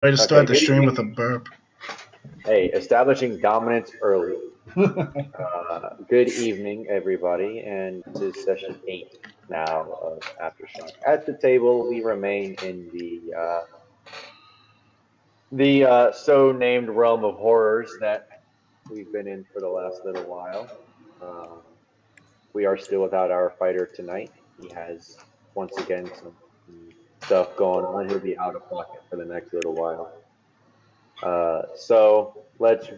I just started the stream with a burp. Hey, establishing dominance early. Good evening, everybody, and this is session 8 now of Aftershock. At the table, we remain in the so-named realm of horrors that we've been in for the last little while. We are still without our fighter tonight. He has, once again, some stuff going on. He'll be out of pocket for the next little while. So let's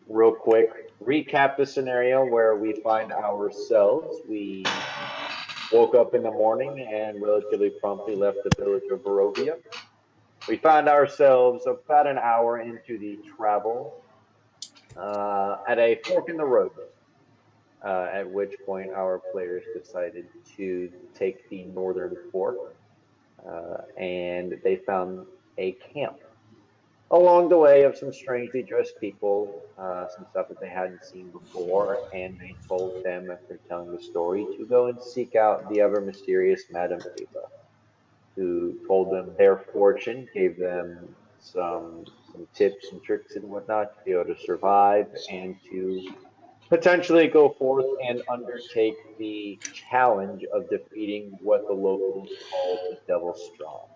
real quick recap the scenario where we find ourselves. We woke up in the morning and relatively promptly left the village of Barovia. We found ourselves about an hour into the travel at a fork in the road, at which point our players decided to take the northern fork, and they found a camp along the way of some strangely dressed people, some stuff that they hadn't seen before, and they told them, after telling the story, to go and seek out the ever mysterious Madame Eva, who told them their fortune, gave them some tips and tricks and whatnot to be able to survive and to potentially go forth and undertake the challenge of defeating what the locals called the Devil's Strong.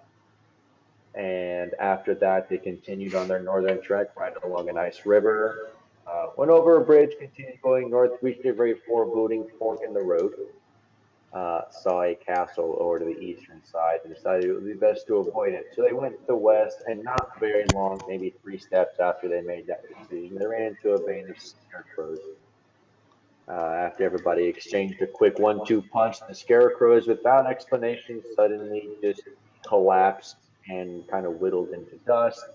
And after that, they continued on their northern trek right along a nice river, went over a bridge, continued going north, reached a very foreboding fork in the road, saw a castle over to the eastern side, and decided it would be best to avoid it. So they went to the west, and not very long, maybe 3 steps after they made that decision, they ran into a band of scarecrows. After everybody exchanged a quick 1-2 punch, the scarecrows, without explanation, suddenly just collapsed and kind of whittled into dust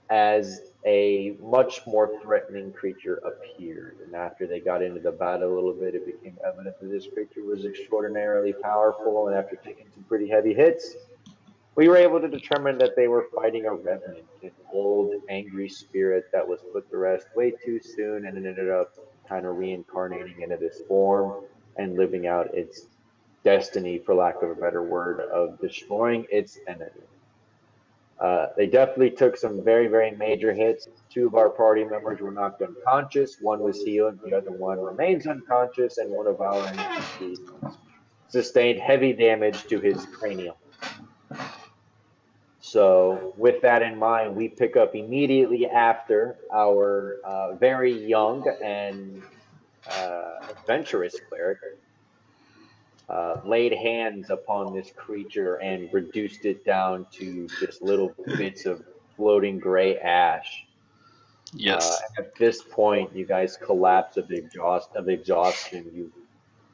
as a much more threatening creature appeared. And after they got into the battle a little bit, it became evident that this creature was extraordinarily powerful, and after taking some pretty heavy hits, we were able to determine that they were fighting a revenant, an old, angry spirit that was put to rest way too soon, and it ended up kind of reincarnating into this form and living out its destiny, for lack of a better word, of destroying its enemy. They definitely took some very, very major hits. 2 of our party members were knocked unconscious. One was healed, the other one remains unconscious, and one of our NPCs sustained heavy damage to his cranium. So with that in mind, we pick up immediately after our very young and adventurous cleric laid hands upon this creature and reduced it down to just little bits of floating gray ash. Yes. At this point, you guys collapse of exhaustion.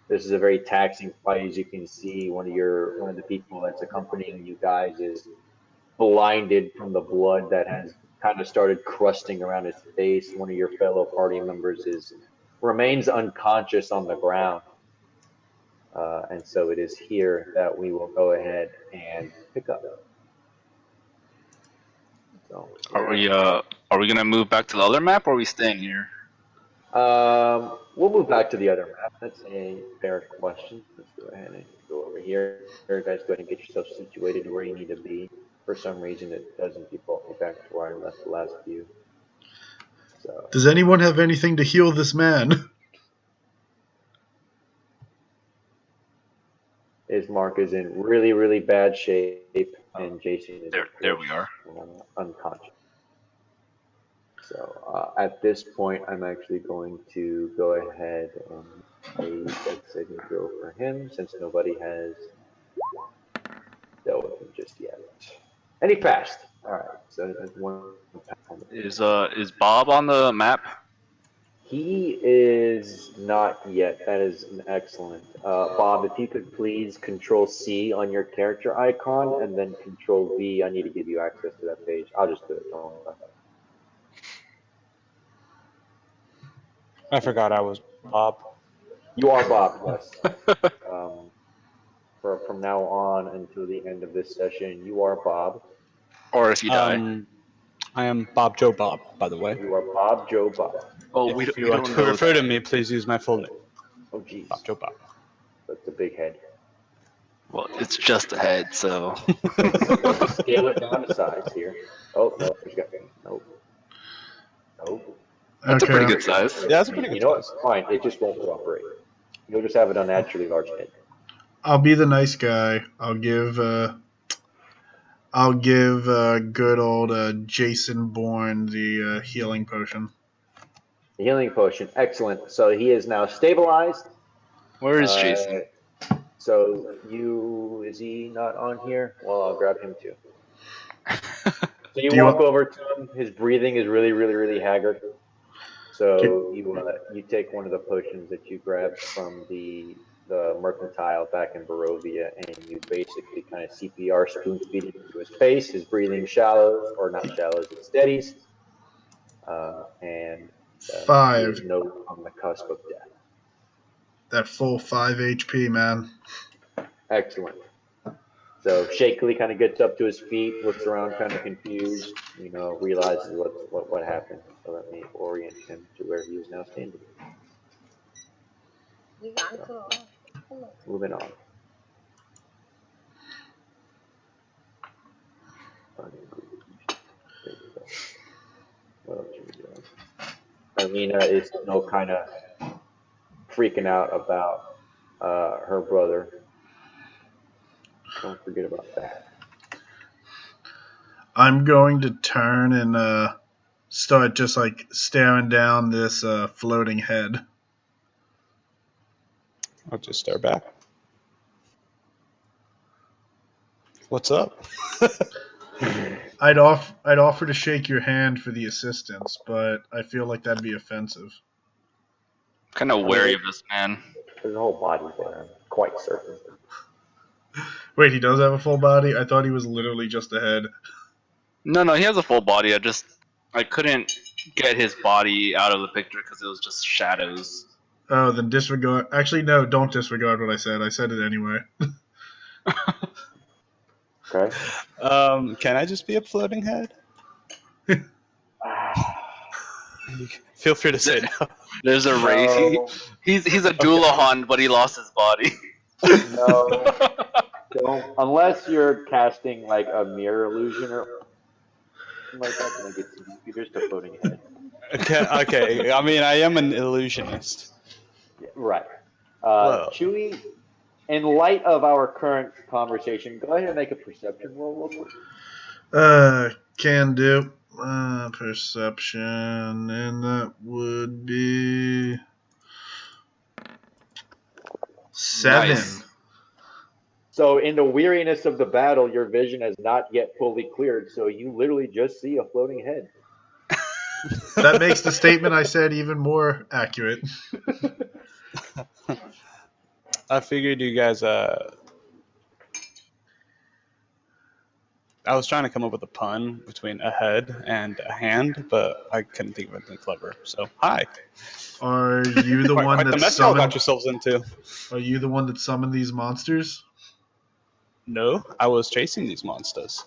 This is a very taxing fight, as you can see. One of the people that's accompanying you guys is blinded from the blood that has kind of started crusting around his face. One of your fellow party members remains unconscious on the ground. And so it is here that we will go ahead and pick up. So, are we gonna move back to the other map, or are we staying here? We'll move back to the other map. That's a fair question. Let's go ahead and go over here. Guys, go ahead and get yourself situated where you need to be. For some reason, it doesn't default me back to where I left the last view. So. Does anyone have anything to heal this man? His mark is in really, really bad shape, and Jaysun is there we are. Unconscious. So at this point, I'm actually going to go ahead and a death saving throw for him, since nobody has dealt with him just yet. And he passed. All right. So that's one. Is Bob on the map? He is not yet. That is an excellent. Bob, if you could please Control C on your character icon, and then Control V. I need to give you access to that page. I'll just do it. Don't worry about that. I forgot I was Bob. You are Bob, yes. From now on until the end of this session, you are Bob. Or if you die. I am Bob Joe Bob, by the way. You are Bob Joe Bob. Oh, if you want to refer to me, please use my full name. Oh, geez. Bob Joe Bob. That's a big head. Well, it's just a head, so. Scale it down to size here. Oh, no, there's got no. Nope. That's a pretty Okay. good size. Yeah, that's a pretty You good know what? size. Fine, it just won't cooperate. You'll just have an unnaturally large head. I'll be the nice guy. I'll give good old Jaysun Boorne the healing potion. The healing potion, excellent. So he is now stabilized. Where is Jason? So is he not on here? Well, I'll grab him too. So you Do you walk want- over to him. His breathing is really, really, really haggard. So you take one of the potions that you grabbed from the mercantile back in Barovia, and you basically kind of CPR spoon feed it into his face. His breathing shallows, or not shallows, it steadies, and he 5. is on the cusp of death. That full 5 HP, man. Excellent. So shakily kind of gets up to his feet, looks around kind of confused, realizes what happened. So let me orient him to where he is now standing. So, moving on. What else are we doing? Alina is still kind of freaking out about her brother. Don't forget about that. I'm going to turn and start just like staring down this floating head. I'll just stare back. What's up? I'd offer to shake your hand for the assistance, but I feel like that'd be offensive. Kind of wary of this man. There's a whole body there. I'm quite certain. Wait, he does have a full body? I thought he was literally just a head. No, he has a full body. I couldn't get his body out of the picture because it was just shadows. Oh, then disregard. Actually, no, don't disregard what I said. I said it anyway. Okay. Can I just be a floating head? Feel free to say no. There's a race. No. He's a Doulahan, but he lost his body. No. Don't. Unless you're casting like a mirror illusion or something like that, then I get you're just a floating head. Okay. I mean, I am an illusionist. Yeah, right. Well. Chewy, in light of our current conversation, go ahead and make a perception roll real quick. Can do. Perception, and that would be 7. Nice. So in the weariness of the battle, your vision has not yet fully cleared, so you literally just see a floating head. That makes the statement I said even more accurate. I figured you guys. I was trying to come up with a pun between a head and a hand, but I couldn't think of anything clever. So, hi. Are you the one Quite that the mess y'all got summoned? yourselves into. Are you the one that summoned these monsters? No, I was chasing these monsters.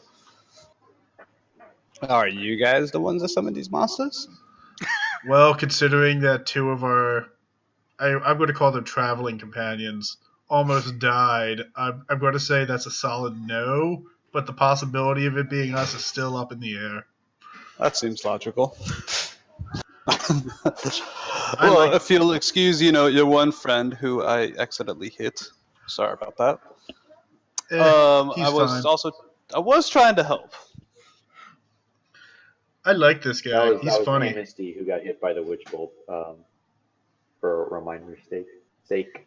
Are you guys the ones that summoned these monsters? Well, considering that 2 of our, I'm going to call them traveling companions, almost died, I'm going to say that's a solid no, but the possibility of it being us is still up in the air. That seems logical. Well, if you'll excuse, your one friend who I accidentally hit. Sorry about that. He's I was trying to help. I like this guy. That He's was funny. Amnesty who got hit by the witch bolt, for a reminder's sake.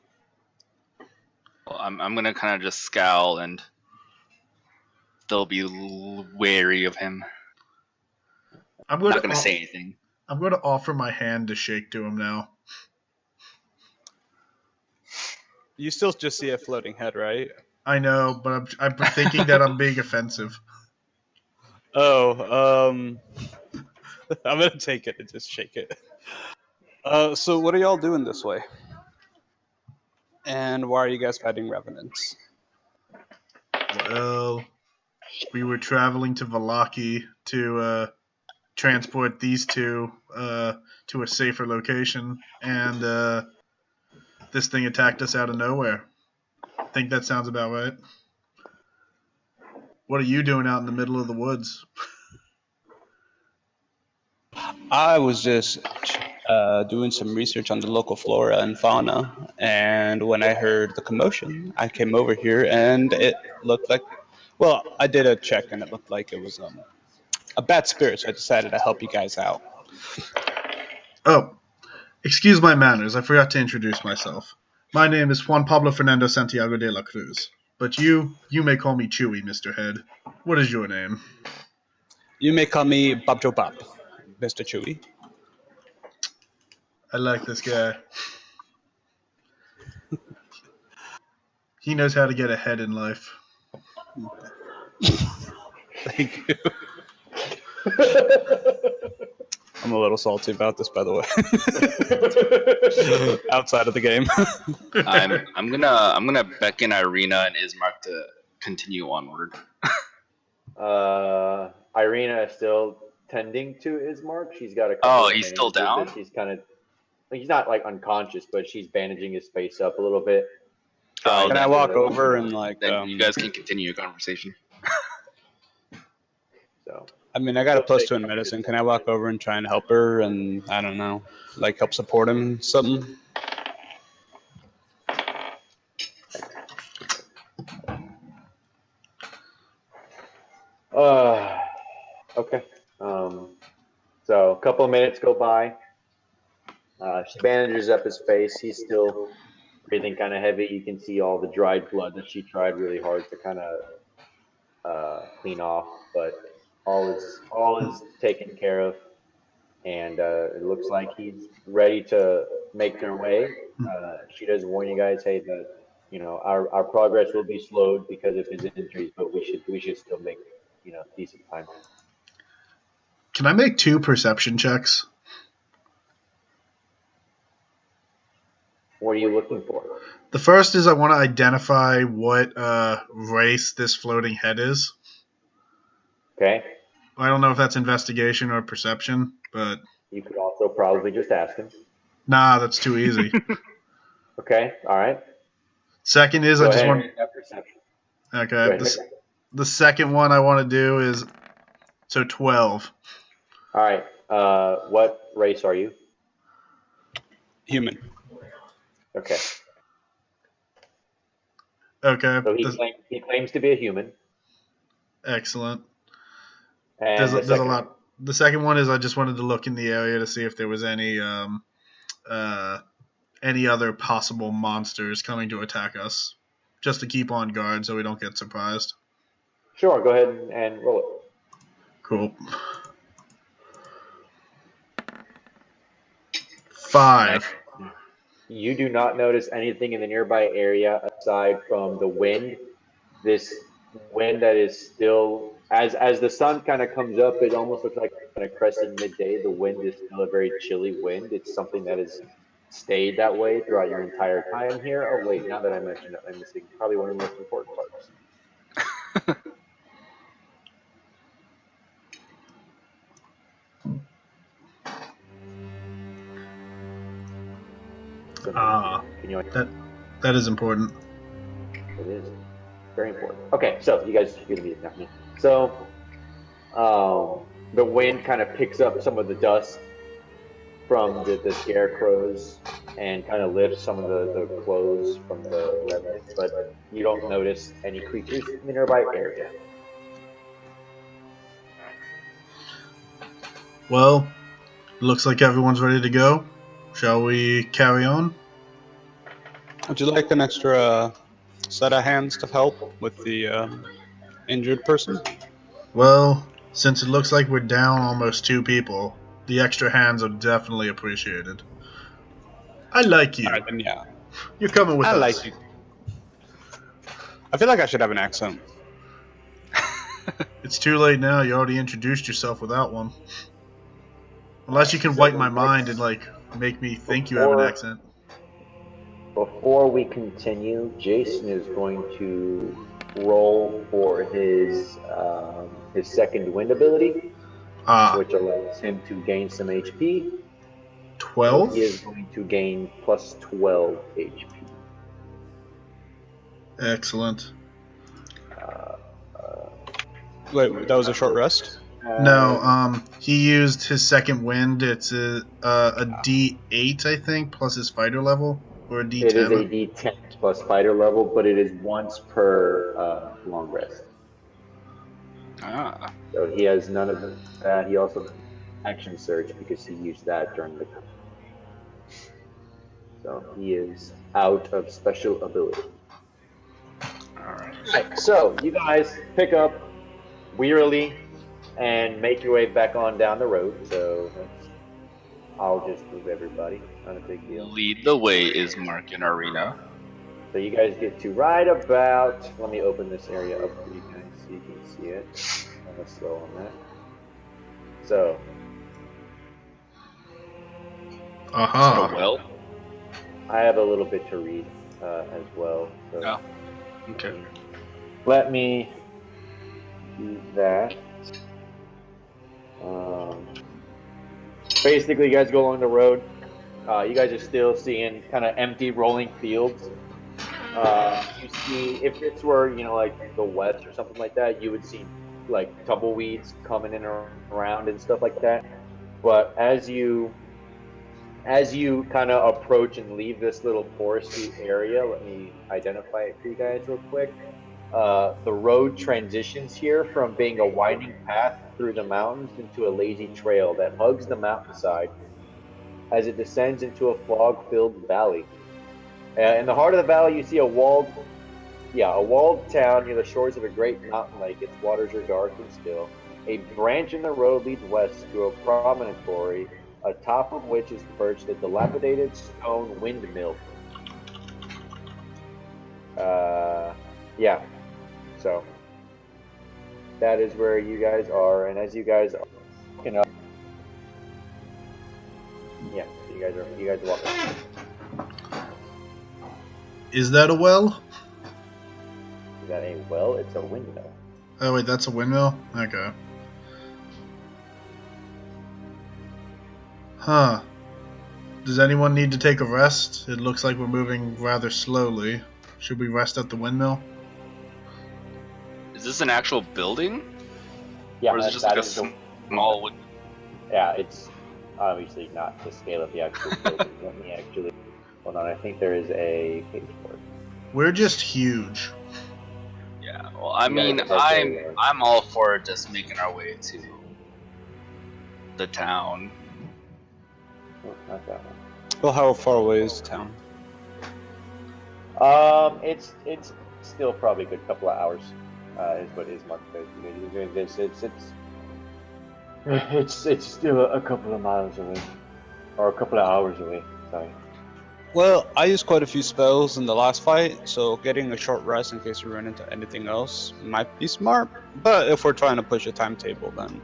Well, I'm gonna kind of just scowl and still be wary of him. I'm not gonna say anything. I'm going to offer my hand to shake to him now. You still just see a floating head, right? I know, but I'm thinking that I'm being offensive. Oh, I'm gonna take it and just shake it. So what are y'all doing this way? And why are you guys fighting revenants? Well, we were traveling to Velaky to transport these 2 to a safer location, and this thing attacked us out of nowhere. I think that sounds about right. What are you doing out in the middle of the woods? I was just doing some research on the local flora and fauna, and when I heard the commotion, I came over here, and it looked like, well, I did a check, and it looked like it was a bad spirit, so I decided to help you guys out. Oh, excuse my manners. I forgot to introduce myself. My name is Juan Pablo Fernando Santiago de la Cruz. But you may call me Chewy, Mr. Head. What is your name? You may call me Bob Joe Bob, Mr. Chewy. I like this guy. He knows how to get ahead in life. Thank you. I'm a little salty about this, by the way. Outside of the game. I'm gonna beckon Irina and Ismark to continue onward. Irina is still tending to Ismark. She's got a couple Oh, of he's still bandages that down? She's kind of, he's not like unconscious, but she's bandaging his face up a little bit. Oh, Can I walk over and like? Then you guys can continue your conversation. So I mean, I got a +2 in medicine. Can I walk over and try and help her and, I don't know, like help support him, something? Okay. So a couple of minutes go by. She bandages up his face. He's still breathing kind of heavy. You can see all the dried blood that she tried really hard to kind of clean off, but all is taken care of, and it looks like he's ready to make their way. She does warn you guys, hey, that our progress will be slowed because of his injuries, but we should still make decent time. Can I make 2 perception checks? What are you looking for? The first is I want to identify what race this floating head is. Okay. I don't know if that's investigation or perception, but... You could also probably just ask him. Nah, that's too easy. Okay, all right. Second is Go I just ahead want... and make that perception. Okay, the second one I want to do is... So 12. All right. What race are you? Human. Okay. Okay. So he claims to be a human. Excellent. And There's a lot. The second one is I just wanted to look in the area to see if there was any other possible monsters coming to attack us, just to keep on guard so we don't get surprised. Sure. Go ahead and roll it. Cool. 5. You do not notice anything in the nearby area aside from the wind. This wind that is still, as the sun kind of comes up, it almost looks like kind of crescent midday. The wind is still a very chilly wind. It's something that has stayed that way throughout your entire time here. Oh wait, now that I mentioned it, I'm missing probably one of the most important parts. That is important. It is very important. Okay, so you guys are gonna be enough. So the wind kind of picks up some of the dust from the scarecrows and kind of lifts some of the clothes from the remnants, but you don't notice any creatures in the nearby area. Well, looks like everyone's ready to go. Shall we carry on? Would you like an extra set of hands to help with the injured person? Well, since it looks like we're down almost 2 people, the extra hands are definitely appreciated. I like you. All right, then yeah. You're coming with us. I like you. I feel like I should have an accent. It's too late now. You already introduced yourself without one. Unless you can wipe my mind and make me think you have an accent. Before we continue, Jaysun is going to roll for his second wind ability, which allows him to gain some HP. 12? So he is going to gain plus 12 HP. Excellent. Wait, that was a short rest? No, he used his second wind. It's a D8, I think, plus his fighter level, or a D10. It is a D10 plus fighter level, but it is once per long rest. Ah. So he has none of that. He also action surge because he used that during the. So he is out of special ability. Alright, so you guys pick up wearily and make your way back on down the road. So I'll just move everybody. Not a big deal. Lead the way is Mark in Arena. So you guys get to right about. Let me open this area up for you guys so you can see it. I'm gonna slow on that. So. Aha. Well. I have a little bit to read as well. So oh. Okay. Let me do that. Basically, you guys go along the road. You guys are still seeing kind of empty rolling fields. You see, if this were, like the West or something like that, you would see like tumbleweeds coming in around and stuff like that. But as you kind of approach and leave this little foresty area, let me identify it for you guys real quick. The road transitions here from being a winding path through the mountains into a lazy trail that hugs the mountainside as it descends into a fog-filled valley. In the heart of the valley, you see a walled town near the shores of a great mountain lake. Its waters are dark and still. A branch in the road leads west to a promontory, atop of which is perched a dilapidated stone windmill. So that is where you guys are, and as you guys are walking up, you guys are walking up. Is that a well? Is that a well? It's a windmill. Oh wait, that's a windmill? Okay. Huh. Does anyone need to take a rest? It looks like we're moving rather slowly. Should we rest at the windmill? Is this an actual building? Yeah, or is it just like a small wood? Yeah, it's obviously not the scale of the actual building. Let me actually hold on. I think there is a page for it. We're just huge. Yeah. Well, I mean, I'm all for just making our way to the town. Oh, not that one. Well, how far away is the town? It's still probably a good couple of hours. Is what is marked there. It's still a couple of miles away, or a couple of hours away. Sorry. Well, I used quite a few spells in the last fight, so getting a short rest in case we run into anything else might be smart. But if we're trying to push a timetable, then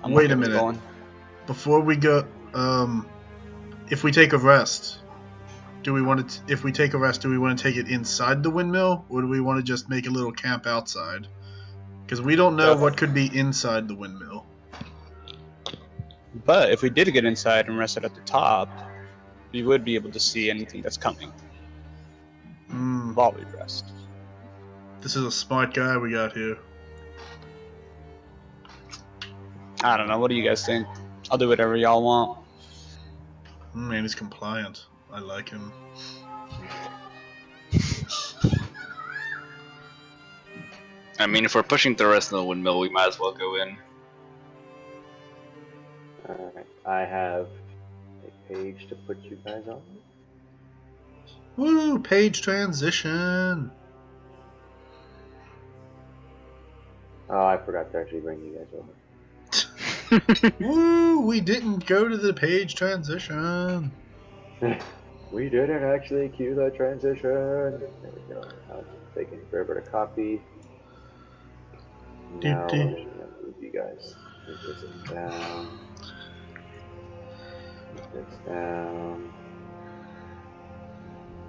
wait a minute. Before we go, if we take a rest, do we want to? If we take a rest, do we want to take it inside the windmill, or do we want to just make a little camp outside? Because we don't know what could be inside the windmill. But if we did get inside and rested at the top, we would be able to see anything that's coming while we rest. This is a smart guy we got here. I don't know. What do you guys think? I'll do whatever y'all want. Man, he's compliant. I like him. I mean, if we're pushing the rest of the windmill, we might as well go in. Alright, I have a page to put you guys on. Woo! Page transition! Oh, I forgot to actually bring you guys over. Woo! We didn't go to the page transition. We didn't actually cue the transition. There we go. Now it's taking forever to copy. Now I'm just gonna move you guys. Move this down. Move this down.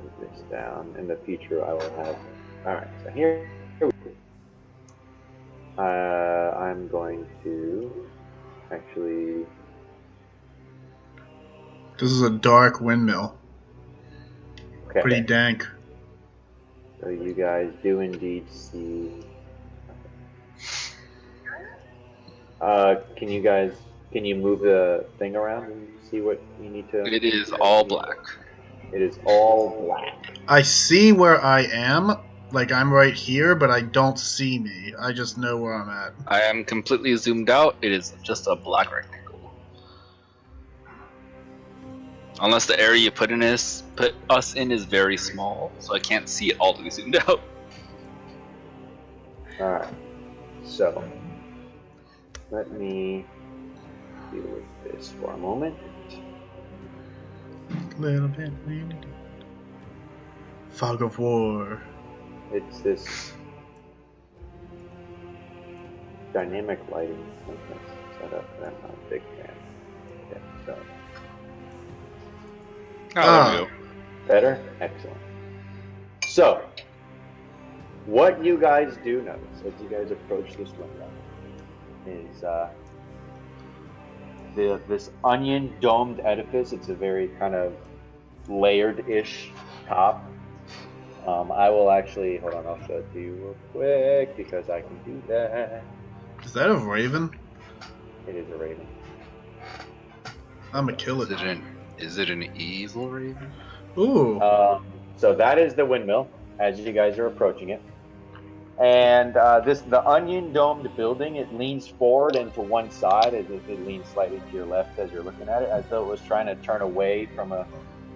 Move this down. In the future, I will have. Alright, so here we go. I'm going to actually. This is a dark windmill. Okay. Pretty dank. So you guys do indeed see. Can you move the thing around and see what you need to? It is all black. It is all black. I see where I am. Like, I'm right here, but I don't see me. I just know where I'm at. I am completely zoomed out. It is just a black rectangle. Unless the area you put us in is very small, so I can't see it all the way zoomed out. Alright. So, let me deal with this for a moment. Little bit. Fog of war. It's this dynamic lighting setup that I'm not a big fan. Okay, so. Oh, there we go. Better? Excellent. So, what you guys do notice as you guys approach this window is this onion domed edifice. It's a very kind of layered-ish top. I will actually, hold on, I'll show it to you real quick because I can do that. Is that a raven? It is a raven. I'm gonna kill it. Is it an evil raven? Ooh. So that is the windmill as you guys are approaching it. And the onion domed building, it leans forward and to one side. It leans slightly to your left as you're looking at it, as though it was trying to turn away from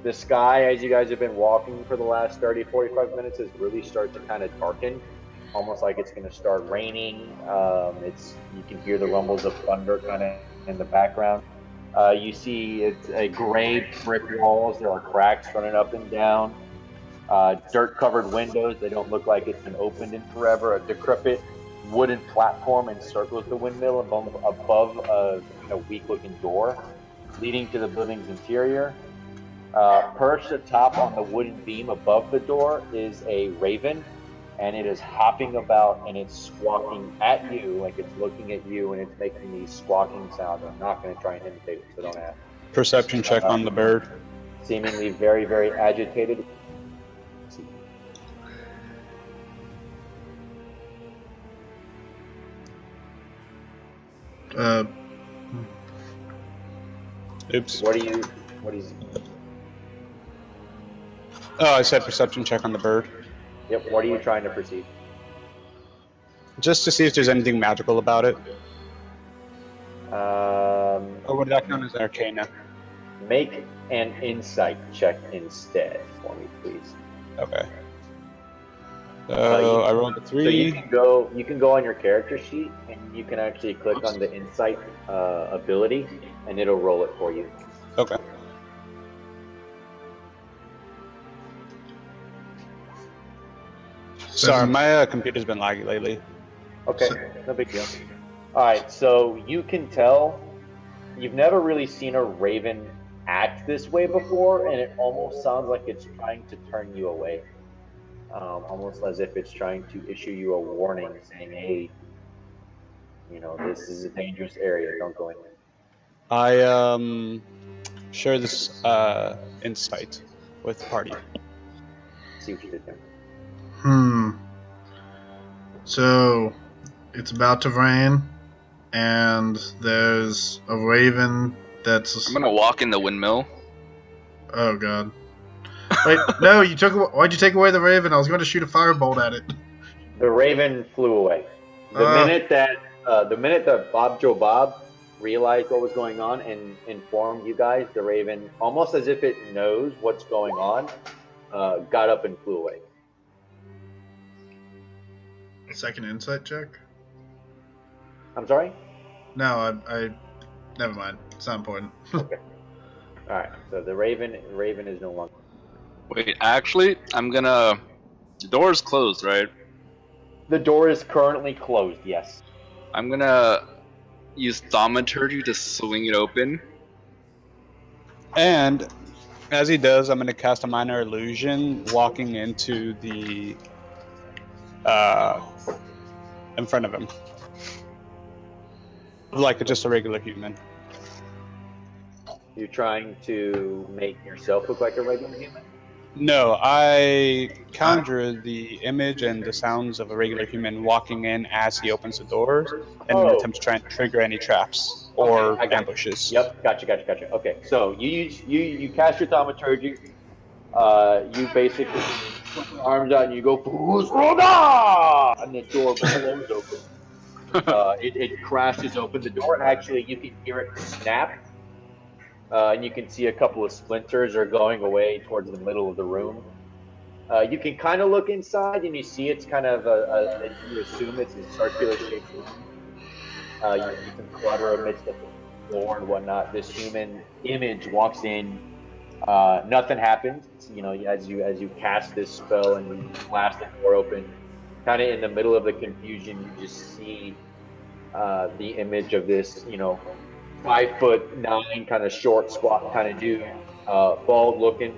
the sky. As you guys have been walking for the last 30-45 minutes, has really started to kind of darken, almost like it's going to start raining. You can hear the rumbles of thunder kind of in the background. You see it's a gray brick walls. There are cracks running up and down. Dirt-covered windows. They don't look like it's been opened in forever. A decrepit wooden platform encircles the windmill above a weak-looking door leading to the building's interior. Perched atop on the wooden beam above the door is a raven, and it is hopping about and it's squawking at you, like it's looking at you, and it's making these squawking sounds. I'm not going to try and imitate it, so don't ask. Perception check on the bird. Seemingly very, very agitated. Oops. What do you? Oh, I said perception check on the bird. Yep. What are you trying to perceive? Just to see if there's anything magical about it. Or would that count as arcana? Make an insight check instead for me, please. Okay. So I rolled a 3. So you can go on your character sheet and you can actually click on the insight ability, and it'll roll it for you. Okay. Sorry, my computer's been laggy lately. Okay, no big deal. All right, so you can tell you've never really seen a raven act this way before, and it almost sounds like it's trying to turn you away. Almost as if it's trying to issue you a warning saying, hey, this is a dangerous area, don't go in there. I share this insight with the party. See what you did there. So, it's about to rain, and there's a raven that's... I'm gonna walk in the windmill. Oh, God. Wait, no, why'd you take away the raven? I was going to shoot a firebolt at it. The raven flew away. The minute that Bob realized what was going on and informed you guys, the raven, almost as if it knows what's going on, got up and flew away. Second insight check? I'm sorry? No, I never mind. It's not important. Okay. All right. So the raven is no longer. Wait, actually, the door's closed, right? The door is currently closed. Yes. I'm gonna use thaumaturgy to swing it open. And as he does, I'm going to cast a minor illusion, walking into the in front of him, like just a regular human. You're trying to make yourself look like a regular human? No, I conjure the image and the sounds of a regular human walking in as he opens the doors in an attempt to try and trigger any traps or I got ambushes. Yep, gotcha. Okay, so you cast your thaumaturgy. You basically put your arms out and you go, and the door blows open. It crashes open. The door actually, you can hear it snap. And you can see a couple of splinters are going away towards the middle of the room. You can kind of look inside and you see it's kind of you assume it's a circular shaped room. You see some clutter amidst the floor and whatnot. This human image walks in. Nothing happens. You know, as you cast this spell and you blast the door open, kind of in the middle of the confusion, you just see the image of this, 5'9", kind of short, squat kind of dude, bald looking,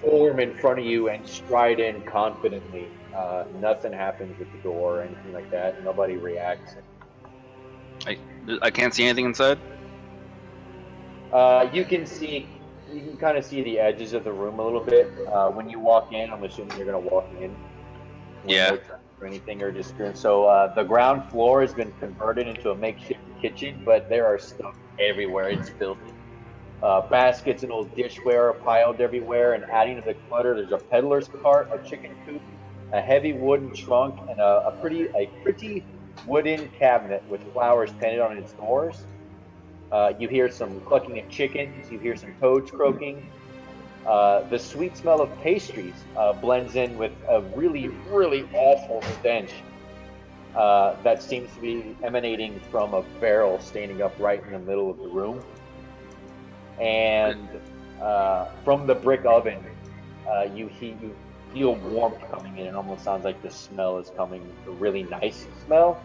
form in front of you and stride in confidently. Nothing happens with the door or anything like that. Nobody reacts. I can't see anything inside. You can kind of see the edges of the room a little bit. When you walk in, I'm assuming you're gonna walk in. Yeah. Or anything or just so the ground floor has been converted into a makeshift kitchen, but there are stuff everywhere. It's filthy. Baskets and old dishware are piled everywhere, and adding to the clutter, there's a peddler's cart, a chicken coop, a heavy wooden trunk, and a pretty wooden cabinet with flowers painted on its doors. You hear some clucking of chickens. You hear some toads croaking. The sweet smell of pastries blends in with a really, really awful stench that seems to be emanating from a barrel standing up right in the middle of the room. And from the brick oven, you feel warmth coming in. It almost sounds like the smell is coming, a really nice smell.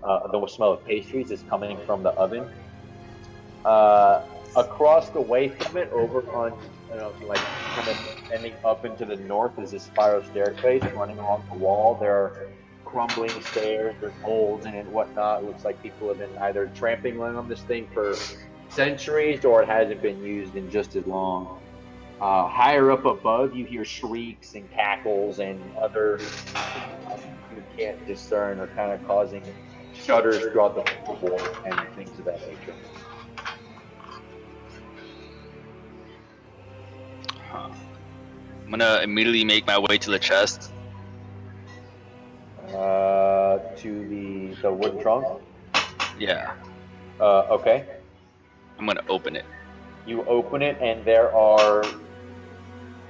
The smell of pastries is coming from the oven. Across the way from it, over on, kind of ending up into the north, is this spiral staircase running along the wall. There are crumbling stairs, there's holes in it and whatnot. It looks like people have been either tramping on this thing for centuries or it hasn't been used in just as long. Higher up above, you hear shrieks and cackles and other things you can't discern are kind of causing shudders throughout the floorboard and things of that nature. I'm gonna immediately make my way to the chest. To the wooden trunk? Yeah. Okay. I'm gonna open it. You open it and there are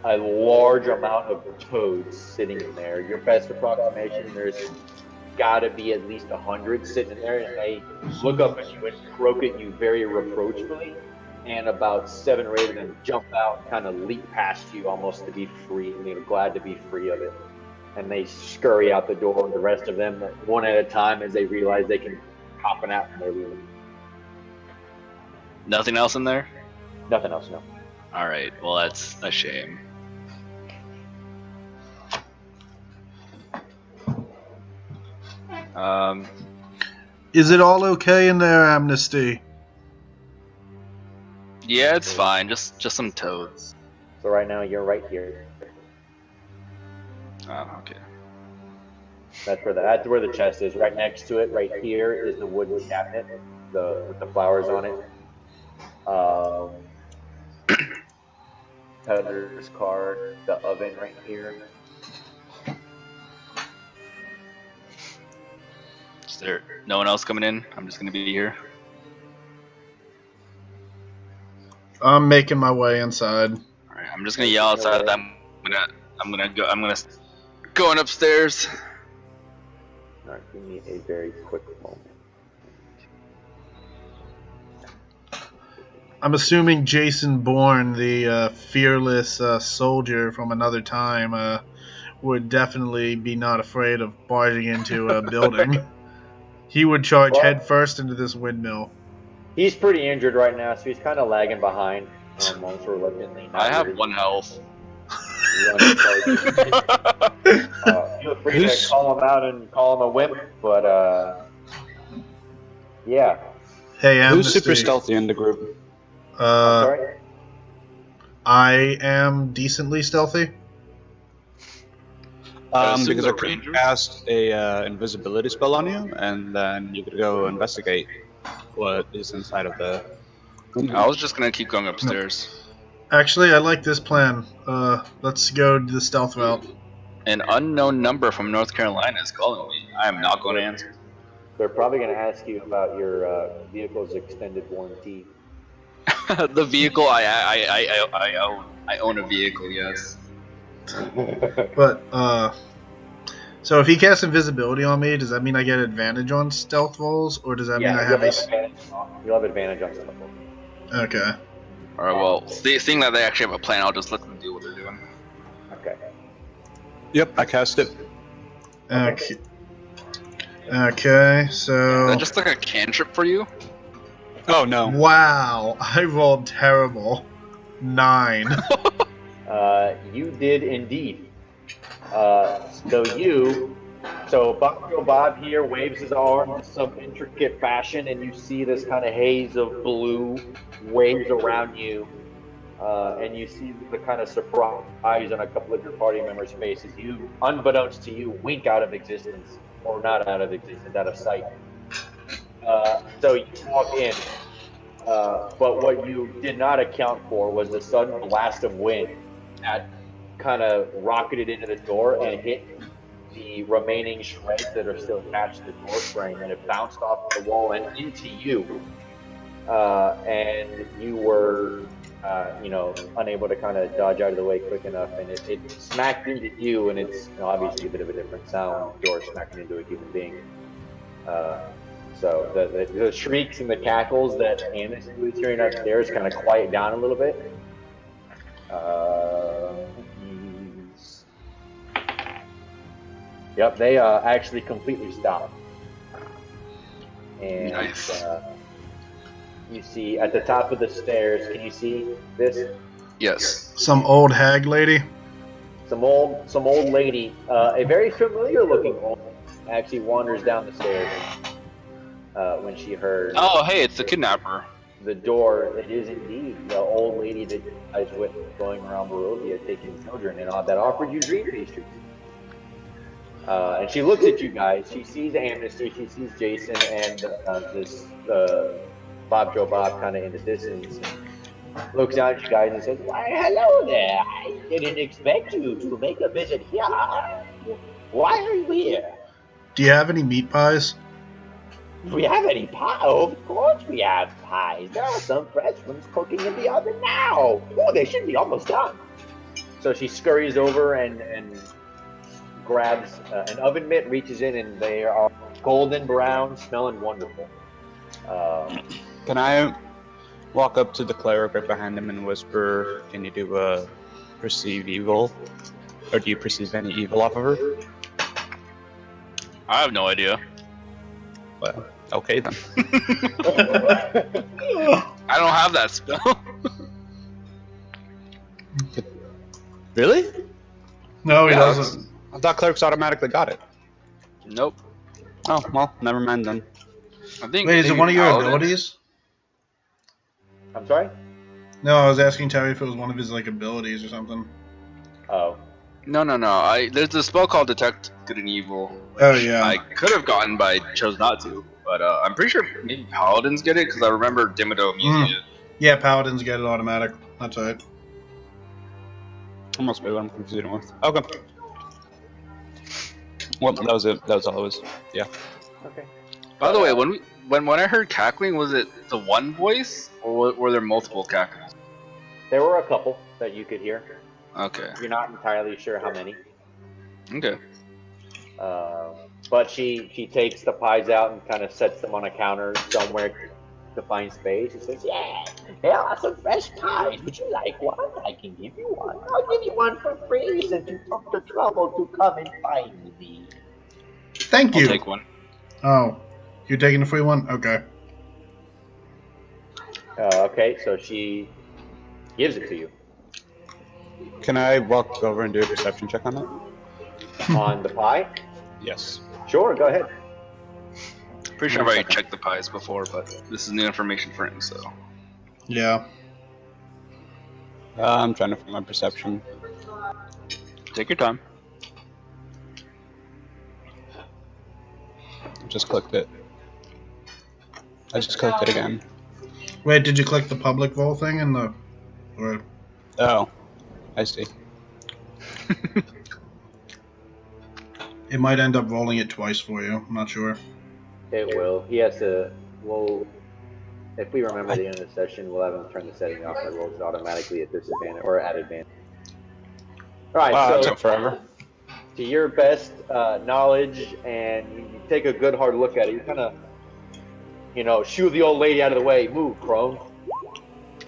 a large amount of toads sitting in there. Your best approximation, there's gotta be at least 100 sitting in there, and they look up at you and croak at you very reproachfully. And about 7 or 8 of them jump out and kind of leap past you almost to be free. Glad to be free of it. And they scurry out the door. The rest of them, one at a time, as they realize they can hop out and they're leaving. Nothing else in there? Nothing else, no. Alright, well that's a shame. Is it all okay in there, Amnesty? Yeah, it's fine. Just some toads. So right now you're right here. Oh, okay. That's where the chest is. Right next to it, right here, is the wooden cabinet, with the flowers on it. Peddler's cart, the oven right here. Is there no one else coming in? I'm just gonna be here. I'm making my way inside. Alright, I'm just gonna yell outside. I'm gonna going upstairs. Alright, give me a very quick moment. I'm assuming Jaysun Boorne, the fearless soldier from another time, would definitely be not afraid of barging into a building. He would charge headfirst into this windmill. He's pretty injured right now, so he's kind of lagging behind. I have 1 health. Feel free to call him out and call him a wimp, but yeah. Hey, Amnesty. Who's super stealthy in the group? Sorry? I am decently stealthy. assume Because the I could Rangers? cast a invisibility spell on you, and then you could go investigate what is inside of the. I was just gonna keep going upstairs. Actually, I like this plan. Let's go the stealth route. An unknown number from North Carolina is calling me. I am not going to answer. They're probably going to ask you about your vehicle's extended warranty. The vehicle I own. I own a vehicle. Yes. But so if he casts invisibility on me, does that mean I get advantage on stealth rolls, or does that mean I have a? You'll have advantage on stealth rolls. Okay. All right. Well, seeing that they actually have a plan, I'll just let them do what they're doing. Okay. Yep, I cast it. Okay. Okay. Is So. that just like a cantrip for you? Oh no. Wow, I rolled terrible. 9. You did indeed. So Bucko Bob here waves his arm in some intricate fashion, and you see this kind of haze of blue waves around you, and you see the kind of surprise on a couple of your party members' faces. You, unbeknownst to you, wink out of existence, or not out of existence, out of sight. So you walk in, but what you did not account for was the sudden blast of wind that kind of rocketed into the door and hit the remaining shreds that are still attached to the door frame, and it bounced off the wall and into you. And you were, unable to kind of dodge out of the way quick enough, and it smacked into you, and it's obviously a bit of a different sound, the door smacking into a human being. So the shrieks and the cackles that Amnesty was hearing upstairs kind of quiet down a little bit. Yep, they actually completely stopped. And Nice. you see at the top of the stairs, can you see this? Yes. Some old hag lady. Some old lady, a very familiar looking old actually wanders down the stairs when she heard Oh, hey, it's the kidnapper. the door. It is indeed the old lady that you guys with going around Barovia taking children and all that offered you dream pastries. And she looks at you guys. She sees Amnesty. She sees Jaysun and this Bob Joe Bob kind of in the distance. And looks down at you guys and says, "Why, hello there. I didn't expect you to make a visit here. Why are you here? Do you have any meat pies? Do we have any pie? Oh, of course we have pies. There are some fresh ones cooking in the oven now. Oh, they should be almost done." So she scurries over and grabs an oven mitt, reaches in, and they are golden brown, smelling wonderful. Can I walk up to the cleric right behind him and whisper, "Can you do a perceive evil? Or do you perceive any evil off of her?" I have no idea. Well, okay then. I don't have that spell. Really? No, he Yeah, doesn't. I thought clerics automatically got it. Nope. Oh, well, never mind then. I think. Wait, is it maybe one of your Paladins. abilities? I'm sorry? No, I was asking Terry if it was one of his abilities or something. Oh. No. There's a spell called Detect Good and Evil. Oh yeah. I could have gotten, but I chose not to. But I'm pretty sure maybe Paladins get it because I remember Dimito using it. Yeah, paladins get it automatic. That's right. That must be what I'm confusing with. Okay. Well, that was it. That was all it was. Yeah. Okay. By the way, when I heard cackling, was it the one voice or were there multiple cackles? There were a couple that you could hear. Okay. You're not entirely sure how many. Okay. But she takes the pies out and kind of sets them on a counter somewhere to find space. She says, "Yeah, there are some fresh pies. Would you like one? I can give you one. I'll give you one for free since you took the trouble to come and find me." Thank you. I'll take one. Oh, you're taking the free one? Okay. Okay, so she gives it to you. Can I walk over and do a perception check on that? On the pie? Yes. Sure, go ahead. Pretty sure I've already checked the pies before, but this is new information for him, so. Yeah. I'm trying to find my perception. Take your time. Just clicked it. I just clicked it again. Wait, did you click the public vol thing in the? Or... Oh, I see. It might end up rolling it twice for you. I'm not sure. It will. He has to. Well, if we remember the end of the session, we'll have him turn the setting off and it rolls automatically at disadvantage or at advantage. All right. Wow, that So took forever. to your best knowledge, and you take a good hard look at it. You kind of, shoo the old lady out of the way. Move, crone.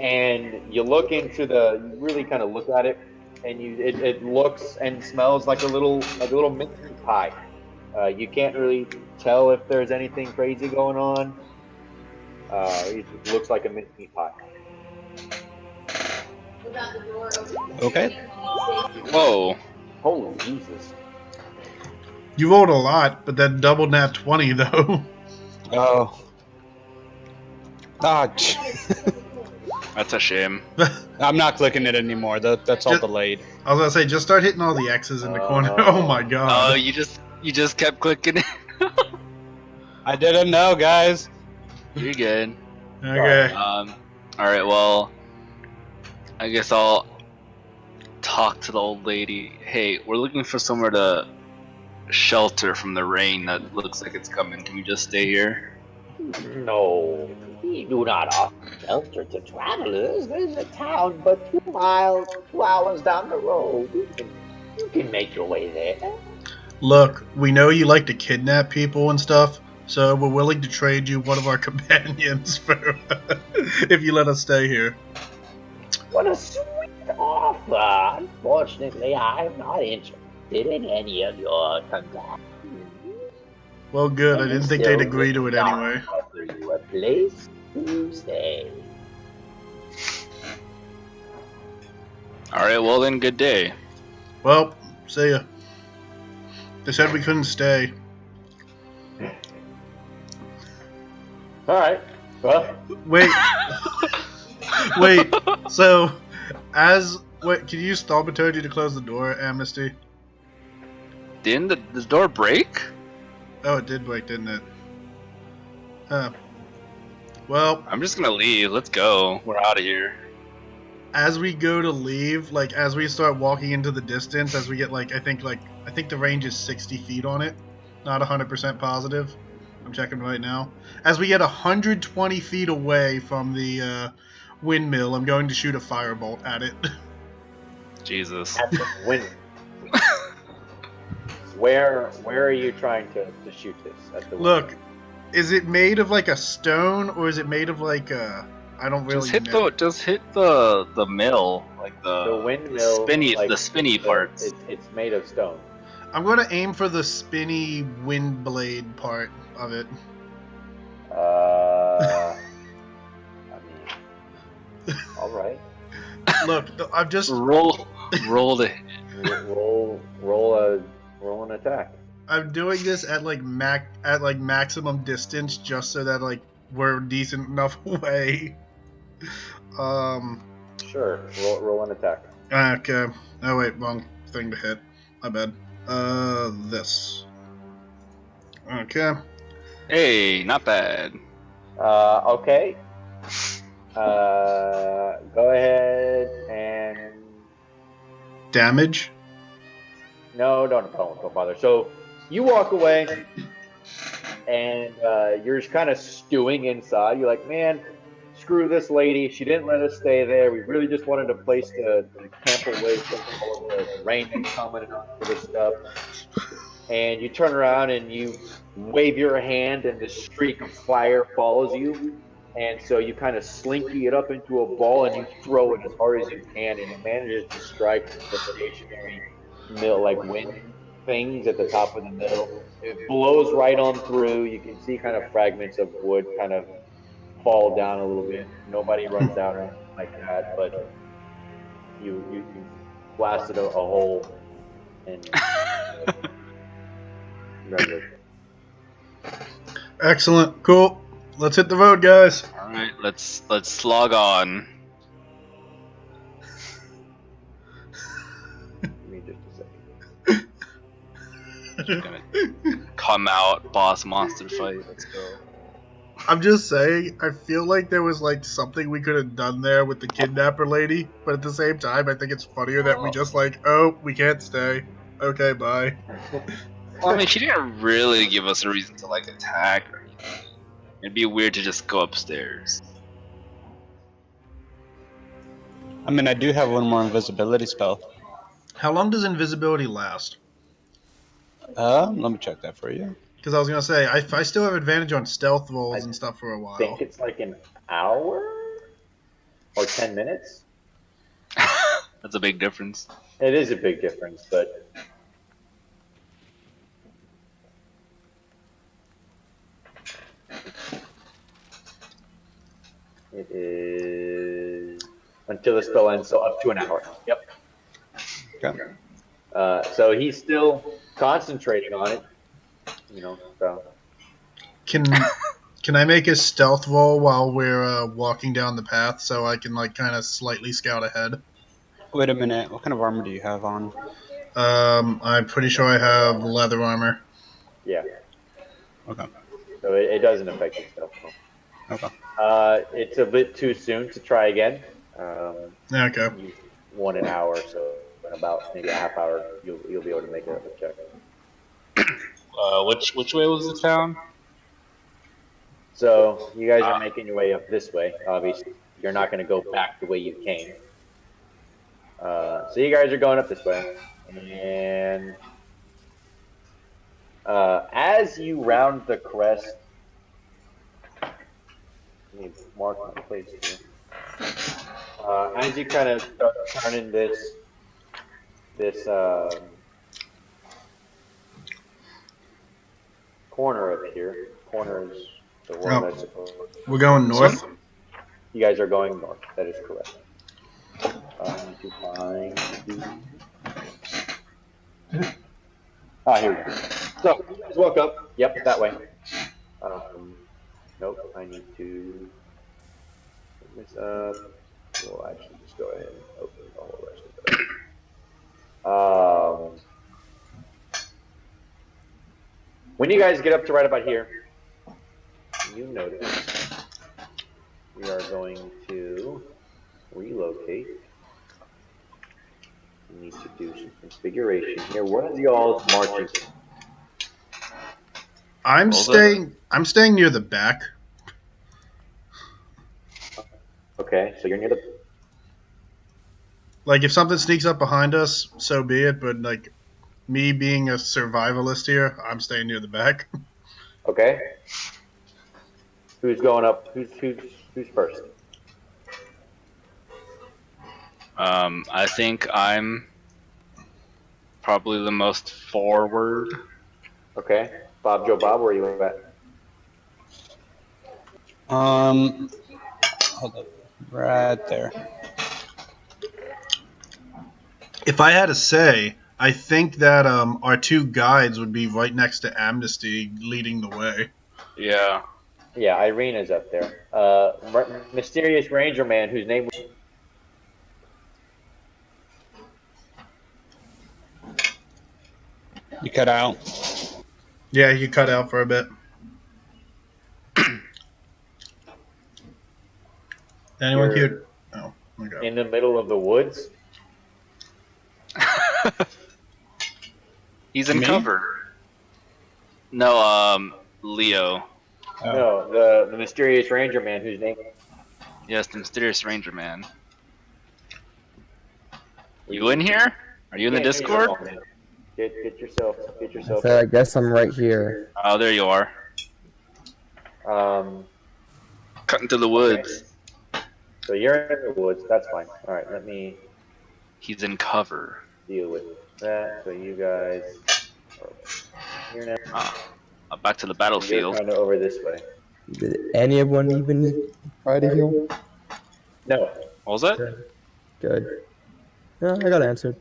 And you look into you really kind of look at it, and it looks and smells like a little mint pie. You can't really tell if there's anything crazy going on. It looks like a mint pie. Okay. Whoa. Holy Jesus. You rolled a lot, but that double nat 20 though. Oh. Ah, That's a shame. I'm not clicking it anymore. That's all Just- delayed. I was gonna say, just start hitting all the X's in the corner. Oh my Oh, god. you just kept clicking it. I didn't know, guys. You're good. Okay. All right. Well, I guess I'll talk to the old lady. Hey, we're looking for somewhere to shelter from the rain that looks like it's coming. Can we just stay here? No, we do not offer shelter to travelers. There's a town but 2 hours down the road. You can make your way there. Look, we know you like to kidnap people and stuff, so we're willing to trade you one of our companions for if you let us stay here. What a sweet offer. Unfortunately, I'm not interested in any of your transactions. Well, good. I didn't think they'd agree to it anyway. Offer you a place to stay. All right. Well then, good day. Well, see ya. They said we couldn't stay. All right. Well, Wait. Wait. So, can you use thaumaturgy to close the door, Amnesty? Didn't the door break? Oh, it did break, didn't it? Well, I'm just gonna leave. Let's go. We're out of here. as we go to leave, like as we start walking into the distance, as we get I think the range is 60 feet on it. Not 100% positive. I'm checking right now. As we get 120 feet away from the windmill, I'm going to shoot a firebolt at it. Jesus. at the wind. Where are you trying to shoot this? At the Look, is it made of like a stone or is it made of like a? I don't really know. Just hit the mill, like the windmill, the spinny parts. It's made of stone. I'm going to aim for the spinny wind blade part of it. I mean, all right. Look, I've just roll it. Roll an attack. I'm doing this at maximum distance just so that we're decent enough away. Sure. Roll an attack. Okay. Oh wait, wrong thing to hit. My bad. This. Okay. Hey, not bad. Okay. Go ahead and Damage. no, don't bother. So you walk away, and you're just kind of stewing inside. You're like, man, screw this lady. She didn't let us stay there. We really just wanted a place to camp away from all of the rain that's coming and all this stuff. And you turn around and you wave your hand, and the streak of fire follows you. And so you kind of slinky it up into a ball, and you throw it as hard as you can, and it manages to strike the stationary mill, wind things at the top of the middle. It blows right on through. You can see kind of fragments of wood kind of fall down a little bit. Nobody runs out or anything like that, but you blasted a hole and Excellent. Cool. Let's hit the road, guys. All right, let's log on. Gonna come out, boss monster fight. Let's go. I'm just saying, I feel like there was like something we could have done there with the kidnapper lady, but at the same time, I think it's funnier that we just like, oh, we can't stay. Okay, bye. Well, I mean, she didn't really give us a reason to like attack or anything. It'd be weird to just go upstairs. I mean, I do have one more invisibility spell. How long does invisibility last? Let me check that for you. Because I was gonna say, I still have advantage on stealth rolls and stuff for a I while. think it's like an hour or 10 minutes. That's a big difference. It is a big difference, but it is until the spell ends, so up to an hour. Yep. Okay. So he's still concentrating on it. So Can I make a stealth roll while we're walking down the path so I can like kind of slightly scout ahead? Wait a minute. What kind of armor do you have on? I'm pretty sure I have leather armor. yeah. Okay. So it doesn't affect your stuff. Okay. It's a bit too soon to try again. Okay. You want an hour, so in about maybe a half hour, you'll be able to make a check. Which way was the town? So you guys are making your way up this way. Obviously, you're not going to go back the way you came. So you guys are going up this way, and as you round the crest, let me mark my place here. As you kind of start turning this corner up here, corner is the one that's supposed. We're going north. You guys are going north. That is correct. To find here we go. So you guys walk up. Yep, that way. Nope. I need to put this up. We'll actually just go ahead and open the whole rest of it. When you guys get up to right about here, you notice we are going to relocate. We need to do some configuration here. What is y'all's marching? I'm staying near the back. Okay, so you're near the. Like if something sneaks up behind us, so be it. But like me being a survivalist here, I'm staying near the back. Okay. Who's going up? Who's first? I think I'm probably the most forward. Okay. Bob, Joe, Bob, where are you at? Hold up. Right there. If I had to say, I think that our two guides would be right next to Amnesty, leading the way. Yeah. Yeah, Irena's up there. Mysterious Ranger Man, whose name was. You cut out. Yeah, you cut out for a bit. Anyone You're here? Oh, okay. in the middle of the woods. He's in Me? cover. No, Leo. Oh. No, the Mysterious Ranger Man, whose name. Yes, the mysterious ranger man. You in here? Are you in the Yeah, Discord? Get yourself. So I guess I'm right here. Oh, there you are. Cutting through the woods. So you're in the woods. That's fine. All right, let me He's in cover. deal with that. So you guys are here now. Back to the You're battlefield. kind of over this way. Did anyone even try to heal? No. What was that? Good. Yeah, I got answered.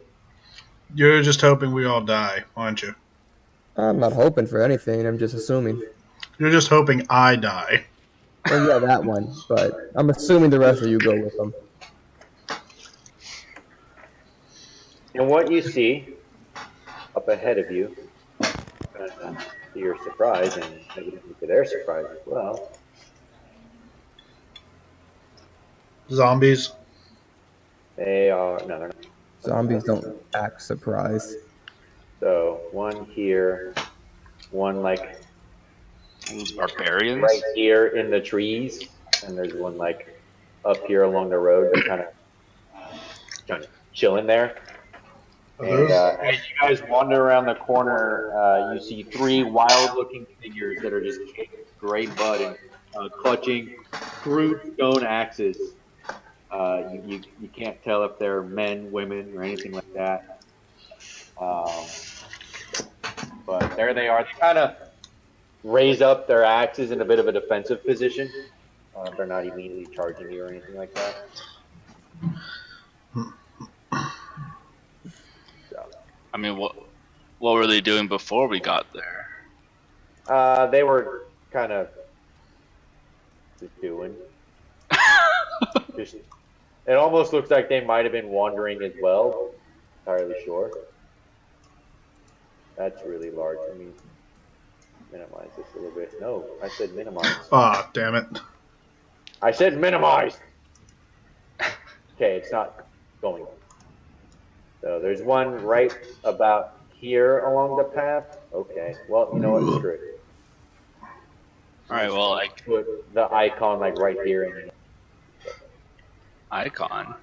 You're just hoping we all die, aren't you? I'm not hoping for anything. I'm just assuming. You're just hoping I die. Well, yeah, that one. But I'm assuming the rest of you go with them. And what you see up ahead of you to your surprise, and maybe to their surprise as well. Zombies. They are no, they're not. Zombies don't act surprised. So one here, one like These barbarians. right here in the trees, and there's one like up here along the road. They're kind of chilling there. And as you guys wander around the corner, you see three wild-looking figures that are just kicking great butt and clutching crude stone axes. You can't tell if they're men, women, or anything like that. But there they are. They kind of raise up their axes in a bit of a defensive position. They're not immediately charging you or anything like that. I mean, what were they doing before we got there? They were kind of just doing. It almost looks like they might have been wandering as well. Entirely sure. That's really large. Let me minimize this a little bit. No, I said minimize. Ah, damn it. I said minimize. Okay, it's not going. So there's one right about here along the path. Okay, well, you know what? Screw it. All right, well, like Put the icon like right here. In icon.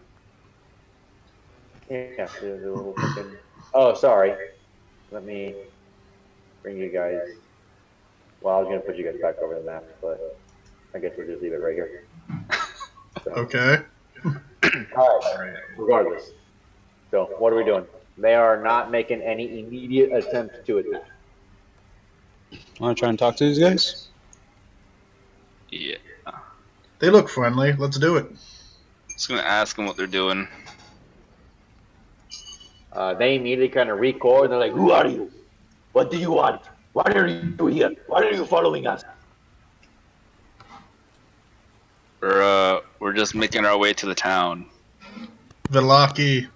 yeah, the little fucking. Oh, sorry. Let me bring you guys. Well, I was gonna put you guys back over the map, but I guess we'll just leave it right here. So. Okay. All right. Regardless. So what are we doing? They are not making any immediate attempt to attack. Want to try and talk to these guys? Yeah. They look friendly. Let's do it. Just gonna ask them what they're doing. They immediately kind of recoil and they're like, "Who are you? What do you want? Why are you here? Why are you following us?" We're just making our way to the town. Velaky.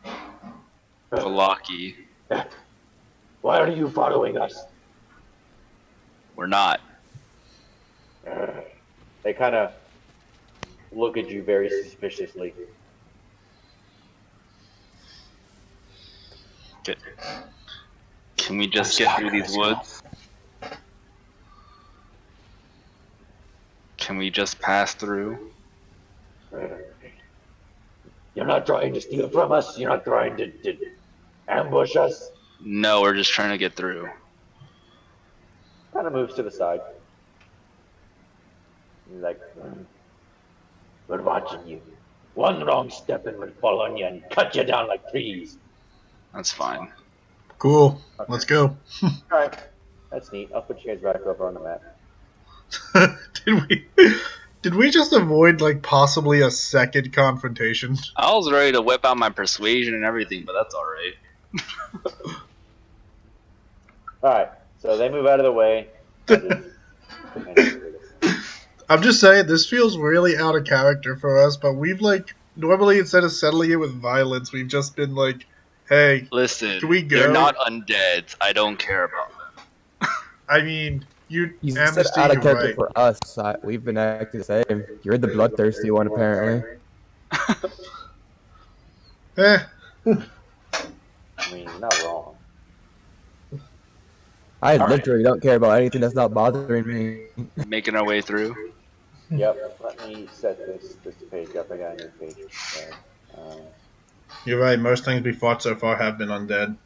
Velaky. Why are you following us? We're not. They kind of look at you very suspiciously. Can we just get through these woods? Can we just pass through? You're not trying to steal from us. You're not trying to ambush us. No, we're just trying to get through. Kind of moves to the side. He's like, we're watching you. One wrong step and we'll fall on you and cut you down like trees. That's fine. Cool. Okay. Let's go. Alright. That's neat. I'll put you guys back over on the map. Did we just avoid like possibly a second confrontation? I was ready to whip out my persuasion and everything, but that's alright. Alright. So they move out of the way. I'm just saying, this feels really out of character for us, but we've like, normally instead of settling it with violence, we've just been like, hey, Listen, can we go? they're not undead. I don't care about them. I mean, you said Amnesty, out of you're character right. for us. We've been acting the same. You're the bloodthirsty one, apparently. Eh, I mean, you're not wrong. I literally don't care about anything that's not bothering me. Making our way through. Yep. Let me set this page up. I got a new page. you're right, most things we fought so far have been undead.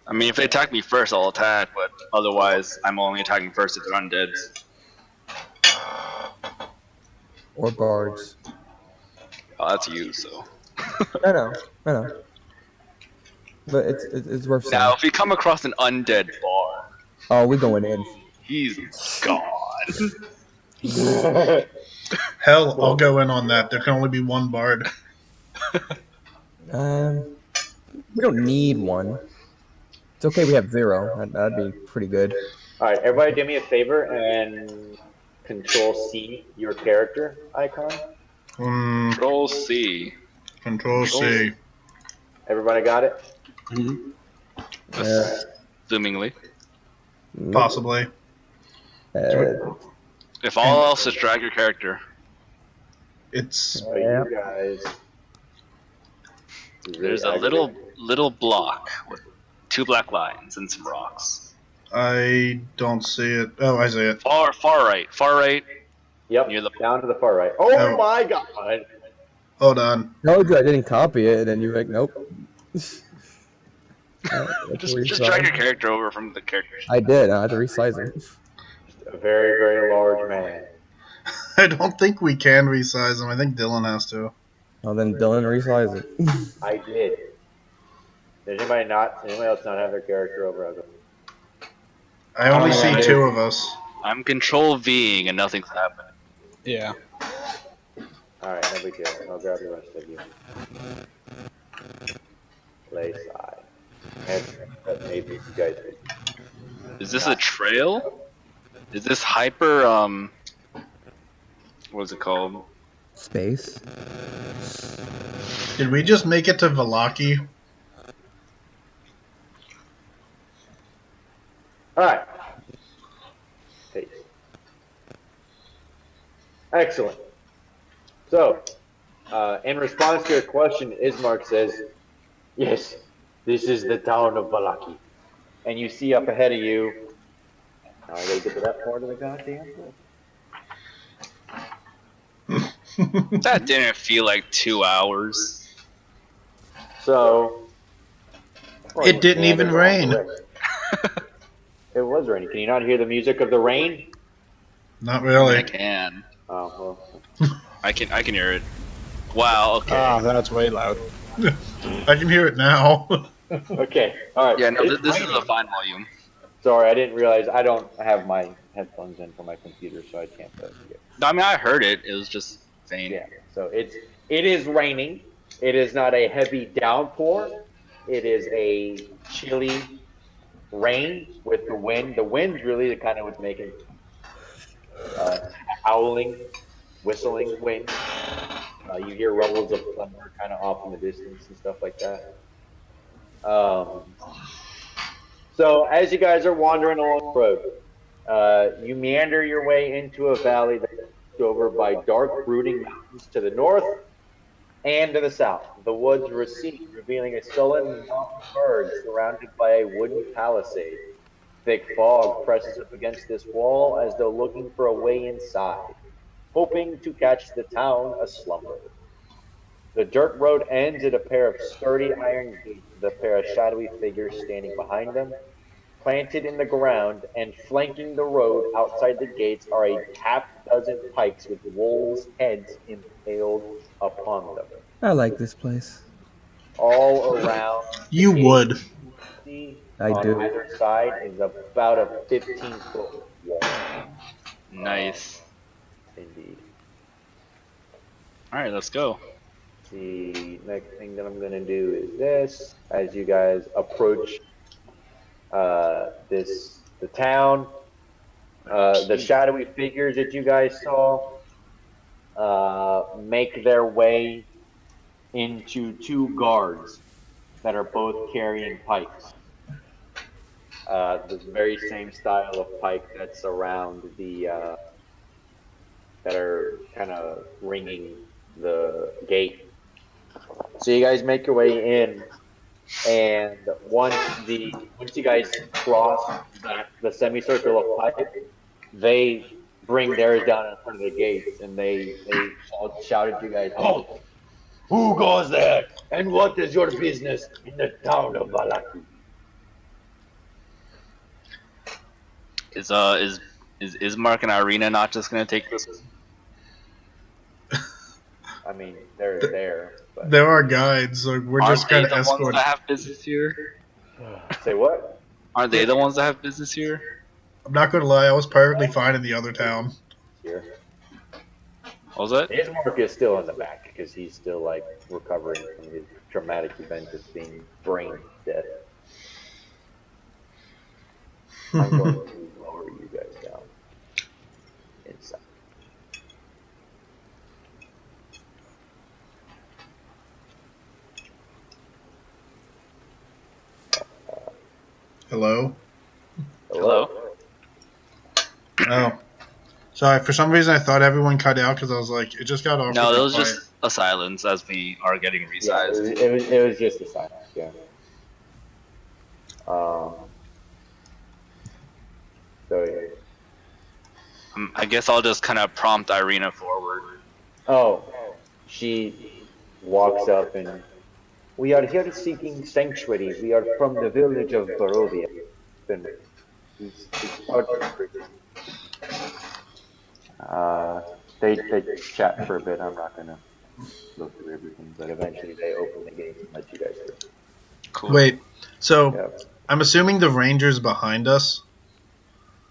I mean, if they attack me first, I'll attack, but otherwise, I'm only attacking first if they're undead. Or bards. Oh, that's you, so. I know. But it's worth saying. Now, if we come across an undead bar, Oh, we going in. he's gone. Hell, I'll go in on that. There can only be one bard. We don't need one. It's okay, we have 0. That'd be pretty good. Alright, everybody do me a favor and Control C your character icon. Control C. Control C. Everybody got it? Mm-hmm. Assumingly. Nope. Possibly. If all else, just drag your character. It's So you guys. There's a little block with 2 black lines and some rocks. I don't see it. Oh, I see it. Far right. Yep. Near the Down to the far right. Oh, Oh. my God! Hold on. Told you I didn't copy it, and you're like, nope. just drag your character over from the character sheet. I did. I had to resize him. A very, very large man. I don't think we can resize them. I think Dylan has to. Oh, then Dylan resize it. I did. Does anybody else not have their character over? I only Oh, see yeah. 2 of us. I'm control Ving and nothing's happening. Yeah. Alright, no big deal. I'll grab the rest of you. Play side. Maybe you guys. Is this a trail? Is this hyper what is it called? Space. Did we just make it to Velaky? Alright. Peace. Excellent. So, in response to your question, Ismark says, yes, this is the town of Velaky. And you see up ahead of you, now I gotta get to that part of the goddamn book. That didn't feel like 2 hours. So, It didn't even rain. It was raining. Can you not hear the music of the rain? Not I really. can. Oh, well. I can hear it. Wow, okay. Ah, that's way loud. I can hear it now. Okay, alright. Yeah, no, It's this is raining. a fine volume. Sorry, I didn't realize I don't have my headphones in for my computer, so I can't play it. No, I mean, I heard it. It was just faint. Yeah, so it is raining. It is not a heavy downpour. It is a chilly rain with the wind. The wind's really the kind of what's making howling, whistling wind. You hear rumbles of thunder kind of off in the distance and stuff like that. So as you guys are wandering along the road, you meander your way into a valley that's over by dark, brooding mountains to the north and to the south. The woods recede, revealing a sullen mountain bird surrounded by a wooden palisade. Thick fog presses up against this wall as though looking for a way inside, hoping to catch the town aslumber. The dirt road ends at a pair of sturdy iron gates with a pair of shadowy figures standing behind them. Planted in the ground and flanking the road outside the gates are a half-dozen pikes with wolves' heads impaled upon them. I like this place. All around. You would. I on do. either side is about a 15-foot wall. Nice. Indeed. Alright, let's go. The next thing that I'm going to do is this. As you guys approach the town, the shadowy figures that you guys saw make their way into 2 guards that are both carrying pikes. The very same style of pike that's around the that are kind of ringing the gate. So you guys make your way in, and once you guys cross the semicircle of pipe, they bring theirs down in front of the gates, and they all shout at you guys, "Halt! Who goes there? And what is your business in the town of Velaky?" Is Mark and Irina not just gonna take this? I mean, they're there. But... There are guides, so we're just kind of Aren't they the ones escorting. that have business here? Say what? Aren't they the ones that have business here? I'm not gonna lie, I was perfectly fine in the other town. Here. What was that? His mark is still in the back because he's still like recovering from his traumatic event of being brain dead. I'm going to lower you guys down inside. Hello? Hello? Oh. Sorry, for some reason I thought everyone cut out because I was like, it just got awkwardly No, there was quiet. just a silence as we are getting Yeah, resized. it was just a silence. Yeah. So yeah. I guess I'll just kind of prompt Irina forward. Oh, she walks up and we are here seeking sanctuary. We are from the village of Barovia. And he's they chat for a bit. I'm not gonna look through everything, but eventually they open the gates and let you guys through. Cool. Wait, so Yeah. I'm assuming the ranger's behind us?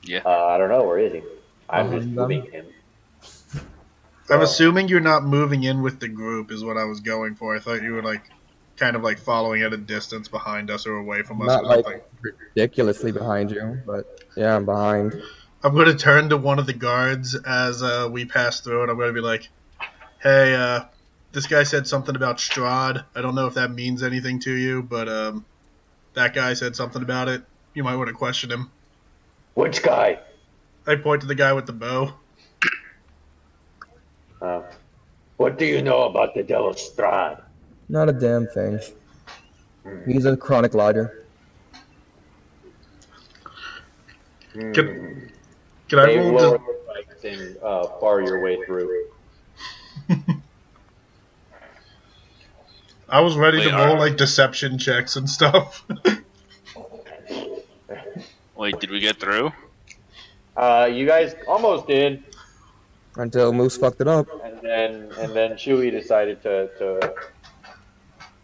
Yeah. I don't know, where is he? I'm just Behind moving them? him. I'm So, assuming you're not moving in with the group is what I was going for. I thought you were like kind of like following at a distance behind us or away from us Not or like something. ridiculously behind you, but yeah, I'm behind. I'm going to turn to one of the guards as we pass through, and I'm going to be like, hey, this guy said something about Strahd. I don't know if that means anything to you, but that guy said something about it. You might want to question him. which guy? I point to the guy with the bow. What do you know about the Devil Strahd? Not a damn thing. He's a chronic liar. Can I They roll lower the spikes and bar your way through. I was ready Wait, to roll like deception checks and stuff. Wait, did we get through? You guys almost did, Until Moose fucked it up. and then Chewy decided to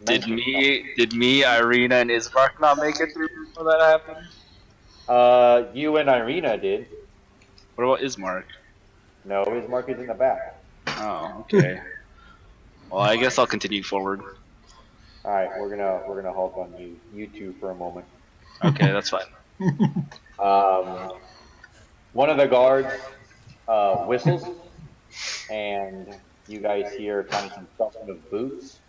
Did mention me, Irina, and Ismark not make it through before that happened? something. You and Irina did. What about Ismark? No, his mark is in the back. Oh, okay. Well, I guess I'll continue forward. All right, we're gonna halt on you two for a moment. Okay, that's fine. One of the guards whistles, and you guys hear kind of some thumping of boots,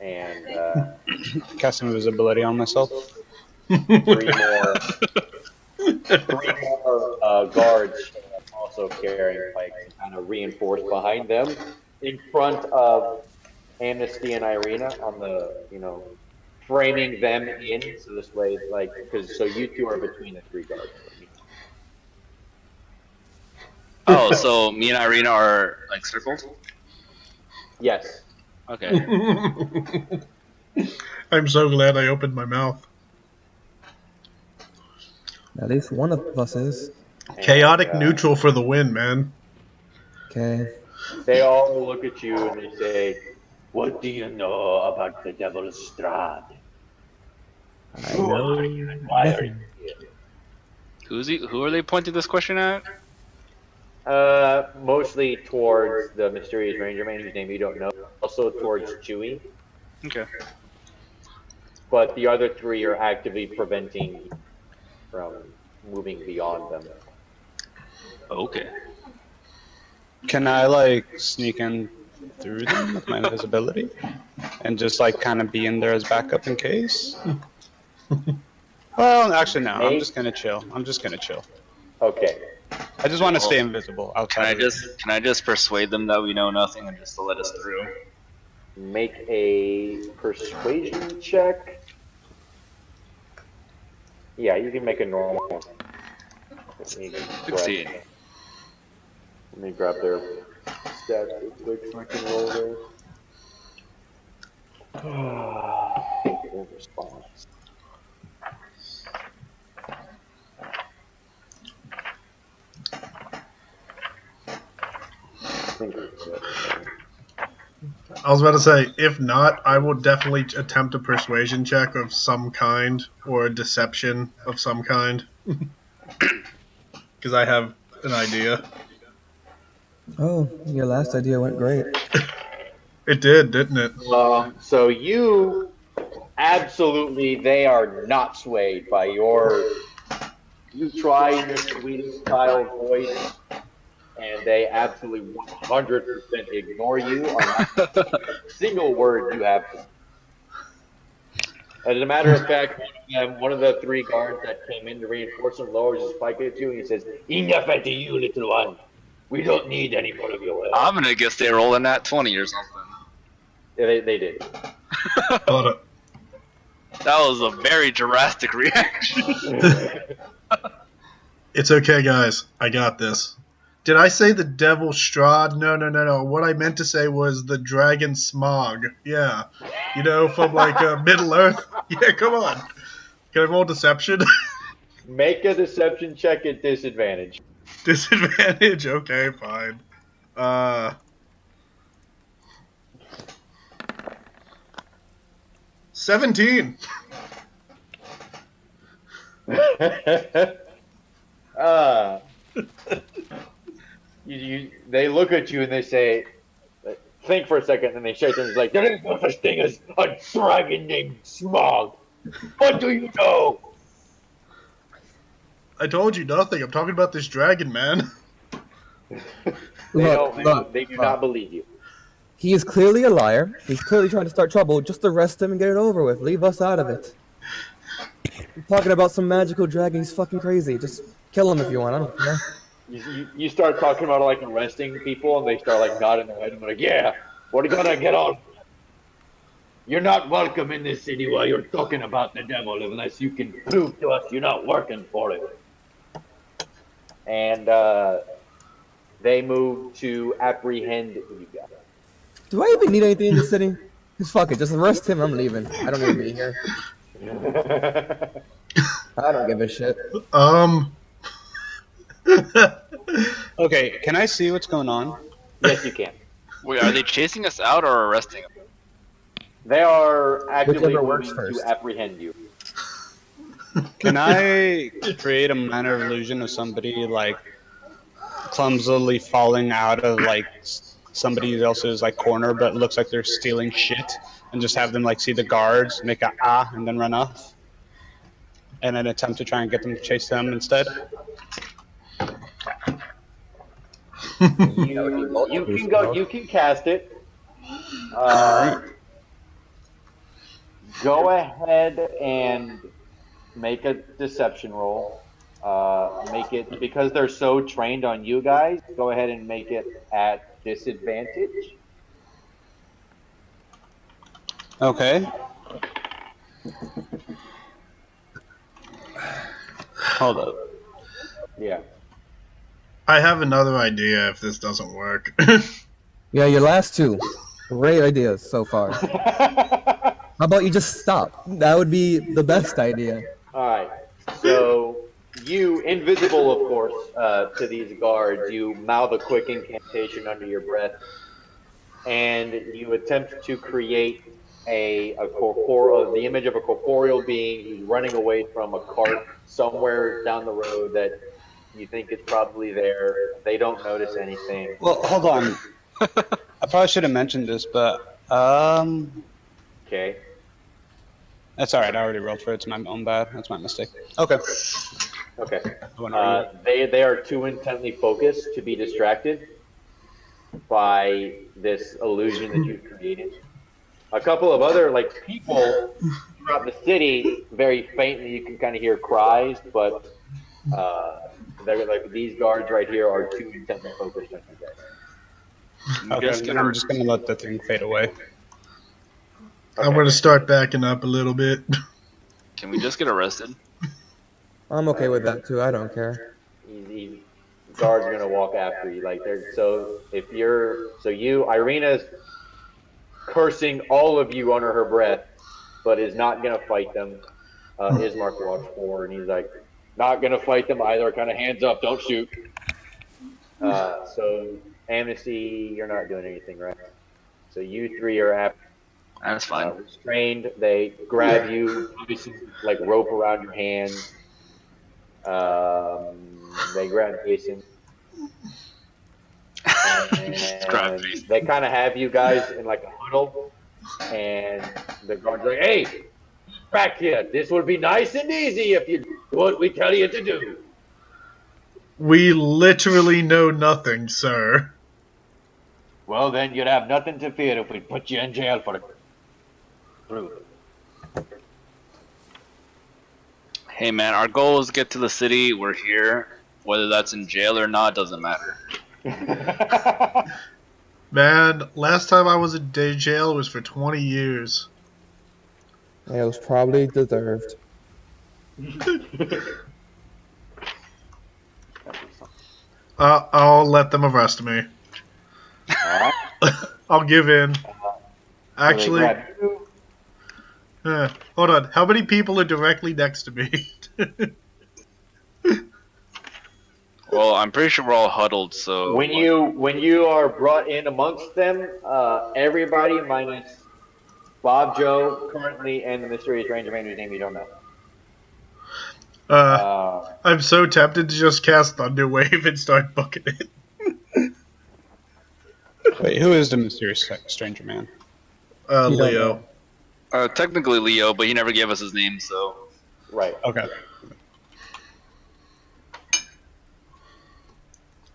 and Cast invisibility on myself. three more guards also carrying pikes, kind of reinforced behind them, in front of Amnesty and Irina on the, framing them in, so this way, so you two are between the three guards. Oh, so me and Irina are like circled? Yes. Okay. I'm so glad I opened my mouth. At least one of us is. Chaotic neutral for the win, man. Okay. They all look at you and they say, "What do you know about the Devil Strahd? I know Why are nothing. you here?" Who are they pointing this question at? Mostly towards the mysterious ranger man whose name you don't know. Also towards Chewy, Okay. but the other three are actively preventing from moving beyond them. Okay. Can I sneak in through them with my invisibility and just kind of be in there as backup in case? Well, actually no. I'm just gonna chill. Okay. I just want to stay invisible outside. Can I just persuade them that we know nothing and just to let us through? Make a persuasion check. Yeah, you can make a normal. Let me grab their stats real quick so I can roll their response. I was about to say, if not, I will definitely attempt a persuasion check of some kind or a deception of some kind. Because I have an idea. Oh, your last idea went great. It did, didn't it? So you absolutely, they are not swayed by you try your Swedish style voice, and they absolutely 100% ignore you on not a single word you have to say. As a matter of fact, one of the 3 guards that came in to reinforce him lowers his pike at you and he says, "Enough at you, little one. We don't need any more of your help." I'm gonna guess they rolled in that 20 or something. Yeah, they did. Hold up. That was a very drastic reaction. It's okay, guys. I got this. Did I say the devil Strahd? No. What I meant to say was the dragon Smog. Yeah. You know, from like Middle Earth. Yeah, come on. Can I roll deception? Make a deception check at disadvantage. Disadvantage? Okay, fine. 17. They look at you and they say, think for a second, and they shake their heads like, "There is no such thing as a dragon named Smog. What do you know?" I told you nothing. I'm talking about this dragon, man. They do not believe you. He is clearly a liar. He's clearly trying to start trouble. Just arrest him and get it over with. Leave us out of it. I'm talking about some magical dragon. He's fucking crazy. Just kill him if you want. I don't care. You start talking about like arresting people, and they start like nodding their head and like, "Yeah, we're gonna get on. You're not welcome in this city while you're talking about the devil unless you can prove to us you're not working for it." And they move to apprehend you guys. Do I even need anything in the city? Just fuck it. Just arrest him. I'm leaving. I don't need to be here. I don't give a shit. Okay, can I see what's going on? Yes, you can. Wait, are they chasing us out or arresting us? They are actively Whichever works moving first. to apprehend you. Can I create a minor illusion of somebody like clumsily falling out of like somebody else's like corner, but it looks like they're stealing shit, and just have them like see the guards, make a and then run off, and then attempt to try and get them to chase them instead? You can cast it. Go ahead and make a deception roll. Make it, because they're so trained on you guys, go ahead and make it at disadvantage. Okay. Hold up. Yeah. I have another idea if this doesn't work. Yeah, your last 2. Great ideas so far. How about you just stop? That would be the best idea. Alright. So, you, invisible of course, to these guards, you mouth a quick incantation under your breath, and you attempt to create the image of a corporeal being who's running away from a cart somewhere down the road that you think is probably there. They don't notice anything. Well, hold on. I probably should have mentioned this, but Okay. that's all right. I already rolled for it. It's my own bad. That's my mistake. Okay. Okay. They are too intently focused to be distracted by this illusion that you've created. A couple of other people throughout the city, very faintly, you can kind of hear cries, but they're these guards right here are too intently focused on you guys. Okay, I'm just gonna let the thing fade away. Okay. I'm going to start backing up a little bit. Can we just get arrested? I'm okay with that too. I don't care. Guards are gonna walk after you, Irina's cursing all of you under her breath, but is not gonna fight them. Ismark walks forward and he's like, not gonna fight them either. Kind of hands up, don't shoot. So Amnesty, you're not doing anything, right? So you 3 are That's fine. restrained. They grab you, obviously, rope around your hands. They grab Jaysun. And they kind of have you guys in a huddle, and the guards are like, "Hey, back here. This will be nice and easy if you do what we tell you to do." We literally know nothing, sir. Well, then you'd have nothing to fear if we put you in jail for it. Hey man, our goal is to get to the city. We're here. Whether that's in jail or not doesn't matter. Man, last time I was in day jail was for 20 years. It was probably deserved. I'll let them arrest me. Alright. I'll give in. So they Actually, grab you. hold on. How many people are directly next to me? Well, I'm pretty sure we're all huddled, so... When you are brought in amongst them, everybody minus Bob Joe currently and the mysterious ranger man whose name you don't know. I'm so tempted to just cast Thunder Wave and start booking it. Wait, who is the mysterious stranger man? You don't Leo. know. Technically Leo, but he never gave us his name, so... Right. Okay.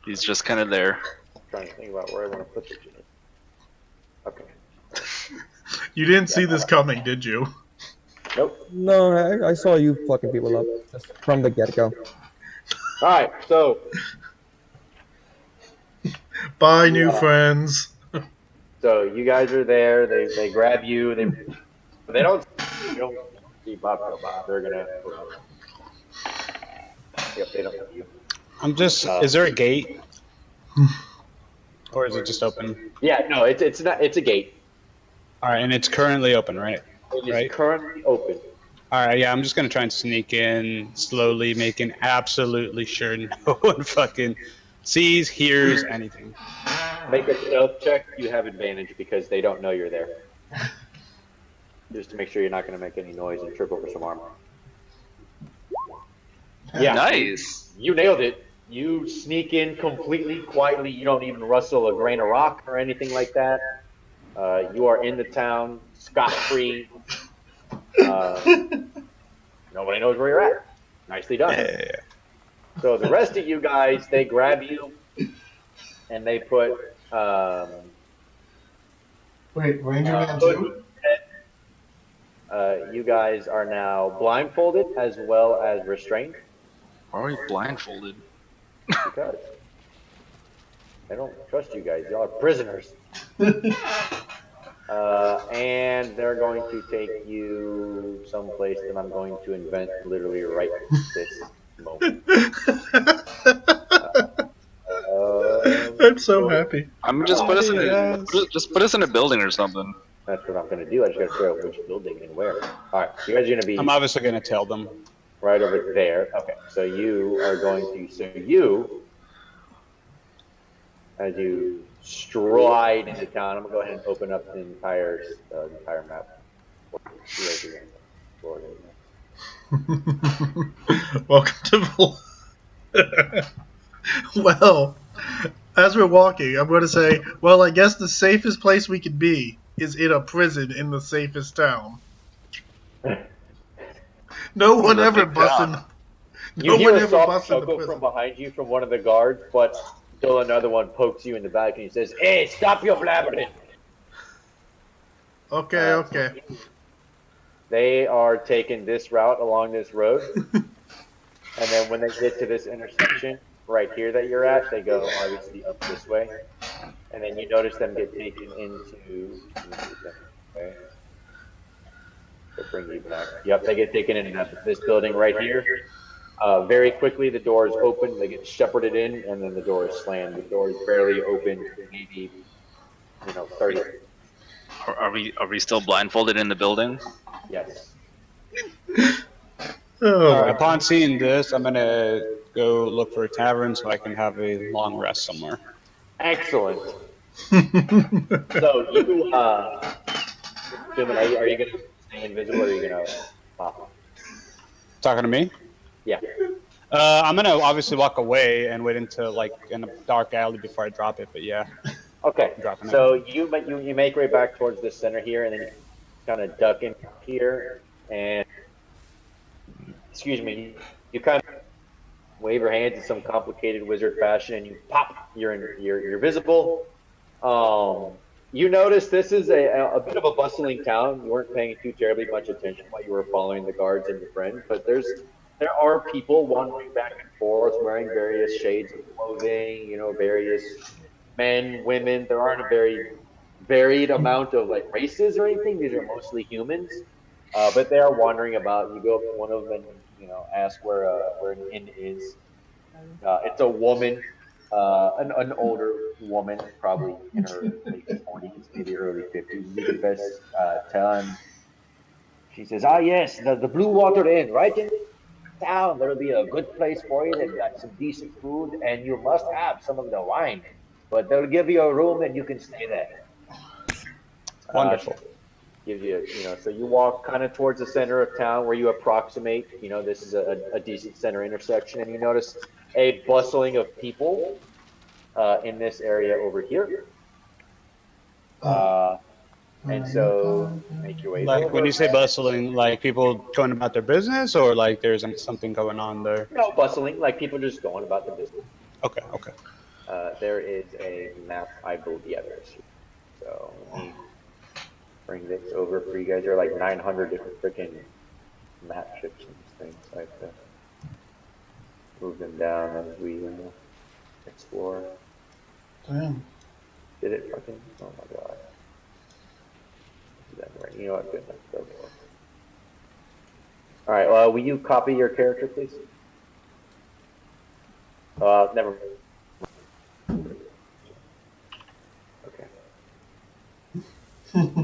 He's just kind of there. I'm trying to think about where I want to put this. Okay. You didn't see this coming, did you? Nope. No, I saw you fucking people up just from the get-go. Alright, so Bye, new friends. you guys are there, they grab you, they don't see Bob. They're gonna Yep, they don't see you. I'm just. Is there a gate? Or is it just open? Yeah, no, it's not. It's a gate. All right, and it's currently open, right? It is Right. currently open. All right, yeah, I'm just gonna try and sneak in slowly, making absolutely sure no one fucking sees, hears anything. Make a stealth check. You have advantage because they don't know you're there. Just to make sure you're not going to make any noise and trip over some armor. Yeah, Nice. you nailed it. You sneak in completely quietly. You don't even rustle a grain of rock or anything like that. You are in the town, scot-free. Nobody knows where you're at. Nicely done. Yeah. So the rest of you guys, they grab you and they put Wait, Ranger Man hood- 2? you guys are now blindfolded as well as restrained Why are we blindfolded? because they don't trust you guys. Y'all are prisoners. And they're going to take you someplace that I'm going to invent literally right this moment. I'm so happy. I mean, just put us in a just put us in a building or something. That's what I'm going to do. I just got to figure out which building and where. All right, you guys are going to be I'm obviously gonna tell them. right over there. Okay, so you are going to, as you stride into town, I'm going to go ahead and open up the entire map. Welcome to Well, as we're walking, I'm going to say, well, I guess the safest place we could be is in a prison in the safest town. No one ever busted. You No hear one a ever soft busted the chuckle prison. from behind you from one of the guards, but still another one pokes you in the back and he says, "Hey, stop your blabbering." Okay, okay. They are taking this route along this road, and then when they get to this intersection right here that you're at, they go obviously up this way, and then you notice them get taken into. Okay. To bring you back. Yep, they get taken into this building right here. Very quickly, the door is open. They get shepherded in, and then the door is slammed. The door is barely open, maybe 30. Are we still blindfolded in the building? Yes. Oh, Upon seeing this, I'm gonna go look for a tavern so I can have a long rest somewhere. Excellent. So you, are you gonna stay invisible or are you gonna pop? Talking to me? Yeah. I'm gonna obviously walk away and wait until like in a dark alley before I drop it. But yeah. Okay. Dropping it. So you make way back towards the center here, and then you kind of duck in here, and you kind of wave your hands in some complicated wizard fashion, and you pop. You're visible. You notice this is a bit of a bustling town. You weren't paying too terribly much attention while you were following the guards and your friend, but there's there are people wandering back and forth, wearing various shades of clothing. You know, various men, women. There aren't a very varied amount of like races or anything. These are mostly humans, but they are wandering about. You go up to one of them and ask where an inn is. It's a woman, an older woman, probably in her late 40s, maybe early 50s. You could best tell. And she says, "Ah, yes, the Blue Water Inn, right in town. That'll be a good place for you. They've got some decent food, and you must have some of the wine. But they'll give you a room, and you can stay there." Wonderful. Gives you, so you walk kind of towards the center of town where you approximate, this is a decent center intersection, and you notice a bustling of people in this area over here. And so make your way Like over. when you say bustling, like people going about their business, or like there's something going on there? No, bustling, like people just going about the business. Okay, okay. There is a map, I believe. Yeah, there is. So let me bring this over for you guys. There are like 900 different freaking map chips and things. So I have to move them down as we explore. Damn. Did it fucking? Oh my god. Right. You know what? Good. Let's go. All right. Well, will you copy your character, please? Never. Okay. And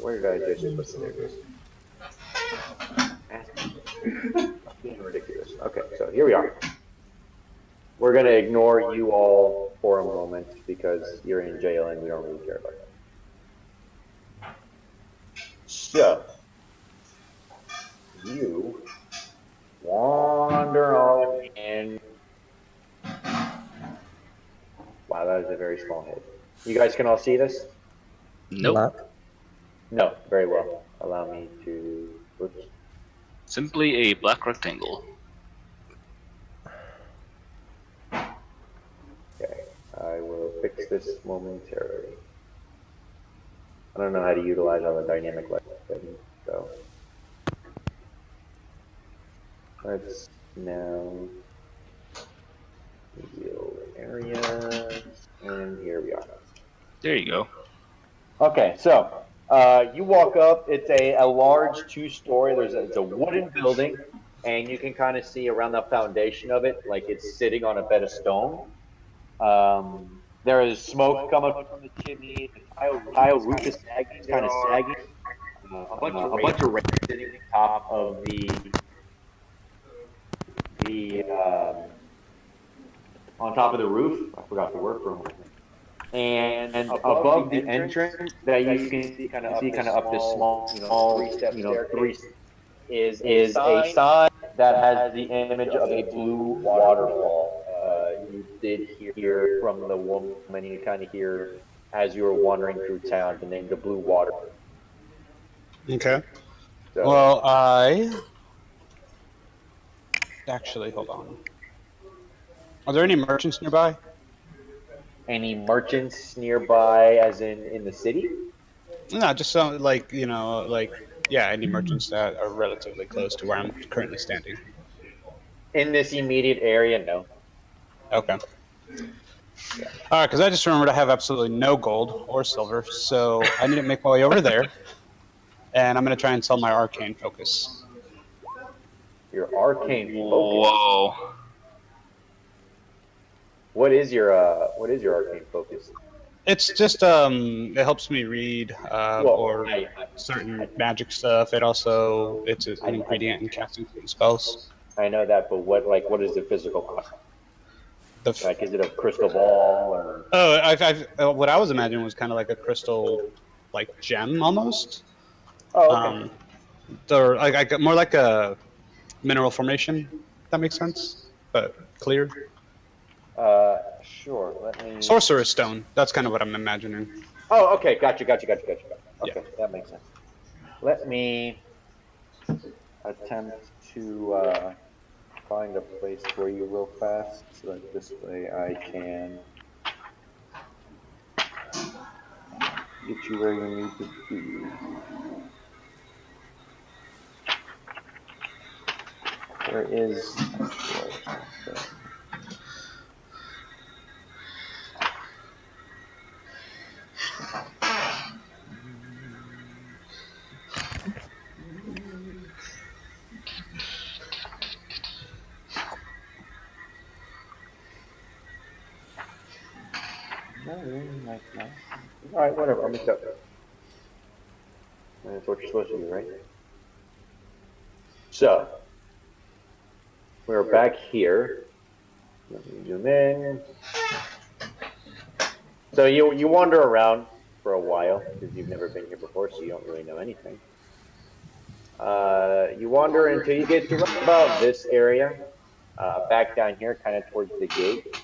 where did I just put it? Being ridiculous. Okay, so here we are. We're gonna ignore you all for a moment because you're in jail and we don't really care about that. So you wander on and wow, that is a very small head. You guys can all see this? Nope. No, very well. Allow me to. Oops. Simply a black rectangle. Okay, I will fix this momentarily. I don't know how to utilize all the dynamic light settings, so let's now reveal areas, and here we are. There you go. Okay, so you walk up. It's a large two-story. It's a wooden building, and you can kind of see around the foundation of it, like it's sitting on a bed of stone. There is smoke coming from the chimney. The tile roof is sagging, kind of sagging. A bunch of rain sitting on top of on top of the roof. I forgot the word for a moment. And above the entrance that you can see kind of up this small, three is a sign that has the image of a blue waterfall. You did hear from the woman, you kind of hear as you were wandering through town the name, the Blue Water. Okay. So, Well, actually, hold on. Are there any merchants nearby? any merchants nearby, as in the city? No, just some any merchants that are relatively close to where I'm currently standing. In this immediate area, no. Okay. All right, because I just remembered I have absolutely no gold or silver, so I need to make my way over there, and I'm going to try and sell my arcane focus. Your arcane focus. Whoa. What is your arcane focus? It's just it helps me read certain magic stuff. It's an ingredient in casting spells. I know that, but what is the physical cost? Is it a crystal ball or? Oh, what I was imagining was kind of like a crystal, gem almost. Oh, okay. More like a mineral formation. If that makes sense, but clear. Sure. Let me. Sorcerer's stone. That's kind of what I'm imagining. Oh, okay. Gotcha. Okay, Yeah. that makes sense. Let me attempt to find a place for you real fast, so that this way I can get you where you need to be. There is. Alright, whatever, I'll mix up. That's what you're supposed to do, right? So, we're back here. Let me zoom in. So you wander around for a while, because you've never been here before, so you don't really know anything. You wander until you get to right about this area, back down here, kind of towards the gate.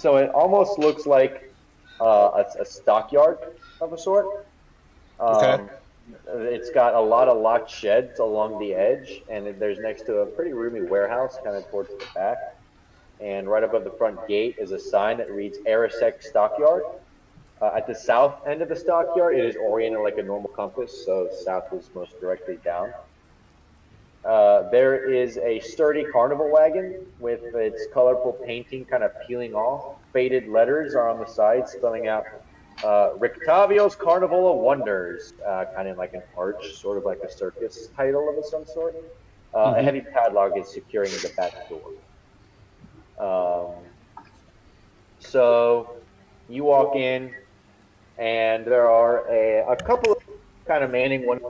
So it almost looks like a stockyard of a sort. Okay. It's got a lot of locked sheds along the edge, and there's next to a pretty roomy warehouse kind of towards the back. And right above the front gate is a sign that reads Arisec Stockyard. At the south end of the stockyard, it is oriented like a normal compass, so south is most directly down. There is a sturdy carnival wagon with its colorful painting kind of peeling off. Faded letters are on the side spelling out Rictavio's Carnival of Wonders, kind of like an arch, sort of like a circus title of some sort. A heavy padlock is securing the back door. So you walk in, and there are a couple of kind of manning one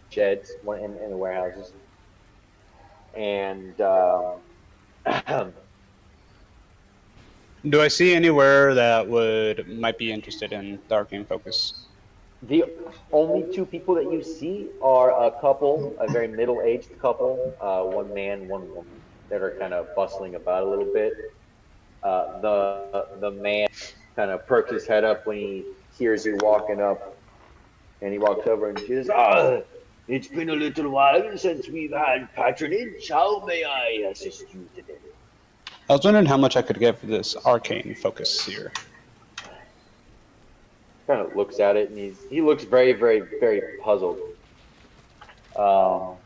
sheds, one in the warehouses. And Do I see anywhere that might be interested in the arcane focus? the only two people that you see are a couple, a very middle-aged couple, one man, one woman, that are kind of bustling about a little bit. The man kind of perks his head up when he hears you walking up, and he walks over and says, "It's been a little while since we've had patronage. How may I assist you today?" I was wondering how much I could get for this arcane focus here. Kind of looks at it, and he looks very, very, very puzzled. I'm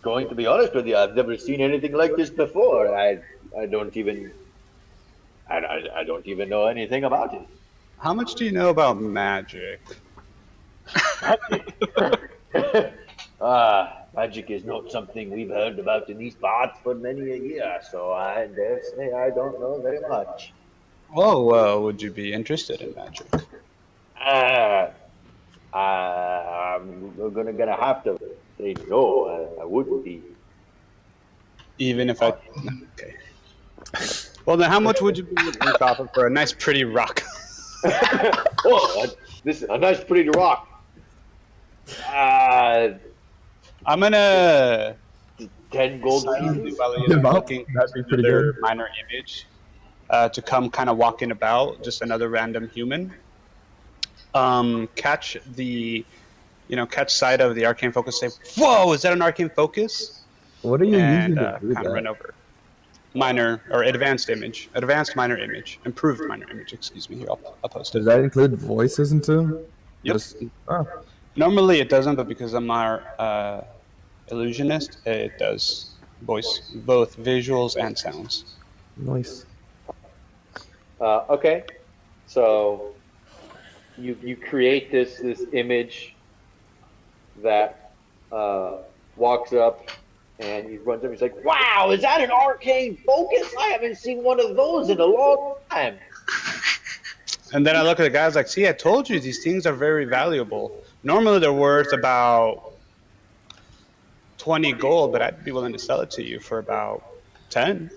going to be honest with you, I've never seen anything like this before. I don't even know anything about it. How much do you know about magic? Magic is not something we've heard about in these parts for many a year, so I dare say I don't know very much. Oh, would you be interested in magic? I'm gonna have to say no. I wouldn't be. Even if I... Okay. Well, then how much would you be willing to offer for a nice pretty rock? This is a nice pretty rock. I'm gonna 10 gold pieces. Looking That'd be pretty their good. minor image to come kind of walking about, just another random human. Catch sight of the arcane focus, say, "Whoa, is that an arcane focus?" What are you using to do kind of run that? over. Minor or advanced image, advanced minor image, improved minor image. Excuse me. Here, I'll post it. Does that include voices and too? Yep. Oh, Normally it doesn't, but because I'm our illusionist, it does voice, both visuals and sounds. nice. Okay, so you create this image that walks up, and he runs up. He's like, "Wow, is that an arcane focus? I haven't seen one of those in a long time." And then I look at the guys like, "See, I told you these things are very valuable. Normally they're worth about 20 gold, but I'd be willing to sell it to you for about 10.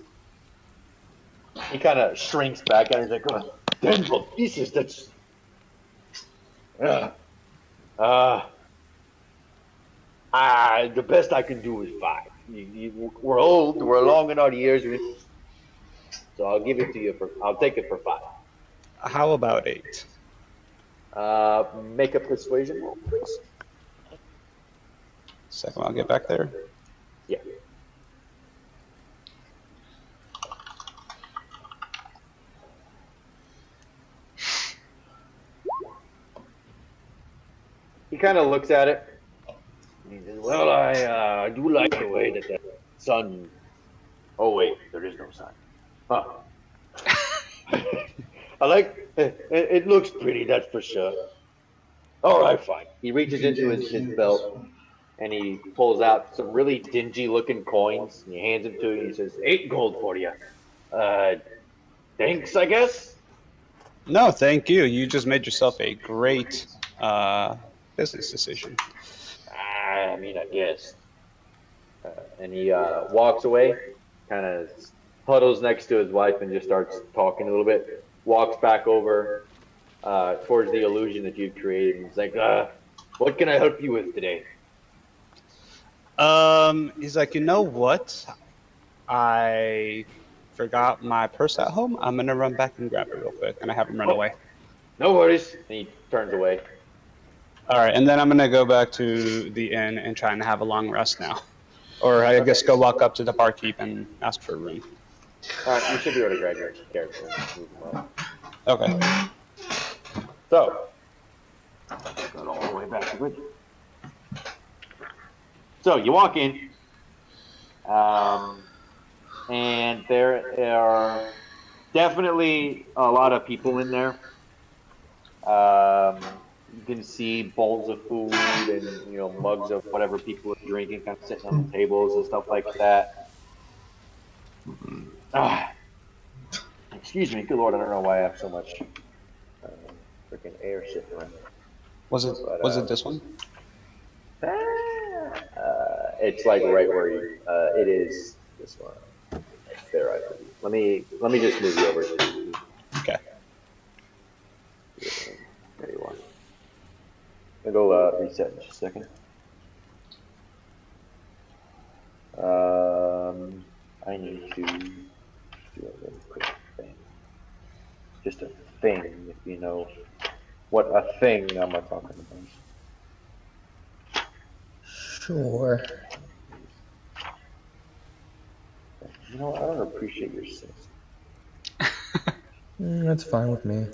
He kind of shrinks back and he's like, "Oh, 10 gold pieces, that's... the best I can do is 5. We're old, we're long in our years, so I'll give it to you I'll take it for 5. How about 8? Make a persuasion roll, please. Second, I'll get back there. Yeah. kind of looks at it. And he says, well, I do like the way that the sun. Oh wait, there is no sun. Huh. I like it. Looks pretty, that's for sure. All right, fine. He reaches into his belt and he pulls out some really dingy looking coins and he hands them to you and he says, 8 gold for you. Thanks, I guess. No, thank you. You just made yourself a great business decision. I mean, I guess. And he walks away, kind of huddles next to his wife and just starts talking a little bit. Walks back over towards the illusion that you've created. And he's like, what can I help you with today? He's like, you know what? I forgot my purse at home. I'm gonna run back and grab it real quick, and I have him run away. No worries. And he turns away. All right, and then I'm gonna go back to the inn and try and have a long rest now, or I guess go walk up to the barkeep and ask for a room. All right, you should be able to grab your character and move him up. Okay. So, go all the way back to it. So you walk in, and there are definitely a lot of people in there. You can see bowls of food and mugs of whatever people are drinking, kind of sitting on the tables and stuff like that. Excuse me, good lord, I don't know why I have so much freaking air sitting around. Was it this one? It's like right where you. It is this one. Right there, I believe. Let me just move you over to. Okay. There you are. I'll go reset in just a second. I need to do a really quick thing. Just a thing, if you know what a thing I'm talking about. Sure. You know, I don't appreciate your sense. That's fine with me.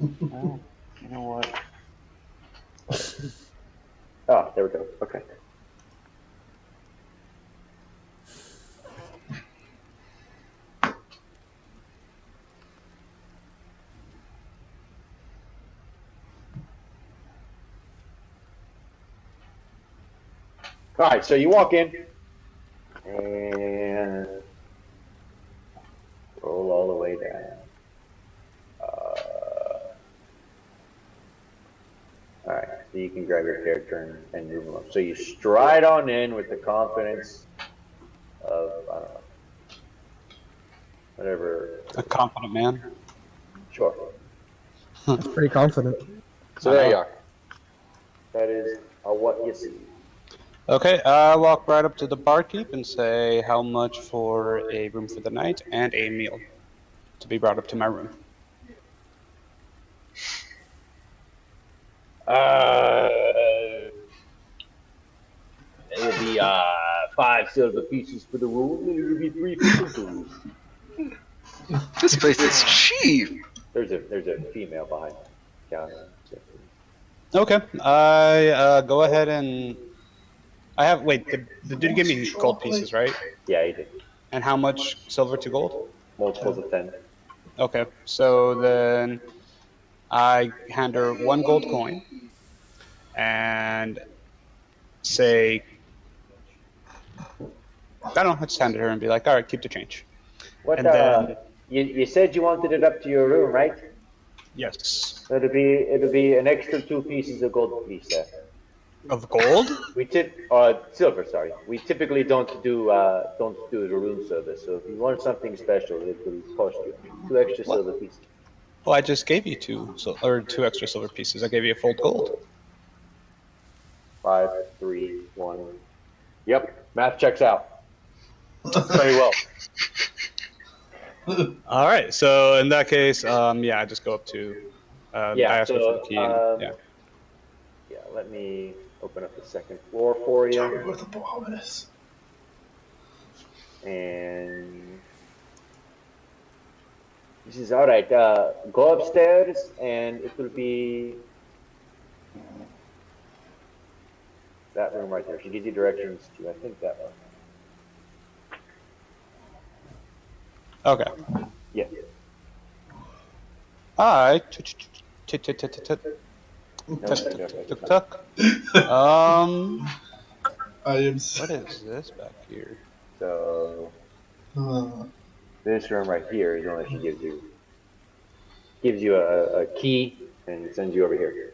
Oh, you know what? Oh, there we go. Okay. All right, so you walk in and roll all the way down. All right, so you can grab your character and move them up. So you stride on in with the confidence of, I don't know, whatever. A confident man. Sure. That's pretty confident. So there you are. That is what you see. Okay, I walk right up to the barkeep and say how much for a room for the night and a meal to be brought up to my room. It'll be 5 silver pieces for the room, and it'll be 3 for the food. This place is cheap. There's a female behind the counter. Okay, I go ahead and I have. Wait, the dude gave me gold pieces, right? Yeah, he did. And how much silver to gold? Multiples of 10. Okay, so then I hand her 1 gold coin and say, I don't know, I just hand it to her and be like, all right, keep the change. What? And then, you said you wanted it up to your room, right? yes. It'll be an extra 2 pieces of gold, please, sir. Of gold? Silver, sorry. We typically don't do the room service. So if you want something special, it will cost you 2 extra silver pieces. Well, I just gave you 2 extra silver pieces. I gave you a full gold. 5, 3, 1. Yep, math checks out. Very well. All right, so in that case, yeah, I just go up to. I ask her for the key. Yeah. Let me open up the second floor for you. And this is all right. Go upstairs, and it will be right there. She gives you directions to, I think, that one. Okay. Yeah. Alright. Tuk. I am. What is this back here? So this room right here is the one that she gives you a key and sends you over here.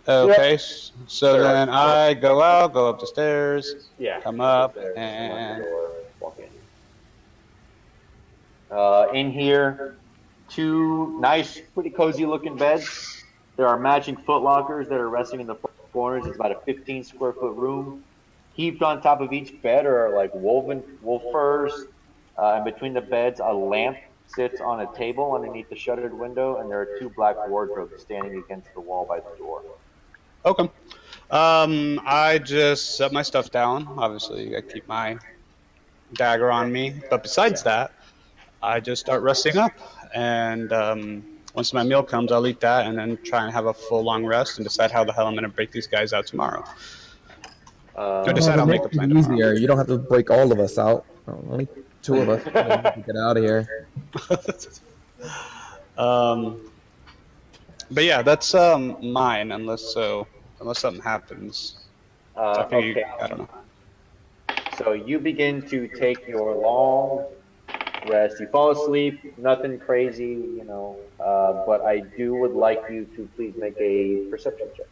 Okay, so then I go out, go up the stairs, come up, and walk in. In here, 2 nice, pretty cozy looking beds. There are matching foot lockers that are resting in the corners. It's about a 15 square foot room. Heaped on top of each bed are like woven wolf furs. And between the beds, a lamp sits on a table underneath the shuttered window, and there are 2 black wardrobes standing against the wall by the door. Okay. I just set my stuff down. Obviously, I keep my dagger on me. But besides that, I just start resting up. And once my meal comes, I'll eat that and then try and have a full long rest and decide how the hell I'm going to break these guys out tomorrow. I decide I'll make a plan tomorrow. Easier. You don't have to break all of us out. Only 2 of us. Get out of here. But yeah, that's mine. Unless something happens. Okay. I don't know. So you begin to take your long rest. You fall asleep. Nothing crazy, but I would like you to please make a perception check.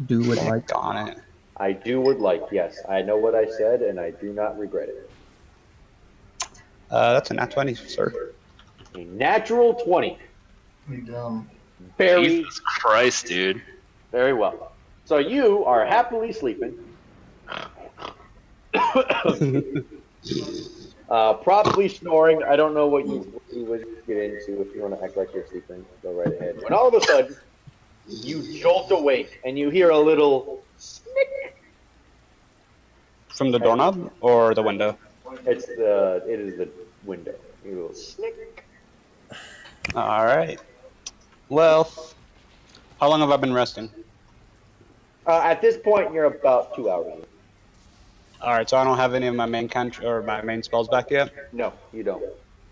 Do it like on it. I would like, yes. I know what I said, and I do not regret it. That's a nat 20, sir. A natural 20. Dumb. Very, Jesus Christ, dude. very well. So you are happily sleeping. Probably snoring. I don't know what you would get into. If you want to act like you're sleeping, go right ahead. When all of a sudden, you jolt awake and you hear a little snick. From the doorknob or the window? It is the window. A little snick. All right. Well, how long have I been resting? At this point, you're about 2 hours in. All right, so I don't have any of my main my main spells back yet? No, you don't.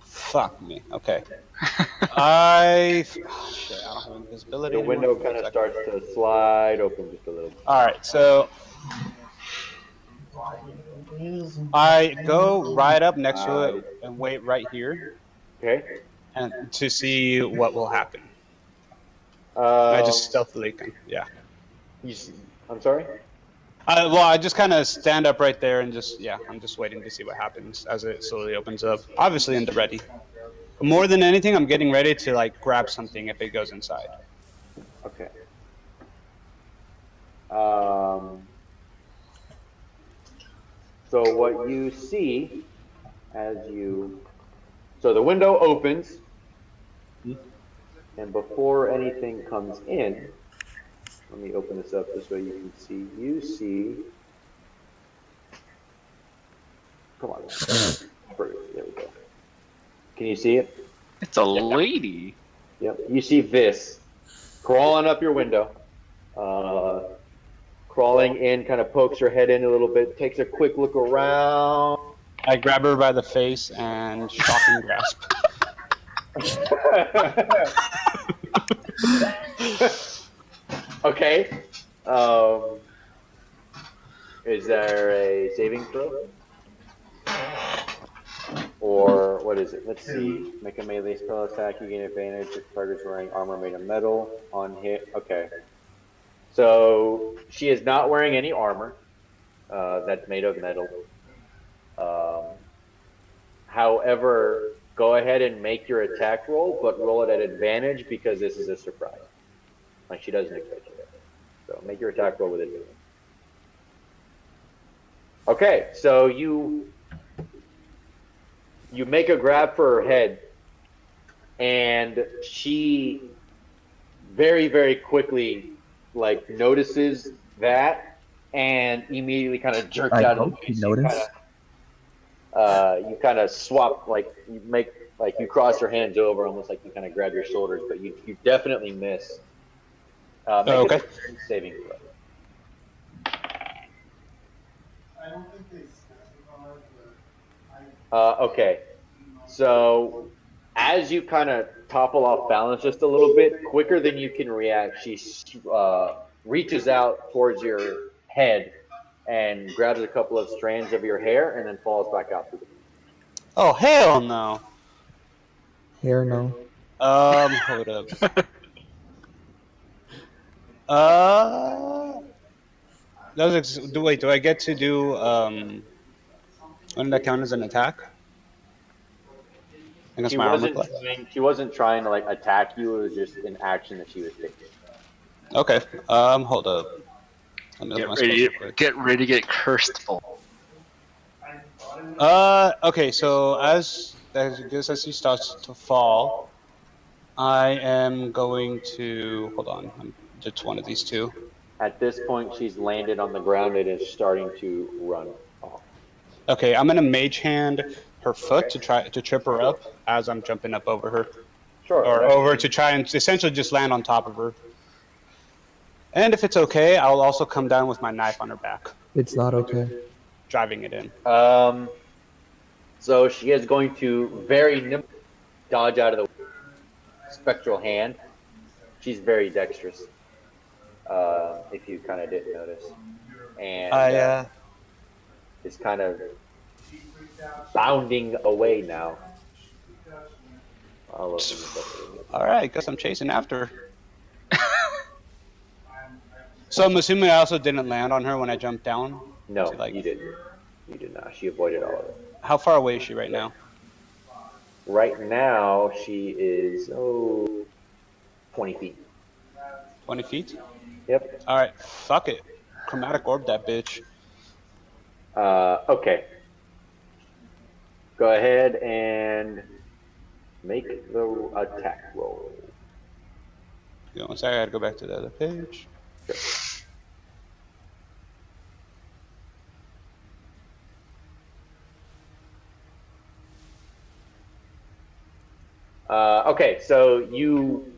Fuck me. Okay. Shit, I don't have invisibility. The window kind of starts to slide open just a little bit. All right, so I go right up next to it and wait right here. Okay. And to see what will happen. I just stealthily can, yeah. I'm sorry? I just kind of stand up right there and I'm just waiting to see what happens as it slowly opens up. Obviously in the ready. More than anything, I'm getting ready to grab something if it goes inside. Okay. So what you see so the window opens, and before anything comes in, let me open this up this way you can see. You see, come on, there we go. Can you see it? It's a lady. Yep. You see this crawling up your window, crawling in, kind of pokes her head in a little bit, takes a quick look around. I grab her by the face and shock and grasp. Okay. Is there a saving throw? Or what is it? Let's see. Make a melee spell attack. You gain advantage if target's wearing armor made of metal on hit. Okay. So she is not wearing any armor that's made of metal. However, go ahead and make your attack roll, but roll it at advantage because this is a surprise. She doesn't expect you there. So make your attack roll with advantage. Okay, so you make a grab for her head, and she very, very quickly notices that and immediately kind of jerks out of the way. You kind of swap, you make, you cross your hands over, almost like you kind of grab your shoulders, but you definitely miss. Make a saving throw. Okay. So as you kind of topple off balance just a little bit, quicker than you can react, she reaches out towards your head and grabs a couple of strands of your hair and then falls back out through the. Oh, hell no. Hair, no. Hold up. Wait, do I get to do, wouldn't that count as an attack? Against my armor class? She wasn't trying to like attack you. It was just an action that she was taking. Okay. Hold up. Get ready to get cursed full. Okay, so as he starts to fall, I am going to hold on. Just one of these two. At this point, she's landed on the ground and is starting to run off. Okay, I'm gonna mage hand her foot to try to trip her up as I'm jumping up over her. Sure. Or over to try and essentially just land on top of her. And if it's okay, I'll also come down with my knife on her back. It's not okay. Driving it in. So she is going to very nimbly dodge out of the spectral hand. She's very dexterous. If you kind of didn't notice. And is kind of bounding away now. Alright, guess I'm chasing after her. So I'm assuming I also didn't land on her when I jumped down? No, you didn't. You did not. She avoided all of it. How far away is she right now? Right now, she is, 20 feet. 20 feet? Yep. Alright, fuck it. Chromatic orb that bitch. Okay. Go ahead and make the attack roll. Give me one second, I gotta go back to the other page. Sure. Okay, so you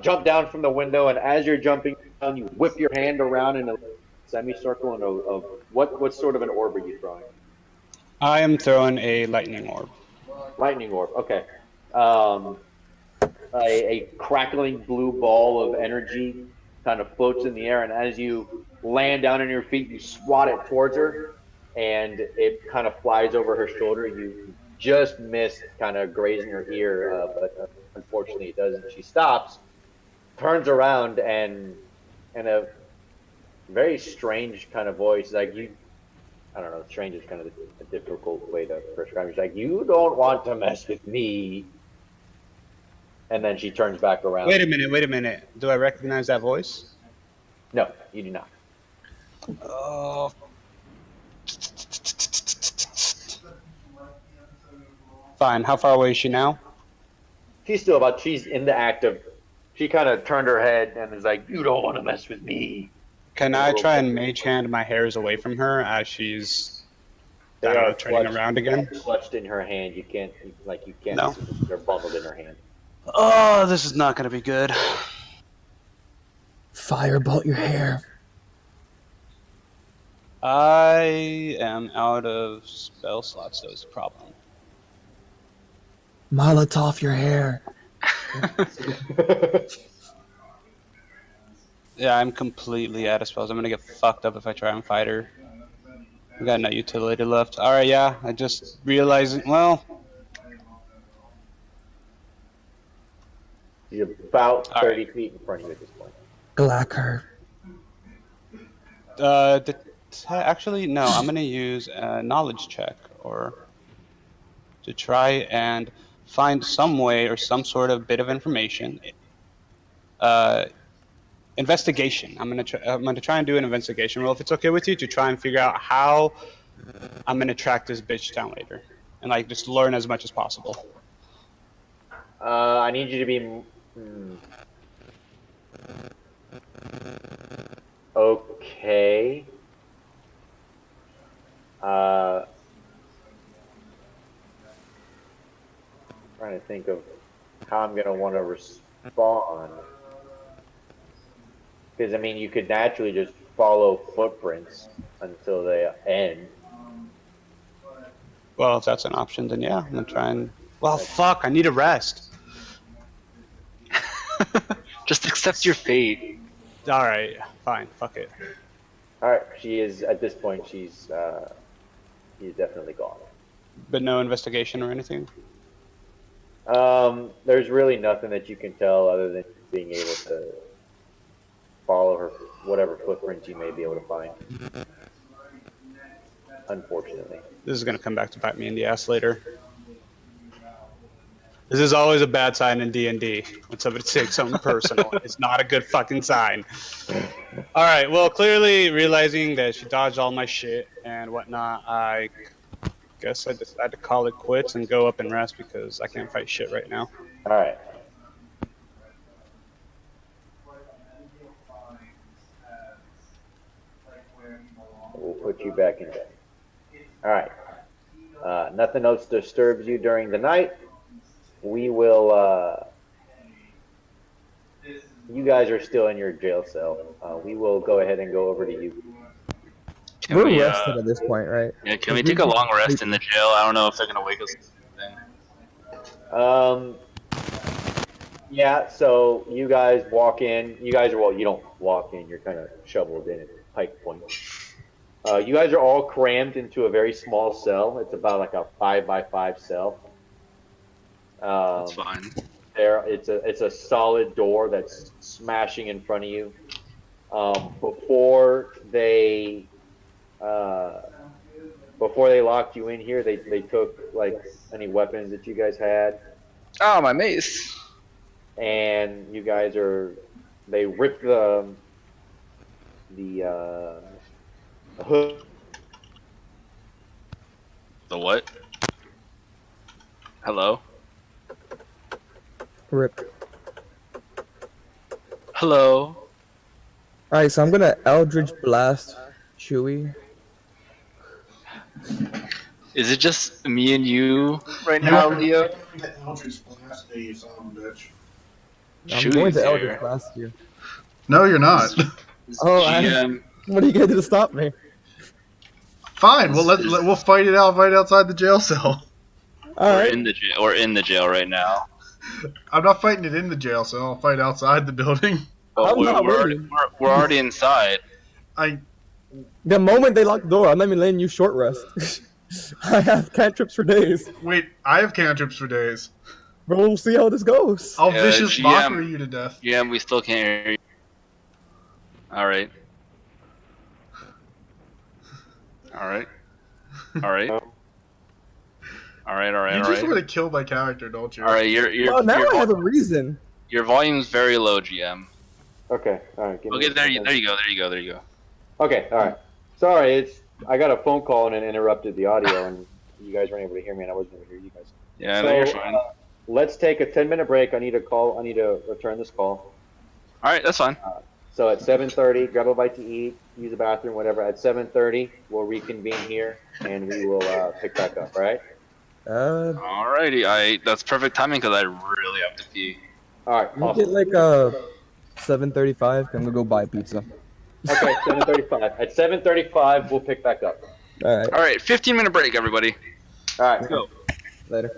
jump down from the window, and as you're jumping down, you whip your hand around in a semicircle of what sort of an orb are you throwing? I am throwing a lightning orb. Lightning orb, okay. A crackling blue ball of energy kind of floats in the air, and as you land down on your feet, you swat it towards her, and it kind of flies over her shoulder. You just missed kind of grazing her ear, but unfortunately it doesn't. She stops, turns around, and in a very strange kind of voice, like I don't know, strange is kind of a difficult way to prescribe it. She's like, "You don't want to mess with me." And then she turns back around. Wait a minute. Do I recognize that voice? No, you do not. Oh. Fine. How far away is she now? She's in the act of, she kind of turned her head and is like, "You don't want to mess with me." Can I try and mage hand my hairs away from her as she's turning around again? Clutched in her hand. You can't. No. They're bundled in her hand. Oh, this is not going to be good. Firebolt your hair. I am out of spell slots, so it's a problem. Molotov your hair. Yeah, I'm completely out of spells. I'm going to get fucked up if I try and fight her. I got no utility left. Alright, yeah, I just realized, well... She's about 30 feet in front of you at this point. Black her. Actually, no, I'm going to use a knowledge check to try and find some way or some sort of bit of information. Investigation. I'm gonna try and do an investigation roll if it's okay with you to try and figure out how I'm gonna track this bitch down later and like just learn as much as possible. I need you to be. Okay. Trying to think of how I'm gonna want to respond. Because I mean, you could naturally just follow footprints. until they end. Well, if that's an option, then yeah, I'm gonna try and. Well, fuck, I need a rest. Just accept your fate. All right, fine, fuck it. All right, she is at this point. She's definitely gone. But no investigation or anything. There's really nothing that you can tell other than being able to follow her, whatever footprints you may be able to find. Unfortunately. This is gonna come back to bite me in the ass later. This is always a bad sign in D&D. When somebody takes something personal, it's not a good fucking sign. All right, well, clearly realizing that she dodged all my shit and whatnot, I guess I decided to call it quits and go up and rest because I can't fight shit right now. All right. We'll put you back in bed. All right. Nothing else disturbs you during the night. We will. You guys are still in your jail cell. We will go ahead and go over to you. We're rested at this point, right? Yeah, can we take a long rest in the jail? I don't know if they're gonna wake us then. Yeah, so you guys walk in. You guys are, well, you don't walk in. You're kind of shoveled in at pike point. You guys are all crammed into a very small cell. It's about like a 5x5 cell. That's fine. It's a solid door that's smashing in front of you. Before they locked you in here, they took like any weapons that you guys had. Oh, my mace. And you guys they ripped the hood. The what? Hello? Rip. Hello? Alright, so I'm gonna Eldritch Blast Chewy. Is it just me and you right now, Leo? I'm going to Eldritch Blast you. No, you're not. Oh, GM. what are you gonna do to stop me? Fine. We'll fight it out right outside the jail cell. Alright. We're in the jail right now. I'm not fighting it in the jail cell. I'll fight outside the building. But I'm not we're already inside. The moment they lock the door, I'm not even letting you short rest. I have cantrips for days. Wait, I have cantrips for days. But we'll see how this goes. I'll vicious GM, mockery you to death. GM, we still can't hear you. Alright. Alright. Alright. Alright. You just want to kill my character, don't you? Alright, Well, now I have a reason. Your volume's very low, GM. Okay, all right. Okay, there you go. Okay, all right. Sorry, I got a phone call and it interrupted the audio, and you guys weren't able to hear me, and I wasn't able to hear you guys. Yeah, no, you're fine. Let's take a 10-minute break. I need to return this call. All right, that's fine. So at 7:30, grab a bite to eat, use the bathroom, whatever. At 7:30, we'll reconvene here, and we will pick back up. All right? Alrighty, that's perfect timing because I really have to pee. All right. You Awesome. get like 7:35. I'm gonna go buy pizza. Okay, 7:35. At 7:35, we'll pick back up. All right. All right, 15-minute break, everybody. All right. Let's go. Later.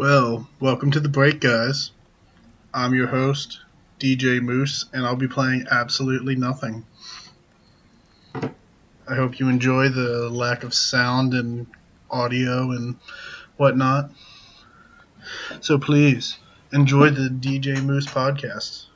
Well, welcome to the break, guys. I'm your host, DJ Moose, and I'll be playing absolutely nothing. I hope you enjoy the lack of sound and audio and whatnot. So please, enjoy the DJ Moose podcast.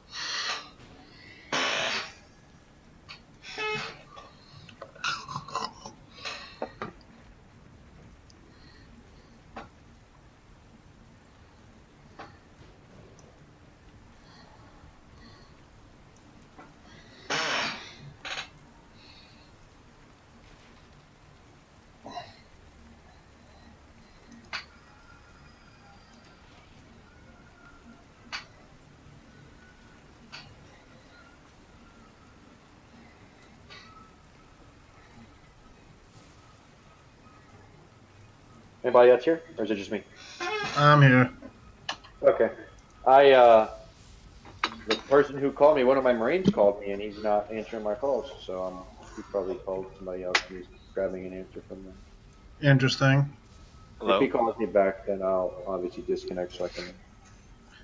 Anybody else here, or is it just me? I'm here. Okay. The person who called me, one of my Marines called me, and he's not answering my calls. So he probably called somebody else, and he's grabbing an answer from them. Interesting. Hello? If he calls me back, then I'll obviously disconnect so I can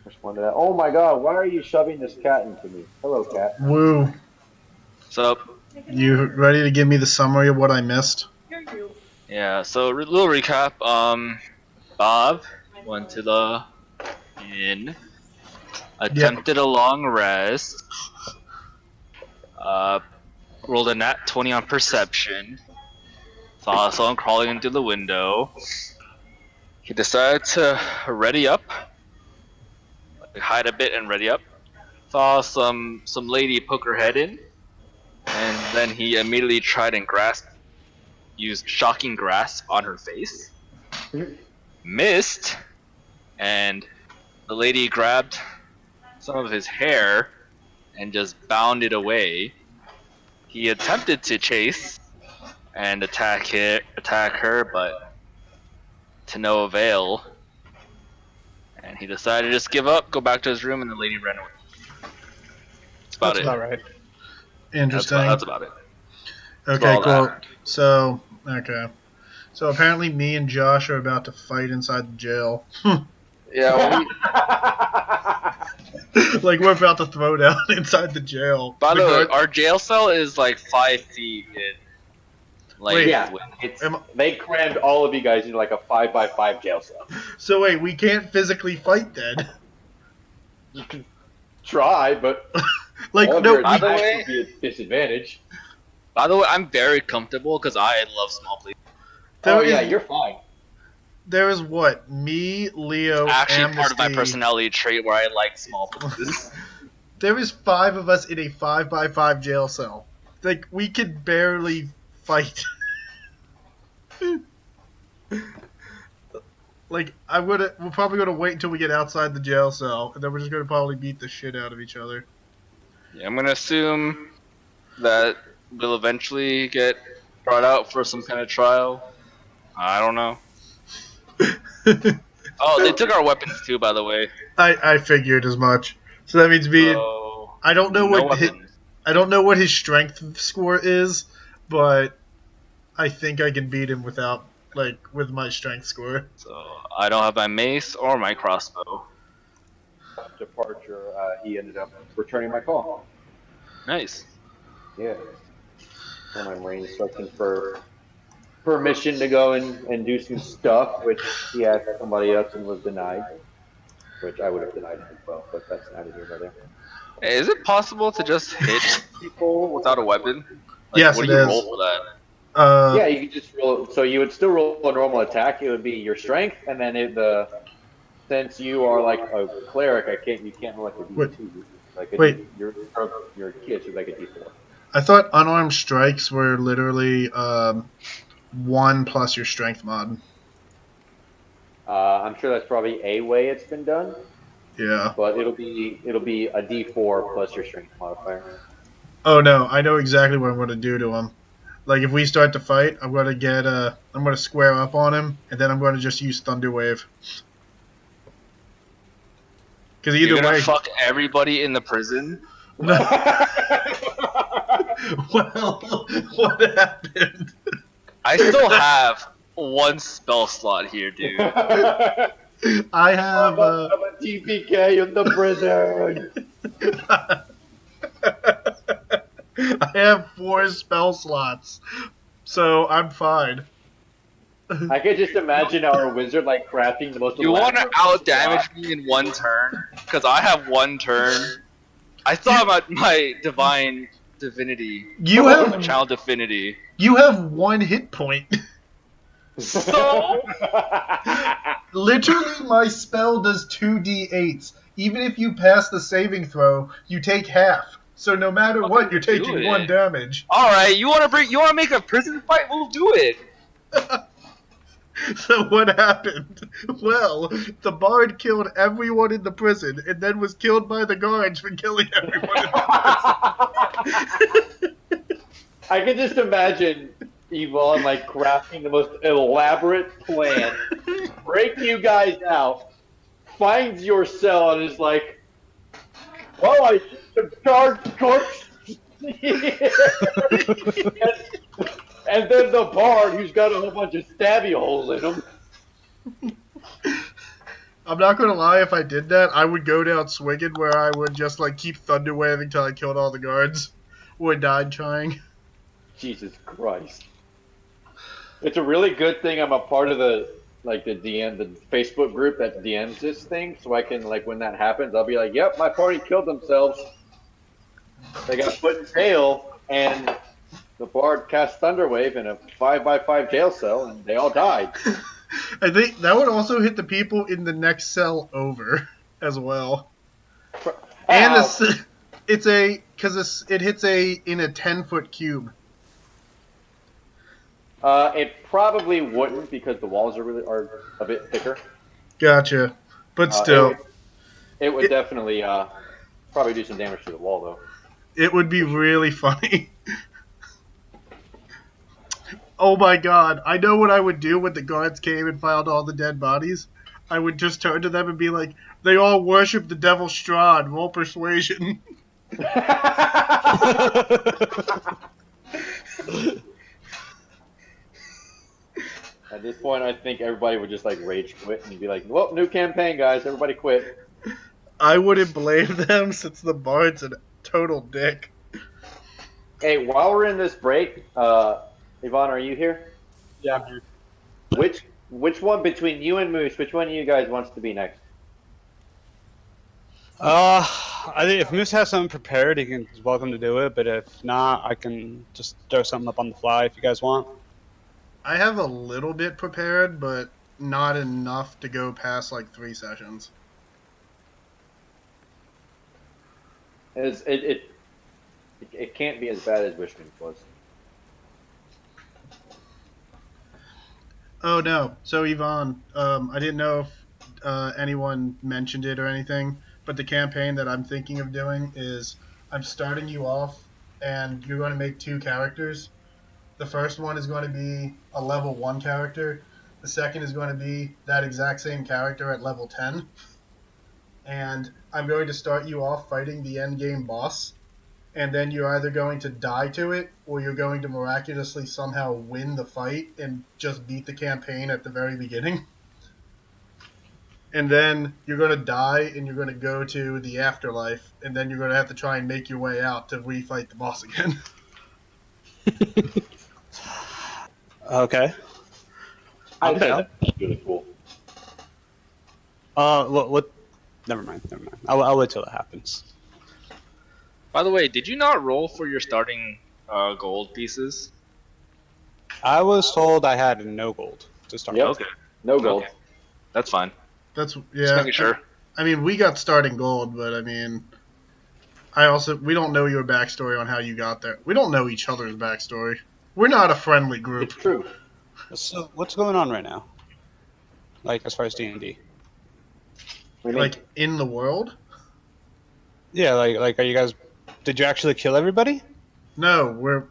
respond to that. Oh my God! Why are you shoving this cat into me? Hello, cat. Woo. What's up? You ready to give me the summary of what I missed? Yeah, so little recap. Bob went to the inn, attempted a long rest, rolled a nat 20 on perception, saw someone crawling into the window. He decided to ready up, hide a bit and ready up. Saw some lady poke her head in, and then he immediately tried and used shocking grasp on her face. Missed, and the lady grabbed some of his hair and just bounded away. He attempted to chase and attack her, but to no avail. And he decided to just give up, go back to his room, and the lady ran away. That's about it. All right. Interesting. That's about it. Okay, all cool. that. So apparently me and Josh are about to fight inside the jail. Yeah, well, Like we're about to throw down inside the jail. by the way, our jail cell is like 5 feet in. Like, Wait, Yeah, they crammed all of you guys into like a 5x5 jail cell. So wait, we can't physically fight then? You can try, but Like all of no, your by the attacks way- would be a disadvantage. By the way, I'm very comfortable because I love small places. Oh yeah, you're fine. There is what? Me, Leo, Actually, part of my Amnesty. personality trait where I like small places. There is 5 of us in a 5x5 jail cell. Like we could barely fight. Like we're probably gonna wait until we get outside the jail cell, and then we're just gonna probably beat the shit out of each other. Yeah, I'm gonna assume that we'll eventually get brought out for some kind of trial. I don't know. Oh, they took our weapons too, by the way. I figured as much. So that means me. So, I don't know no what weapons. I don't know what his strength score is, but I think I can beat him with my strength score. So I don't have my mace or my crossbow. Departure, he ended up returning my call. Nice. Yeah. One of my Marines looking for permission to go and do some stuff, which he asked somebody else and was denied. Which I would have denied him as well, but that's neither here nor there. Hey, is it possible to just hit people without a weapon? Like, Yes, what it do you is. roll for that? Yeah, you could just roll. So you would still roll a normal attack. It would be your strength, and then since you are like a cleric, you can't roll like a D2. Wait. You're a kid, so like a D4. I thought unarmed strikes were literally 1 plus your strength mod. I'm sure that's probably a way it's been done, Yeah. but it'll be a D4 plus your strength modifier. Oh no, I know exactly what I'm going to do to him. Like if we start to fight, I'm going to square up on him, and then I'm going to just use Thunder Wave. Because You're either gonna way, fuck everybody in the prison? well, what happened? I still have 1 spell slot here, dude. I have. I'm a TPK in the prison. I have 4 spell slots, so I'm fine. I could just imagine our wizard like crafting the most. You want to elaborate out damage me in 1 turn? Because I have 1 turn. I thought about my divine divinity. You have Child divinity. you have 1 hit point. So Literally, my spell does 2d8s. Even if you pass the saving throw, you take half. So no matter what, you're taking do 1 it. damage. all right, you want to make a prison fight? We'll do it. So what happened? Well, the bard killed everyone in the prison, and then was killed by the guards for killing everyone in the prison. I can just imagine Yvonne like crafting the most elaborate plan, break you guys out, finds your cell, and is like, "Well, I used to charge corpse." And then the bard, who's got a whole bunch of stabby holes in him. I'm not gonna lie, if I did that, I would go down swinging where I would just like keep thunder waving until I killed all the guards. Or died trying. Jesus Christ. It's a really good thing I'm a part of the Facebook group that DMs this thing, so I can, like, when that happens, I'll be like, yep, my party killed themselves. They got put in jail, and the bard cast Thunderwave in a 5x5 jail cell, and they all died. I think that would also hit the people in the next cell over as well. And it hits in a 10-foot cube. It probably wouldn't because the walls are a bit thicker. Gotcha. But still. It would definitely probably do some damage to the wall, though. It would be really funny. Oh my god. I know what I would do when the guards came and found all the dead bodies. I would just turn to them and be like, they all worship the devil Strahd. Roll persuasion. At this point, I think everybody would just like rage quit and be like, well, new campaign, guys. Everybody quit. I wouldn't blame them since the bard's a total dick. Hey, while we're in this break, Yvonne, are you here? Yeah, I'm here. Which one between you and Moose, which one of you guys wants to be next? I think if Moose has something prepared, he's welcome to do it. But if not, I can just throw something up on the fly if you guys want. I have a little bit prepared, but not enough to go past like 3 sessions. It can't be as bad as Wishman was. Oh no. So Yvonne, I didn't know if anyone mentioned it or anything, but the campaign that I'm thinking of doing is I'm starting you off and you're going to make 2 characters. The first one is going to be a level 1 character. The second is going to be that exact same character at level 10. And I'm going to start you off fighting the end game boss. And then you're either going to die to it, or you're going to miraculously somehow win the fight and just beat the campaign at the very beginning. And then you're going to die, and you're going to go to the afterlife, and then you're going to have to try and make your way out to refight the boss again. Okay. I think that's really cool. What? Never mind. I'll wait till it happens. By the way, did you not roll for your starting gold pieces? I was told I had no gold to start. Yep. Okay. No gold. Okay. That's fine. That's Just yeah. making sure. I mean, we got starting gold, but I mean, we don't know your backstory on how you got there. We don't know each other's backstory. We're not a friendly group. It's true. So what's going on right now? Like as far as D&D? Like in the world? Yeah, like are you guys? Did you actually kill everybody? No, we're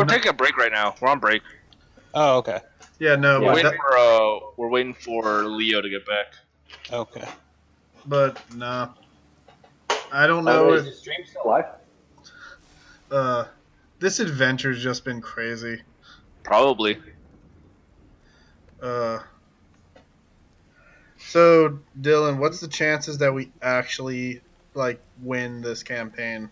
Taking a break right now. We're on break. Oh, okay. Yeah, no, We're waiting for Leo to get back. Okay. but no. I don't know Is the stream still live? this adventure's just been crazy. Probably. So, Dylan, what's the chances that we actually win this campaign?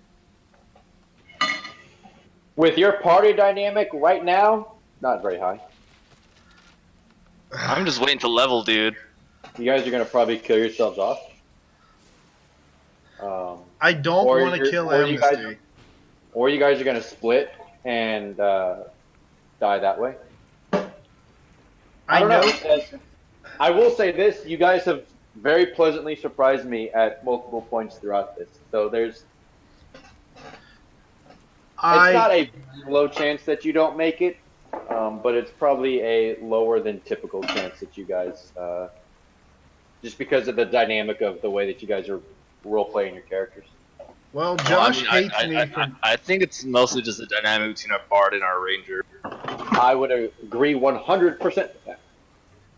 With your party dynamic right now, not very high. I'm just waiting to level, dude. You guys are gonna probably kill yourselves off. I don't or want to you're- kill or you guys- Amnesty. Or you guys are gonna split and die that way. I don't know. I will say this: you guys have very pleasantly surprised me at multiple points throughout this. So it's not a low chance that you don't make it, but it's probably a lower than typical chance that you guys, just because of the dynamic of the way that you guys are role playing your characters. Well, Josh hates me for. I think it's mostly just the dynamic between our bard and our ranger. I would agree 100% with that.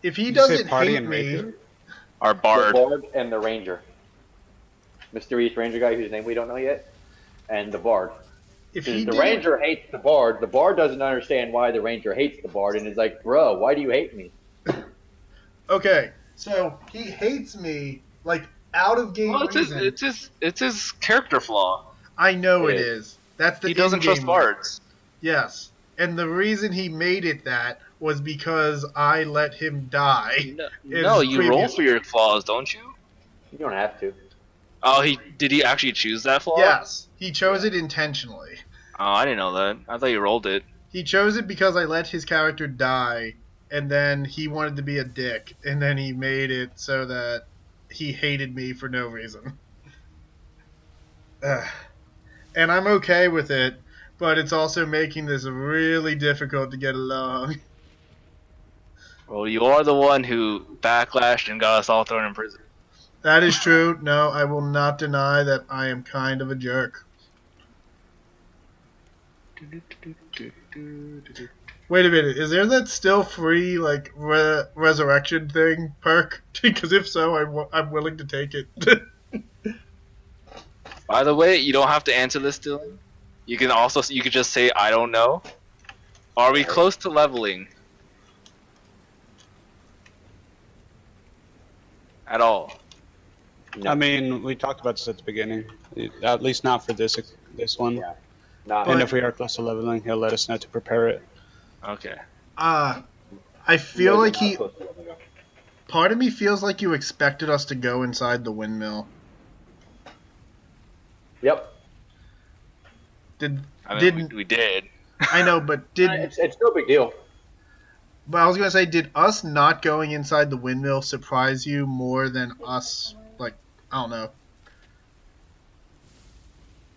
If he Did you say doesn't party hate and me, ranger? Our bard. The bard and the ranger. Mysterious ranger guy whose name we don't know yet, and the bard. if The he didn't- ranger hates the bard doesn't understand why the ranger hates the bard, and is like, bro, why do you hate me? Okay, so he hates me out of game Well, reason. it's his character flaw. I know it It is. That's the He doesn't trust in-game bards. Yes, and the reason he made it that was because I let him die. No, you roll previous- for your flaws, don't you? You don't have to. Oh, did he actually choose that flaw? Yes, he chose it intentionally. Oh, I didn't know that. I thought you rolled it. He chose it because I let his character die, and then he wanted to be a dick, and then he made it so that he hated me for no reason. And I'm okay with it, but it's also making this really difficult to get along. Well, you are the one who backlashed and got us all thrown in prison. That is true. No, I will not deny that I am kind of a jerk. Wait a minute, is there that still free resurrection thing perk? Because if so, I'm willing to take it. By the way, you don't have to answer this, Dylan. You could just say I don't know. Are we close to leveling? At all? No. I mean, we talked about this at the beginning. At least not for this one. Yeah. Not And if we are close to leveling, he'll let us know to prepare it. Okay. I feel like part of me feels like you expected us to go inside the windmill. Yep. We did. I know, but It's no big deal. But I was gonna say, did us not going inside the windmill surprise you more than us? I don't know.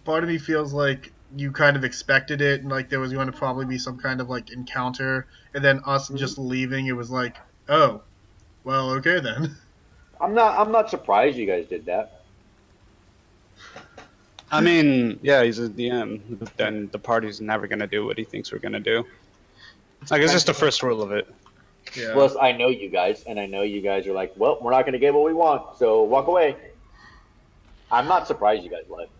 Part of me feels like you kind of expected it, and there was going to probably be some kind of encounter, and then us just leaving. It was like, oh, well, okay then. I'm not surprised you guys did that. I mean, yeah, he's a DM, but then the party's never gonna do what he thinks we're gonna do. It's just the first rule of it. Yeah. Plus, I know you guys, and I know you guys are like, well, we're not going to get what we want, so walk away. I'm not surprised you guys left.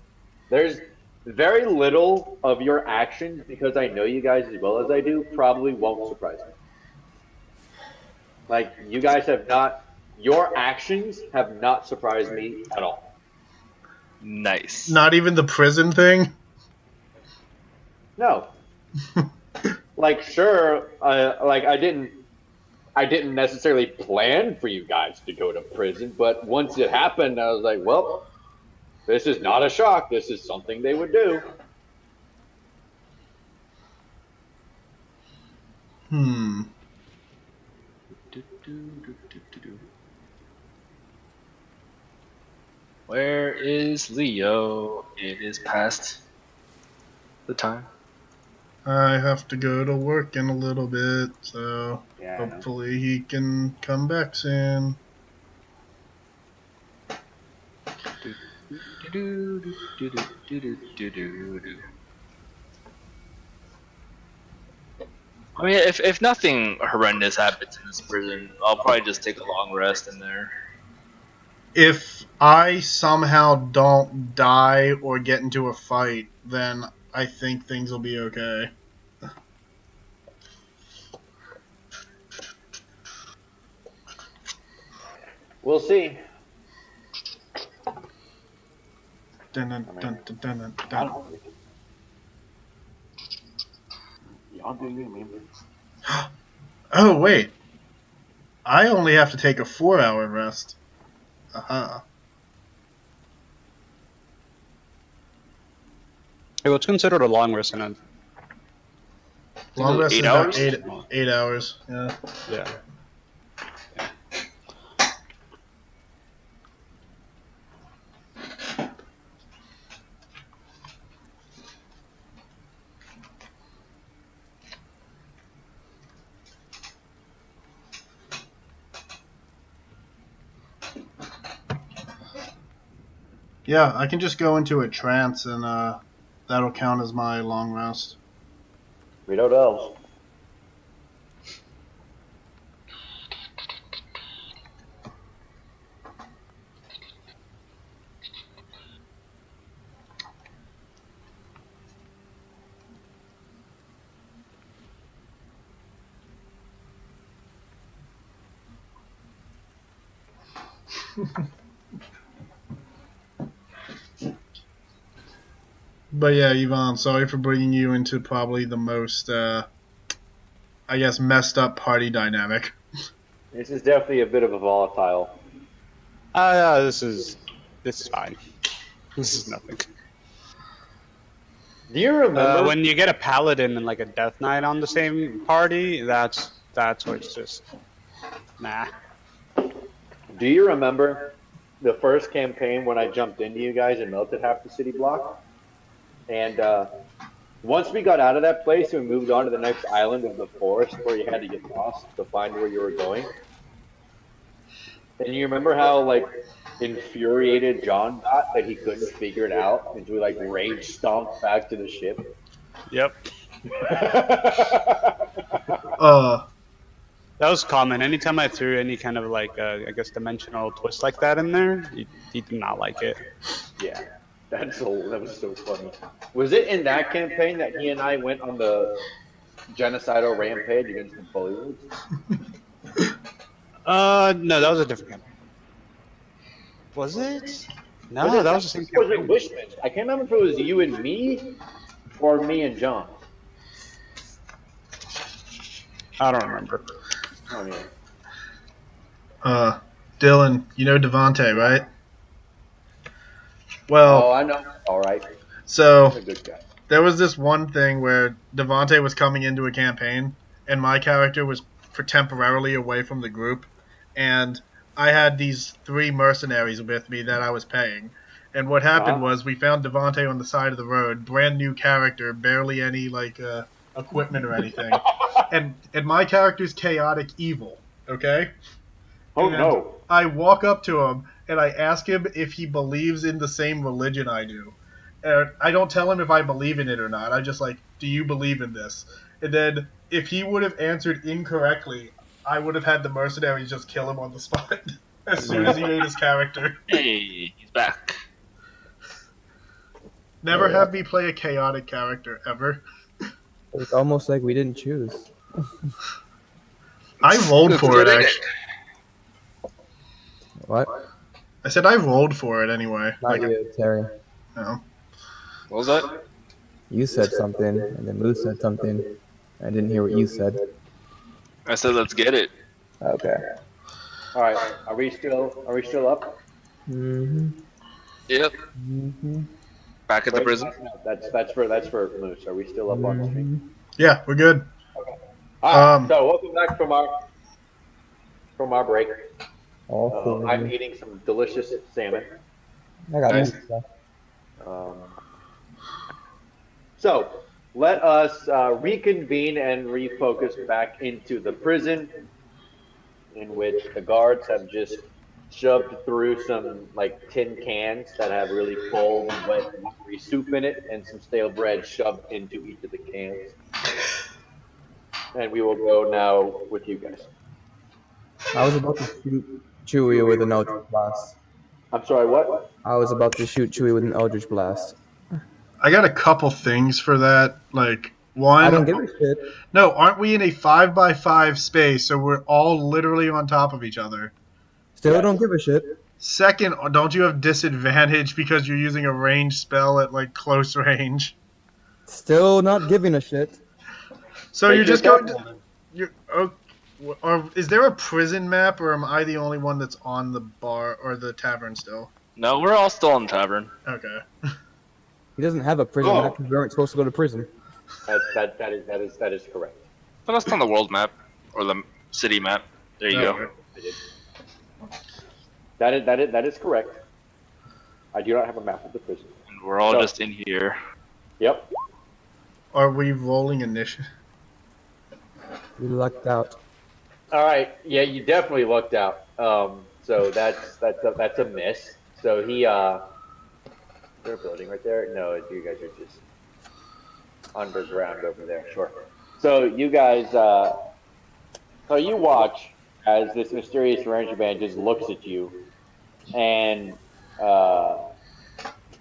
There's very little of your actions, because I know you guys as well as I do, probably won't surprise me. You guys have not, your actions have not surprised me at all. Nice. Not even the prison thing? No. Sure, I didn't necessarily plan for you guys to go to prison, but once it happened, I was like, well, this is not a shock. This is something they would do. Where is Leo? It is past the time. I have to go to work in a little bit, so Yeah, hopefully he can come back soon. I mean, if nothing horrendous happens in this prison, I'll probably just take a long rest in there. If I somehow don't die or get into a fight, then I think things will be okay. We'll see. Dun, dun, dun, dun, dun, dun, I dun. don't think it. Y'all do you, man. Oh, wait. I only have to take a 4-hour rest. Aha. Hey, what's considered a long rest in a Long rest 8 is about hours? 8 hours. Yeah. yeah. Yeah, I can just go into a trance and that'll count as my long rest. We don't know. But yeah, Yvonne, sorry for bringing you into probably the most, I guess, messed up party dynamic. This is definitely a bit of a volatile. This is fine. This is nothing. Do you remember When you get a paladin and like a death knight on the same party, that's where it's just nah. Do you remember the first campaign when I jumped into you guys and melted half the city block? And once we got out of that place and we moved on to the next island of the forest where you had to get lost to find where you were going. And you remember how like infuriated John got that he couldn't figure it out, and we like rage stomped back to the ship. Yep. That was common. Anytime I threw any kind of like, I guess, dimensional twist like that in there, he did not like it. Yeah, that was so funny. Was it in that campaign that he and I went on the genocidal rampage against the Bullywoods? No, that was a different campaign. Was it? No, Was it, that was the same was campaign. it Wishman? I can't remember if it was you and me or me and John. I don't remember. Oh yeah. Dylan, you know Devontae, right? Well, Oh, I know. All right. so He's a good guy. there was this one thing where Devontae was coming into a campaign, and my character was for temporarily away from the group, and I had these 3 mercenaries with me that I was paying. And what happened was we found Devontae on the side of the road, brand new character, barely any like equipment or anything, and my character's chaotic evil. Okay. Oh And no. I walk up to him and I ask him if he believes in the same religion I do. And I don't tell him if I believe in it or not. I just like, do you believe in this? And then if he would have answered incorrectly, I would have had the mercenaries just kill him on the spot as soon as he made his character. Hey, he's back. Never have me play a chaotic character, ever. It's almost like we didn't choose. I rolled for it, actually. What? I said I rolled for it anyway. Not you, Terry. No. What was that? You said something, and then Moose said something. I didn't hear what you said. I said let's get it. Okay. All right. Are we still up? Mm-hmm. Yep. Mm-hmm. Back at the Wait, prison. no, that's for Moose. Are we still up on the stream? Yeah, we're good. All right. So welcome back from our break. All four. I'm eating some delicious salmon. I got Nice. this stuff. So let us reconvene and refocus back into the prison, in which the guards have just shoved through some like tin cans that have really cold, wet, watery soup in it, and some stale bread shoved into each of the cans. And we will go now with you guys. I was about to shoot Chewy with an Eldritch Blast. I'm sorry, what? I was about to shoot Chewy with an Eldritch Blast. I got a couple things for that. Like, one. I don't give a shit. No, aren't we in a 5x5 space, so we're all literally on top of each other? Still don't give a shit. Second, don't you have disadvantage because you're using a ranged spell at like close range? Still not giving a shit. So Take you're your just going time. to. Or is there a prison map, or am I the only one that's on the bar or the tavern still? No, we're all still in the tavern. Okay. He doesn't have a prison Oh. map because we aren't supposed to go to prison. That is correct. But that's on the world map or the city map. There you go. That is correct. I do not have a map of the prison. And we're all So- just in here. Yep. Are we rolling initiative? We lucked out. All right. Yeah, you definitely lucked out. So that's a miss. So he is there a building right there? No, you guys are just underground over there. Sure. So you guys, so you watch as this mysterious ranger band just looks at you and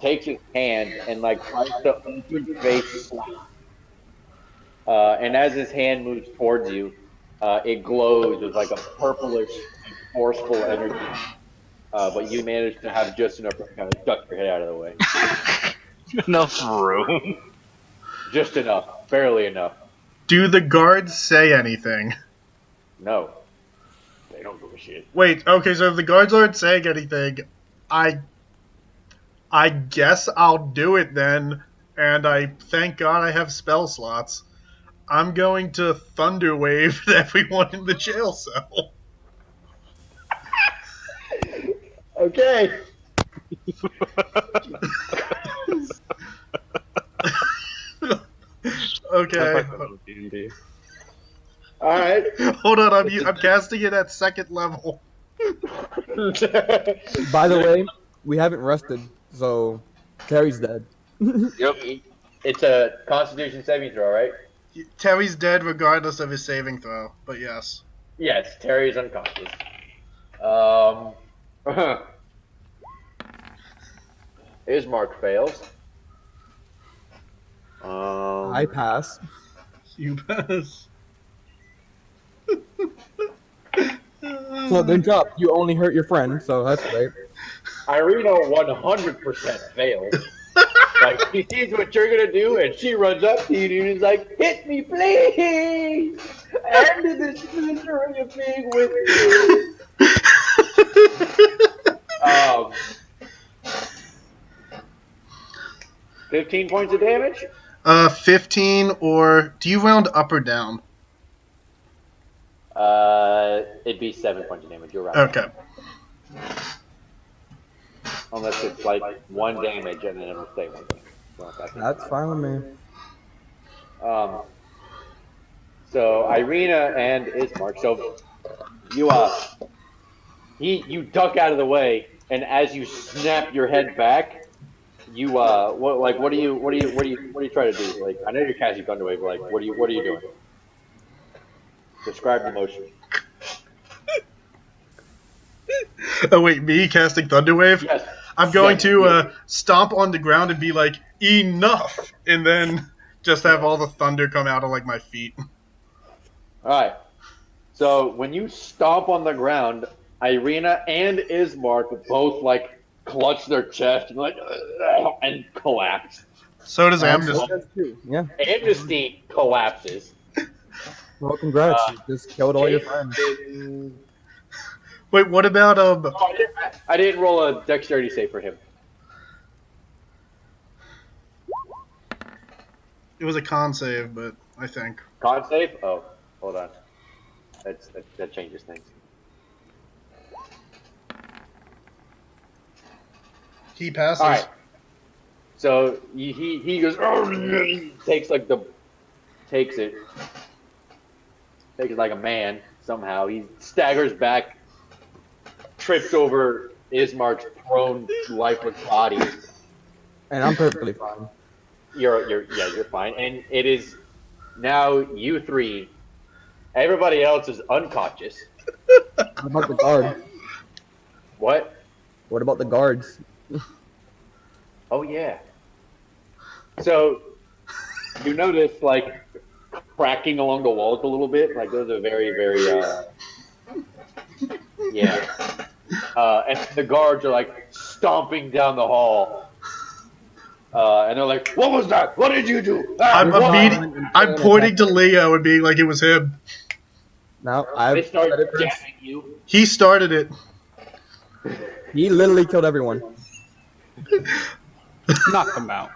takes his hand and like tries to open face. And as his hand moves towards you, it glows with like a purplish, forceful energy. But you manage to have just enough to kind of duck your head out of the way. Enough room. Just enough, barely enough. Do the guards say anything? No, they don't give a shit. Wait, okay, so if the guards aren't saying anything, I guess I'll do it then, and I thank God I have spell slots. I'm going to thunder wave everyone in the jail cell. Okay. Okay. All right. Hold on, I'm casting it at second level. By the way, we haven't rested, so Terry's dead. Yep. It's a Constitution saving throw, right? Terry's dead regardless of his saving throw, but yes. Yes, Terry's unconscious. Ismark fails. I pass. You pass. So good job. You only hurt your friend, so that's great. Irina 100% fails. Like, she sees what you're gonna do, and she runs up to you and is like, "Hit me, please! End this misery of being with you." 15 points of damage? 15, or do you round up or down? It'd be 7 points of damage. You're right. Okay. Unless it's like 1 damage and then it'll stay 1 damage. Well, That's fine with me. So Irina and Ismark. So you duck out of the way, and as you snap your head back, you what do you try to do? Like, I know you're casting Thunderwave, but like what are you doing? Describe the motion. Oh wait, me casting Thunderwave? Yes. I'm going Yes, to yes. stomp on the ground and be like, enough! And then just have all the thunder come out of like my feet. Alright. So when you stomp on the ground, Irina and Ismark both like clutch their chest and like and collapse. So does Amnesty. Yeah. Amnesty collapses. Well, congrats. You just killed all your friends. Wait, what about Oh, I didn't roll a dexterity save for him. It was a con save, but I think. Con save? Oh, hold on. That changes things. He passes. All right. So he goes takes it like a man somehow. He staggers back, trips over Ismark's prone, lifeless body. And I'm perfectly fine. You're fine. And it is now you three. Everybody else is unconscious. What about the guard? What? What about the guards? Oh yeah. So you notice like cracking along the walls a little bit. Like those are very, very yeah. And the guards are like stomping down the hall. And they're like, "What was that? What did you do?" I'm pointing to Leo and being like it was him. Now They I've start said it first. jamming you. He started it. He literally killed everyone. Knock them out.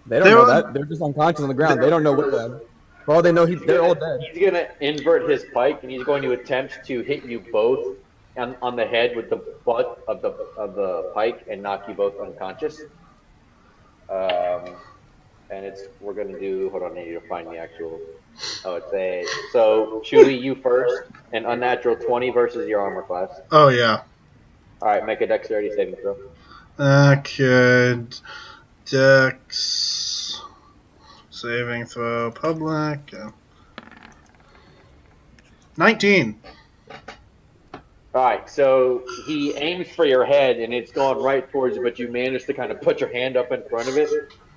They don't know that. They're just unconscious on the ground. They don't know what that. For all they know, they're all dead. He's gonna invert his pike, and he's going to attempt to hit you both on the head with the butt of the pike and knock you both unconscious. And we're gonna do. Hold on, I need to find the actual. Oh, so Chewy, you first, an unnatural 20 versus your armor class. Oh yeah. All right, make a dexterity saving throw. Okay. Dex saving throw public. 19. All right, so he aims for your head, and it's going right towards you, but you manage to kind of put your hand up in front of it,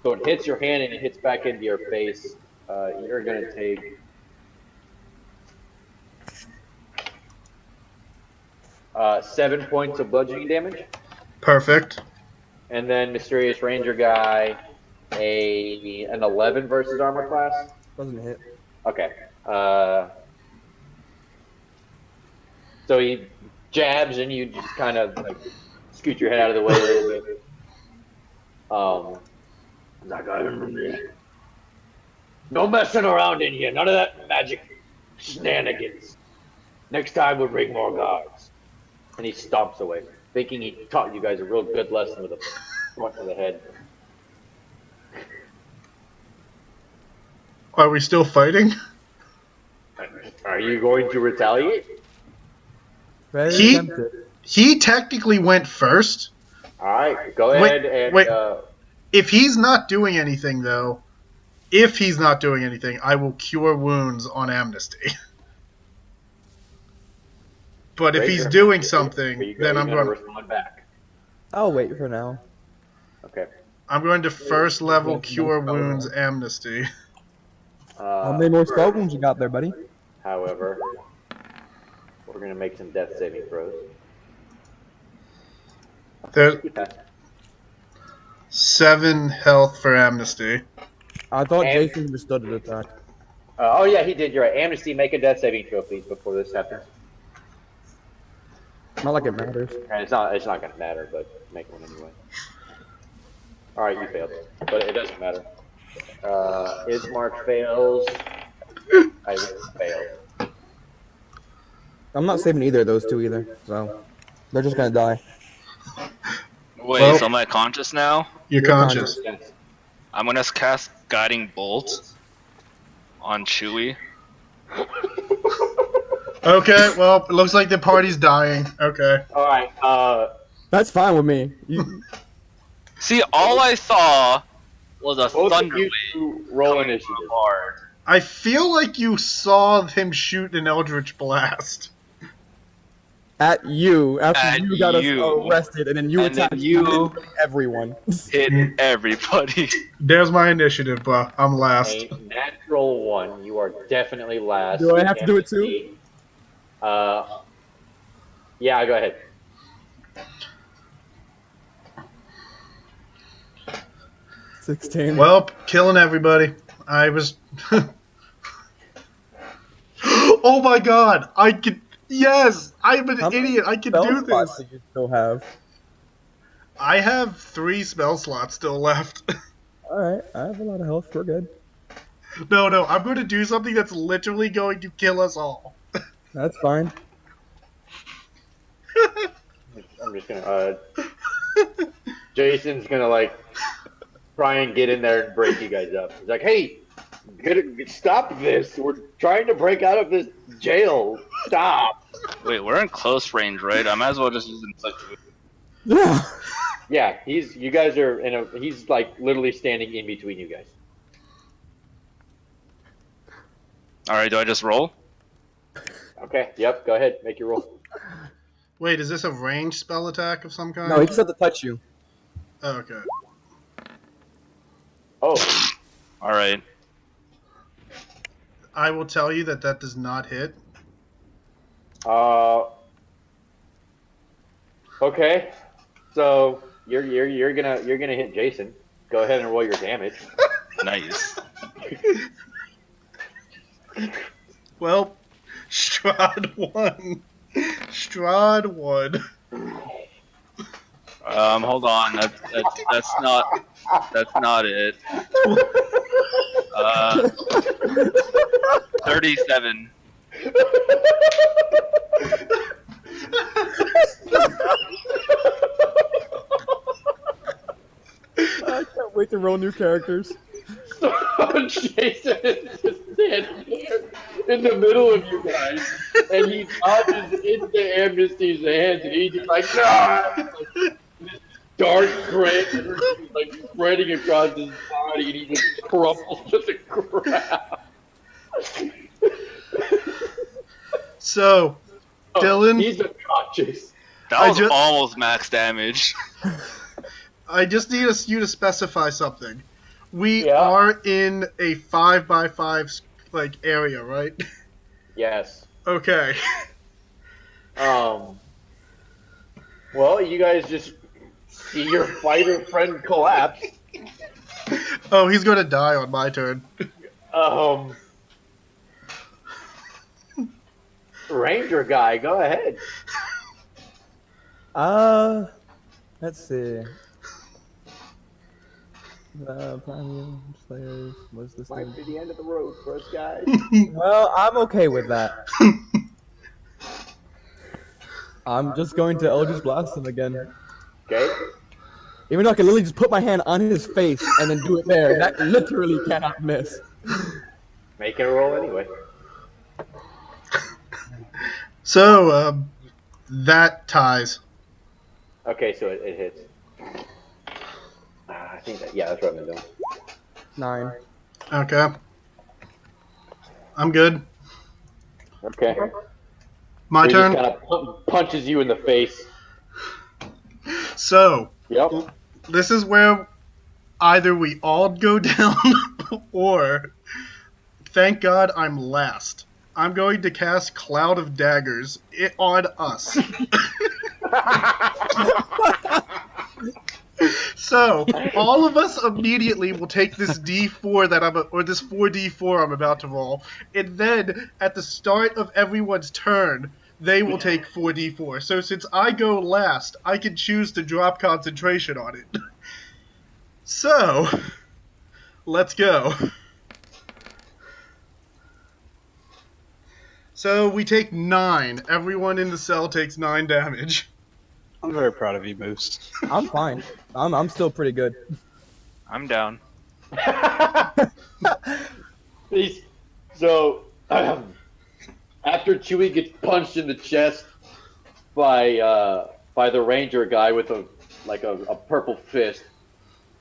so it hits your hand and it hits back into your face. You're going to take 7 points of bludgeoning damage. Perfect. And then Mysterious Ranger guy, an 11 versus armor class. Doesn't hit. Okay. So he jabs and you just kind of like scoot your head out of the way a little bit. Like, no messing around in here. None of that magic shenanigans. Next time we'll bring more guards. And he stomps away, thinking he taught you guys a real good lesson with a front to the head. Are we still fighting? Are you going to retaliate? He technically went first. All right, go ahead and. Wait. If he's not doing anything, though, I will cure wounds on Amnesty. But if he's doing something, then I'm going to respond back. I'll wait for now. Okay. I'm going to first level cure wounds Amnesty. How many more spell wounds you got there, buddy? However, we're going to make some death saving throws. There's 7 health for Amnesty. I thought Jaysun just stood an attack. Oh yeah, he did. You're right. Amnesty, make a death saving throw, please, before this happens. Not like it matters. And it's not going to matter, but make one anyway. All right, you failed, but it doesn't matter. His mark fails. I failed. I'm not saving either of those two either, so they're just gonna die. Wait, so am I conscious now? You're conscious. Yes. I'm gonna cast Guiding Bolt on Chewy. Okay, well, it looks like the party's dying. Okay. All right. That's fine with me. See, all I saw was a Both thunder of you wave roll coming initiative. from hard. I feel like you saw him shoot an Eldritch Blast. At you, after At you got us you. arrested, and then you And then attacked you- everyone. Hit everybody. There's my initiative, bro. I'm last. A natural 1. You are definitely last. Do I have to do it too? Yeah, go ahead. $16. Well, killing everybody. I was... Oh my god! I could... Yes! I'm an How many idiot. I can spell do slots this. do you still have? I have 3 spell slots still left. Alright, I have a lot of health. We're good. No, I'm going to do something that's literally going to kill us all. That's fine. I'm just gonna. Jason's gonna like try and get in there and break you guys up. He's like, "Hey, stop this! We're trying to break out of this jail. Stop!" Wait, we're in close range, right? I might as well just use Inflict. Yeah. Yeah, you guys are in a. He's like literally standing in between you guys. All right, do I just roll? Okay. Yep. Go ahead. Make your roll. Wait, is this a ranged spell attack of some kind? No, he just had to touch you. Oh, okay. Oh. All right. I will tell you that does not hit. Okay, so you're gonna hit Jaysun. Go ahead and roll your damage. Nice. Well, Strahd won. Strahd won. Hold on. That's not it. 37. I can't wait to roll new characters. So Jaysun is just standing here in the middle of you guys, and he dodges into Amnesty's hands, and he's just like, nah! This dark gray energy like spreading across his body, and he just crumples to the ground. So, Dylan, He's unconscious. That was almost max damage. I just need you to specify something. We Yeah. are in a 5x5 like area, right? Yes. Okay. Well, you guys just see your fighter friend collapse. Oh, he's gonna die on my turn. Ranger guy, go ahead. Let's see. Premium Slayers. What's this Might thing? be the end of the road for us guys. Well, I'm okay with that. I'm just going to Eldritch Blast him again. Okay. Even though I can literally just put my hand on his face and then do it there. That literally cannot miss. Make it a roll anyway. So, that ties. Okay, so it hits. I think that, yeah, that's what I've been doing. 9. Okay. I'm good. Okay. My He turn. just kind of punches you in the face. So, Yep. this is where either we all go down or, thank God, I'm last. I'm going to cast Cloud of Daggers on us. So, all of us immediately will take this D4 or this 4D4 I'm about to roll, and then at the start of everyone's turn, they will take 4D4. So since I go last, I can choose to drop concentration on it. So, let's go. So we take 9. Everyone in the cell takes 9 damage. I'm very proud of you, Moose. I'm fine. I'm still pretty good. I'm down. So, after Chewy gets punched in the chest by the ranger guy with a purple fist,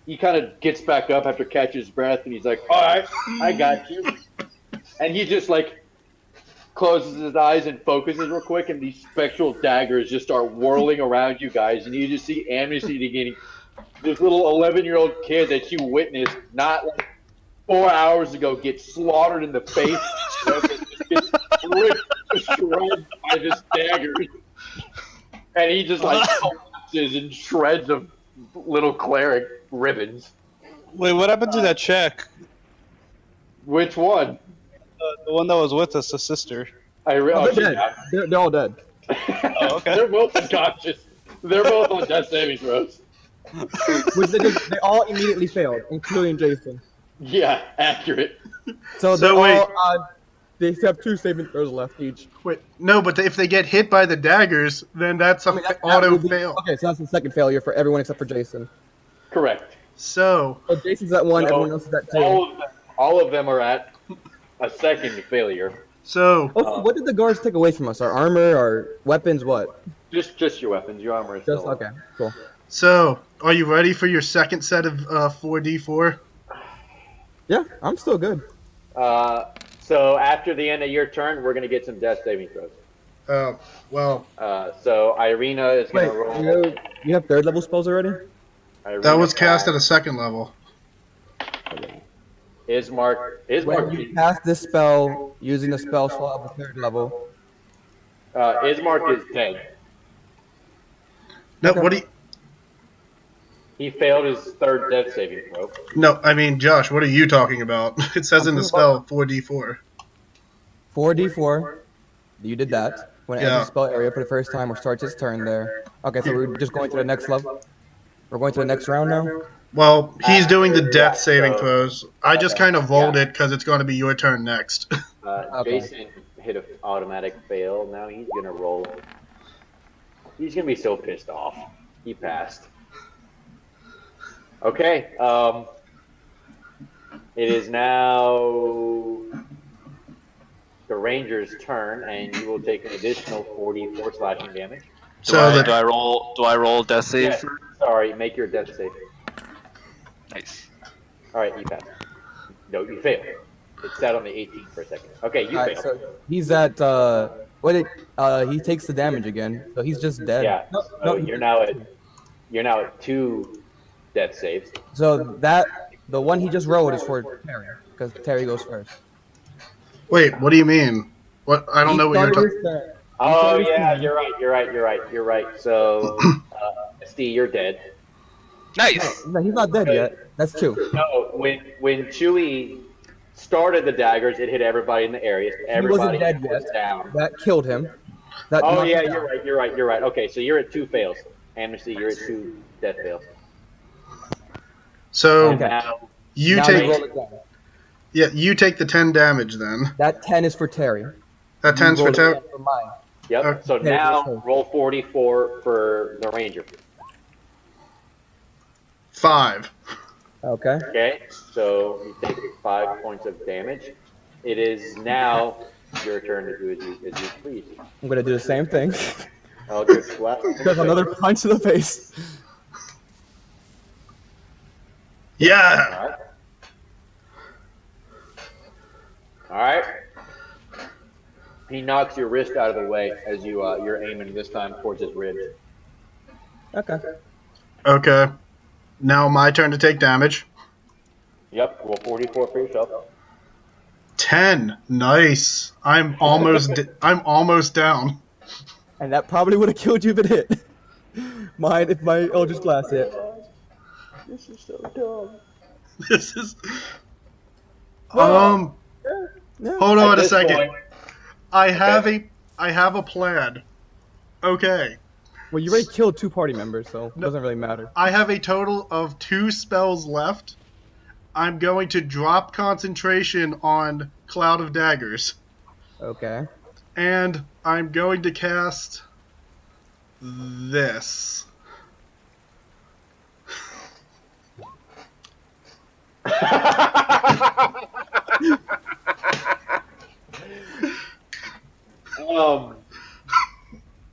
he kind of gets back up after catching his breath, and he's like, "All right, I got you." And he just closes his eyes and focuses real quick, and these spectral daggers just start whirling around you guys, and you just see Amnesty getting this little 11-year-old kid that you witnessed not 4 hours ago get slaughtered in the face, just gets ripped to shreds by this dagger, and he just collapses in shreds of little cleric ribbons. Wait, what happened to that check? Which one? The one that was with us, the sister. They're dead. They're all dead. Oh, okay. They're both unconscious. They're both on death saving throws. Which they all immediately failed, including Jaysun. Yeah, accurate. So wait. they have 2 saving throws left each. Wait, no, but if they get hit by the daggers, then that's an that auto would be- fail. Okay, so that's the second failure for everyone except for Jaysun. Correct. So, So Jason's at 1, So, everyone else is at 2. all of them are at a second failure. so What did the guards take away from us? Our armor, our weapons, what? Just your weapons. Your armor is Just still okay, cool. So, are you ready for your second set of 4D4? Yeah, I'm still good. So after the end of your turn, we're gonna get some death saving throws. Well, So Irina is Wait, gonna roll. you have 3rd level spells already? that was cast at a second level. Ismark. When you cast this spell using a spell slot of the 3rd level. Ismark is dead. No, Okay. what do you? He failed his third death saving throw. No, I mean Josh. What are you talking about? It says in the spell 4d4. 4d4. You did that. When it enters Yeah. the spell area for the first time or starts its turn there. Okay, so we're just going to the next level? We're going to the next round now? Well, he's doing the death Yeah, saving so- throws. I just kind of rolled Yeah. it because it's going to be your turn next. Okay. Jaysun hit an automatic fail. Now he's going to roll. He's going to be so pissed off. He passed. Okay. It is now the Ranger's turn, and you will take an additional 44 slashing damage. Do So I the, roll death save? Yes, sorry, make your death save. Nice. All right, you passed. No, you failed. It sat on the 18 for a second. Okay, you Alright, failed. so he's at, he takes the damage again, so he's just dead. Yeah. No, So no, you're now at 2 death saves. So the one he just rolled is for Terry, because Terry goes first. wait, what do you mean? What? I don't know what you're talking. Oh yeah, you're right. So, Steve, you're dead. Nice. No, he's not dead yet. That's 2. No, when Chewy started the daggers, it hit everybody in the area. So everybody dead was yet. down. That killed him. That Oh knocked yeah, him down. you're right. Okay, so you're at 2 fails. Amnesty, you're at 2 death fails. So And Okay. now, you Now take we roll again. you take the 10 damage then. That 10 is for Terry. That 10's You for roll Terry. again for mine. yep. Okay. So Okay, now so- roll 44 for the Ranger. 5. Okay. Okay, so you take 5 points of damage. It is now your turn to do as you please. I'm gonna do the same thing. I'll just flat. There's another punch to the face. Yeah. All right. He knocks your wrist out of the way as you're aiming this time towards his ribs. Okay. Okay. Now my turn to take damage. Yep, roll 44 for yourself. 10. Nice. I'm almost down. And that probably would have killed you if it hit. Mine, if my Eldritch Blast hit. This is so dumb. This is. No. Hold on At a this second. point- I have a plan. Okay. Well, you already killed 2 party members, so it doesn't really matter. I have a total of 2 spells left. I'm going to drop concentration on Cloud of Daggers. Okay. And I'm going to cast this.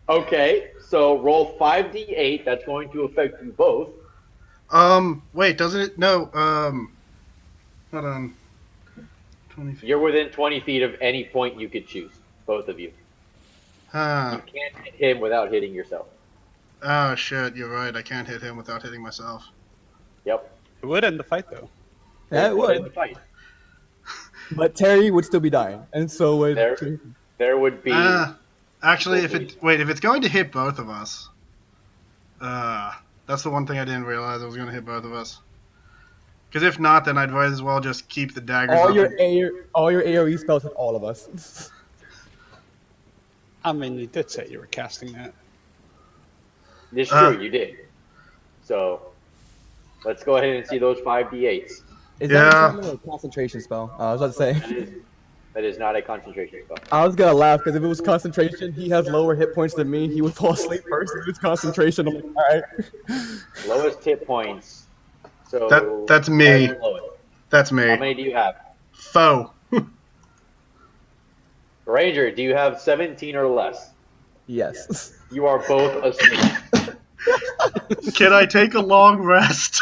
Okay, so roll 5d8. That's going to affect you both. Wait, doesn't it? No, hold on. 20 feet. You're within 20 feet of any point you could choose, both of you. Huh. You can't hit him without hitting yourself. Oh, shit, you're right. I can't hit him without hitting myself. Yep. It would end the fight, though. Yeah, it End the would. fight. But Terry would still be dying, and so would. There would be. Actually, if it's going to hit both of us, that's the one thing I didn't realize it was going to hit both of us. Because if not, then I'd might as well just keep the daggers all up. your AoE spells hit all of us. I mean, you did say you were casting that. It's true, you did. So, let's go ahead and see those 5d8s. Is Yeah. that a concentration spell? I was about to say. That is not a concentration spell. I was gonna laugh because if it was concentration, he has lower hit points than me. He would fall asleep first. If it's concentration, I'm like, all right. Lowest hit points. So That's me. lowest. That's me. How many do you have? Foe. Ranger, do you have 17 or less? Yes. You are both asleep. Can I take a long rest?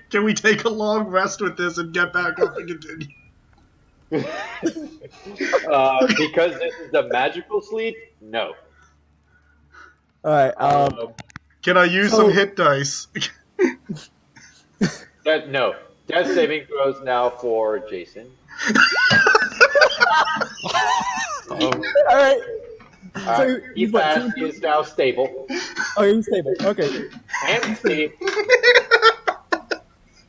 Can we take a long rest with this and get back up and continue? Because this is a magical sleep, no. All right. Can I use some hit dice? No. Death saving throws now for Jaysun. All right. He passed. He is now stable. Oh, he's stable. Okay. Amnesty.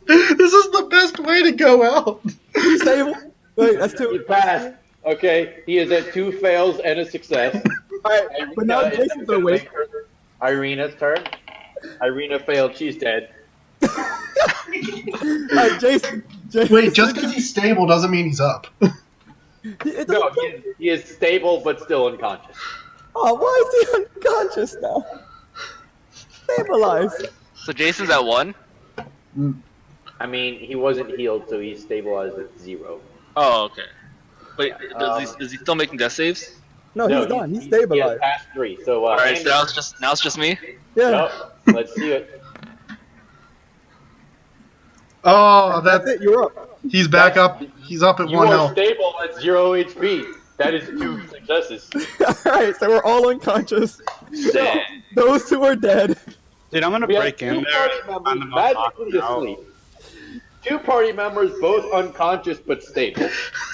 This is the best way to go out. He's stable. Wait, that's He two. passed. Okay, he is at 2 fails and a success. Alright, but now Irina is Jason's gonna awake. make her- Irina's turn. Irina failed. She's dead. Alright, Jason. Wait, just because he's stable doesn't mean he's up. It No, doesn't- he is stable but still unconscious. Oh, why is he unconscious now? Stabilized. So Jason's at 1? I mean, he wasn't healed, so he's stabilized at 0. Oh, okay. Wait, is he still making death saves? No, he's done. He's He has stabilized. passed 3. So, Alright, Andy, so now it's just me? Yeah. nope, let's see it. Oh, That's it. You're up. he's back up. He's up at You 1 are health. stable at 0 HP. That is 2 successes. Alright, so we're all unconscious. Damn. Those two are dead. Dude, I'm gonna We have break 2 in there. party and find members them all knocked magically out. asleep. 2 party members both unconscious but stable.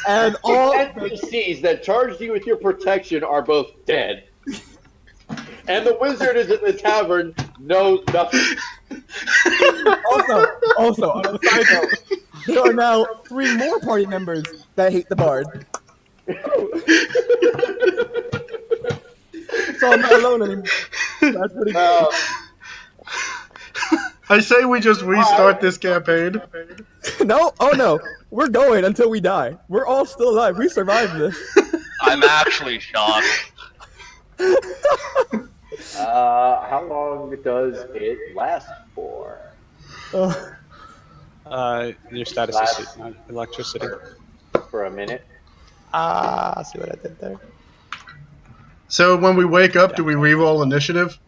And all NPCs that charged you with your protection are both dead. And the wizard is in the tavern, knows nothing. also, on a side note, there are now 3 more party members that hate the bard. So I'm not alone anymore. That's pretty good. I say we just restart this campaign. No, oh no. We're going until we die. We're all still alive. We survived this. I'm actually shocked. How long does it last for? Your status Last- is electricity. For a minute. See what I did there? So when we wake up, do we re-roll initiative?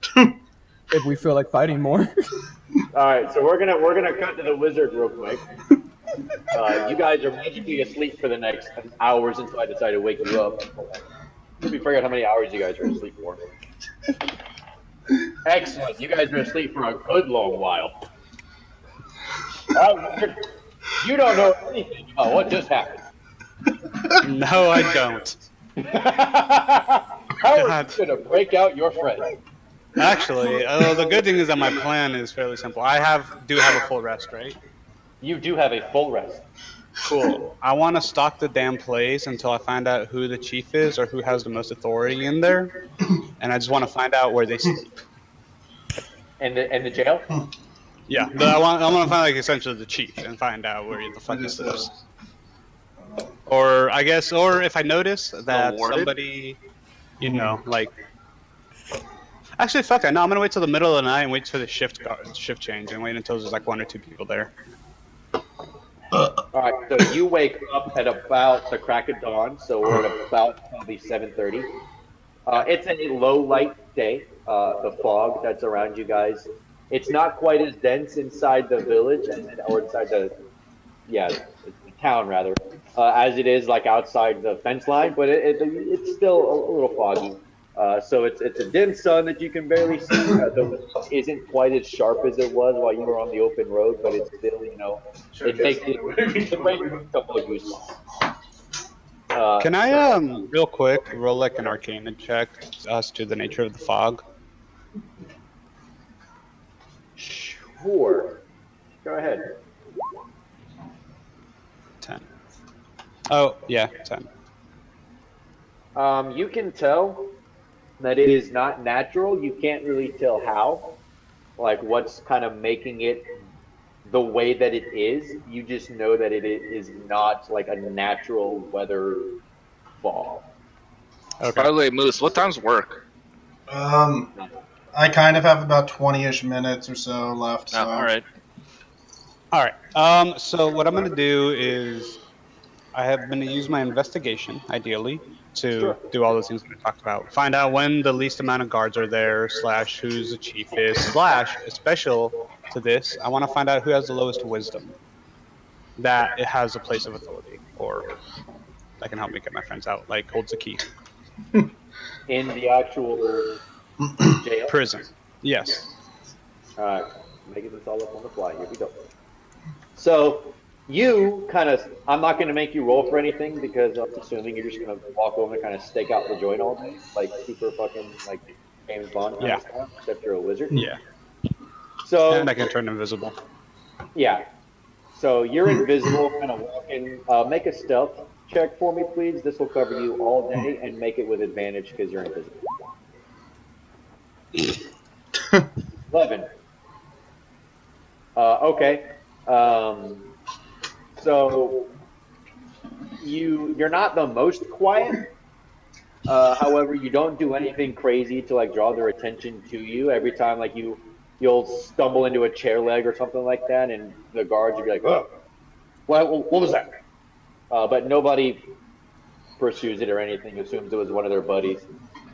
If we feel like fighting more. Alright, so we're gonna cut to the wizard real quick. You guys are magically asleep for the next hours until I decide to wake you up. Let me figure out how many hours you guys are asleep for. Excellent. You guys are asleep for a good long while. You don't know anything about what just happened. No, I don't. How are you gonna break out your friend? Actually, the good thing is that my plan is fairly simple. I do have a full rest, right? You do have a full rest. Cool. I want to stalk the damn place until I find out who the chief is or who has the most authority in there, and I just want to find out where they sleep. And the jail? Yeah, I want to find like essentially the chief and find out where the fuck he sleeps. Or I guess, or if I notice that Awarded? somebody, you know, like. Actually, fuck it. No, I'm gonna wait till the middle of the night and wait for the shift change and wait until there's like 1 or 2 people there. Alright, so you wake up at about the crack of dawn, so we're at about probably 7:30. It's a low light day. The fog that's around you guys, it's not quite as dense inside the village or inside the town rather, as it is like outside the fence line, but it's still a little foggy. So it's a dim sun that you can barely see. The wind isn't quite as sharp as it was while you were on the open road, but it's still, you know, it makes it brings a couple of goosebumps. Can I real quick roll like an arcana check as to the nature of the fog? Sure. Go ahead. 10. Oh yeah, 10. You can tell that it is not natural. You can't really tell how, like what's kind of making it the way that it is. You just know that it is not like a natural weather fog. Okay. By the way, Moose, what time's work? I kind of have about 20-ish minutes or so left. So. Alright. All right. So what I'm gonna do is I have been to use my investigation, ideally, to do all those things that I talked about. Find out when the least amount of guards are there, / who's the chief is, / special to this, I want to find out who has the lowest wisdom. That it has a place of authority, or that can help me get my friends out, like holds the key. In the actual jail. Prison. Yes. Alright, making this all up on the fly. Here we go. So, you kind of, I'm not going to make you roll for anything because I'm assuming you're just going to walk over and kind of stake out the joint all day. Like, super fucking, like, James Bond kind Yeah. of stuff, except you're a wizard. Yeah. So And I can turn invisible. yeah. So you're invisible, kind of walking. Make a stealth check for me, please. This will cover you all day, and make it with advantage because you're invisible. 11. Okay. So you're not the most quiet. However, you don't do anything crazy to like draw their attention to you. Every time like you'll stumble into a chair leg or something like that, and the guards will be like, "Oh, what was that?" But nobody pursues it or anything. Assumes it was one of their buddies.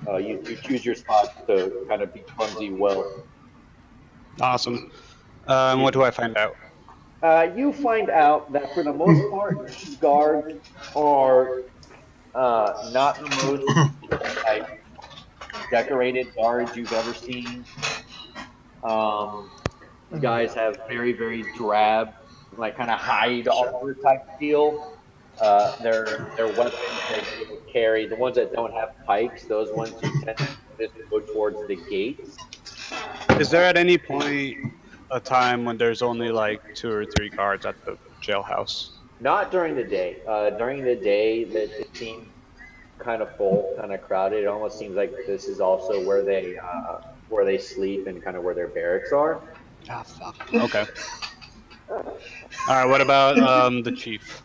You choose your spot to kind of be clumsy well. Awesome. What do I find out? You find out that for the most part, these guards are not the most like decorated guards you've ever seen. These guys have very, very drab, like kind of hide armor type deal. Their weapons they carry, the ones that don't have pikes, those ones you tend to go towards the gates. Is there at any point a time when there's only like 2 or 3 guards at the jailhouse? Not during the day. During the day, that it seems kind of full, kind of crowded. It almost seems like this is also where they sleep and kind of where their barracks are. Ah, fuck. Okay. All right. What about the chief?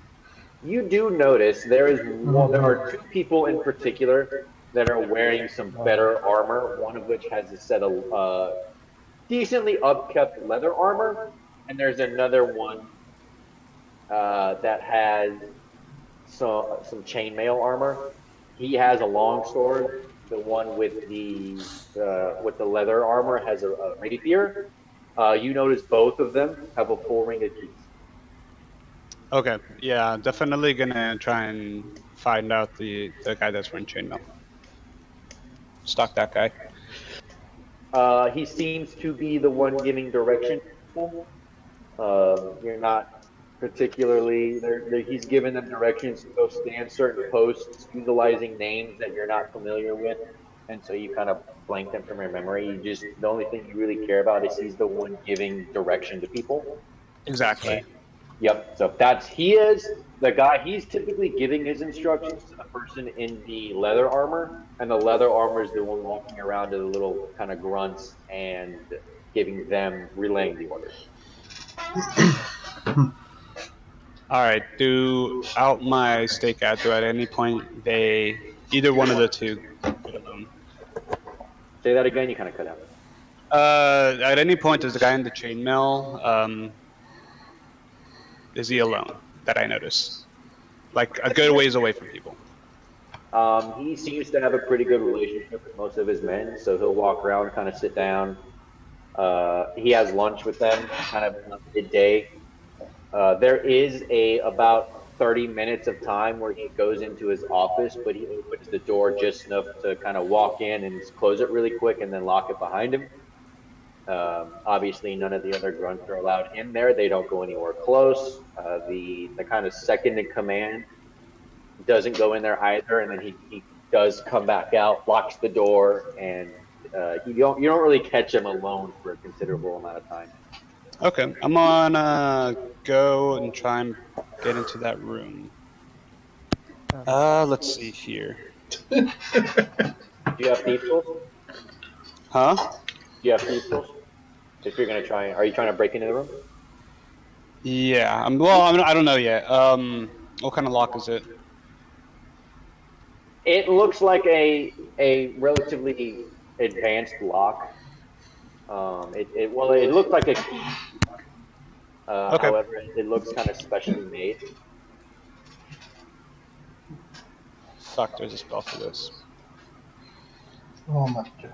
You do notice there are 2 people in particular that are wearing some better armor. One of which has a set of decently upkept leather armor, and there's another one that has some chainmail armor. He has a long sword. The one with the leather armor has a rapier. You notice both of them have a full ring of keys. Okay. Yeah, definitely gonna try and find out the guy that's wearing chainmail. Stalk that guy. He seems to be the one giving direction. You're not particularly he's giving them directions to go stand certain posts, utilizing names that you're not familiar with, and so you kind of blank them from your memory. The only thing you really care about is he's the one giving direction to people. Exactly. Yep. So he is the guy. He's typically giving his instructions to the person in the leather armor, and the leather armor is the one walking around to the little kind of grunts and giving them, relaying the orders. All right. Throughout my stake out, at any point either one of the 2 get alone. Say that again. You kind of cut out. At any point, does the guy in the chainmail is he alone? That I notice, like a good ways away from people. He seems to have a pretty good relationship with most of his men, so he'll walk around, kind of sit down. He has lunch with them, kind of midday. There is about 30 minutes of time where he goes into his office, but he opens the door just enough to kind of walk in and close it really quick and then lock it behind him. Obviously, none of the other grunts are allowed in there. They don't go anywhere close. The kind of second in command doesn't go in there either, and then he does come back out, locks the door, and you don't really catch him alone for a considerable amount of time. Okay, I'm gonna go and try and get into that room. Let's see here. Do you have thief tools? Huh? Do you have thief tools? If you're gonna try, are you trying to break into the room? Yeah. I don't know yet. What kind of lock is it? It looks like a relatively advanced lock. It looked like a key. Okay. However, it looks kind of specially made. Fuck, there's a spell for this. Oh my god.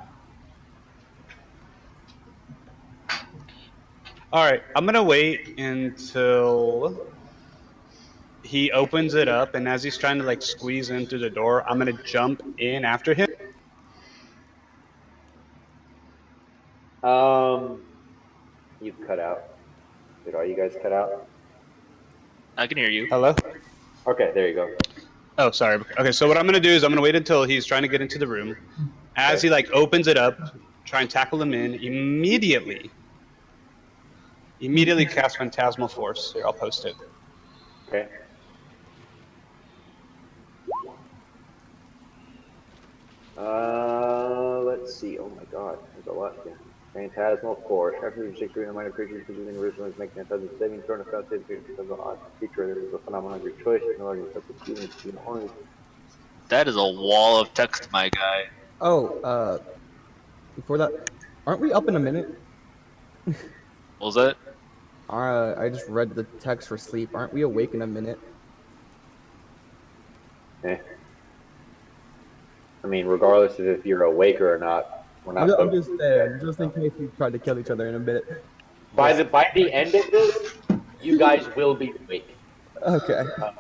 Alright, I'm gonna wait until he opens it up, and as he's trying to like squeeze in through the door, I'm gonna jump in after him. You've cut out. Did all you guys cut out? I can hear you. Hello? Okay, there you go. Oh, sorry. Okay, so what I'm gonna do is I'm gonna wait until he's trying to get into the room. As he like opens it up, try and tackle him in immediately. Immediately cast Phantasmal Force. Here, I'll post it. Okay. Let's see. Oh my god, there's a lot here. Phantasmal Force. After you 6 minor creatures using original is making a dozen saving throw and a failed saving because of an odd feature. There is a phenomenon of your choice. No longer substituting only. That is a wall of text, my guy. Oh, before that, aren't we up in a minute? What was that? I just read the text for sleep. Aren't we awake in a minute? Eh. I mean, regardless of if you're awake or not, we're not. I'm just there, just in case we try to kill each other in a minute. By the end of this, you guys will be awake. Okay. But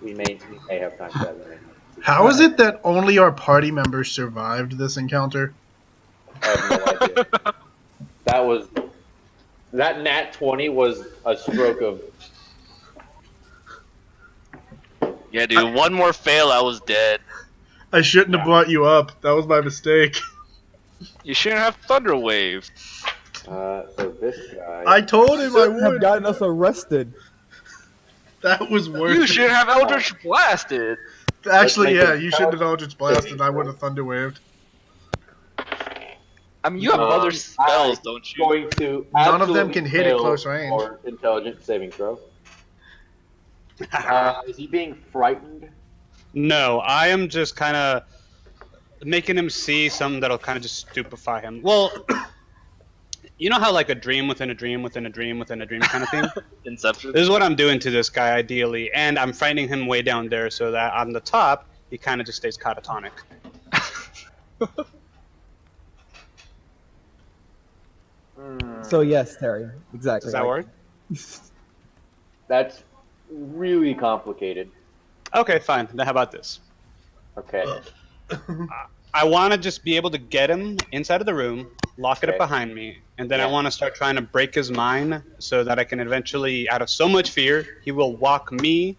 we may have time for that. How is it that only our party members survived this encounter? I have no idea. That nat 20 was a stroke of. Yeah, dude. One more fail, I was dead. I shouldn't have brought you up. That was my mistake. You shouldn't have Thunder Wave. So this guy. I told him I Should have would. gotten us arrested. That was worth You it. should have Eldritch Blasted. Actually, Let's yeah, make you it should have Eldritch Blasted. I would have Thunder Waved. I mean, you have other spells, don't you? Going to None of them absolutely can hit at fail close range. Or intelligence saving throw. Is he being frightened? No, I am just kind of making him see something that'll kind of just stupefy him. Well, you know how like a dream within a dream within a dream within a dream kind of thing? Inception. This is what I'm doing to this guy ideally, and I'm frightening him way down there so that on the top, he kind of just stays catatonic. So yes, Terry, exactly. Does that work? That's really complicated. Okay, fine. Then how about this? Okay. I want to just be able to get him inside of the room, lock it up behind me, and then I want to start trying to break his mind so that I can eventually, out of so much fear, he will walk me,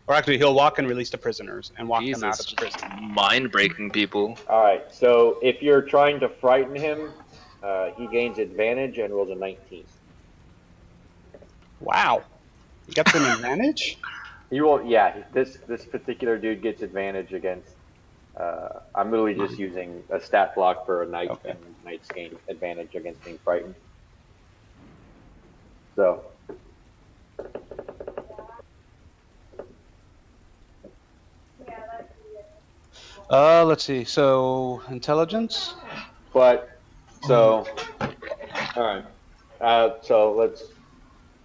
or actually he'll walk and release the prisoners and walk them out of the prison. Mind-breaking people. All right. So if you're trying to frighten him, he gains advantage and rolls a 19. Wow. You got an advantage? You will. Yeah. This particular dude gets advantage against. I'm literally just using a stat block for a knight, and knights gain advantage against being frightened. So. Let's see. So, intelligence? But, so, all right.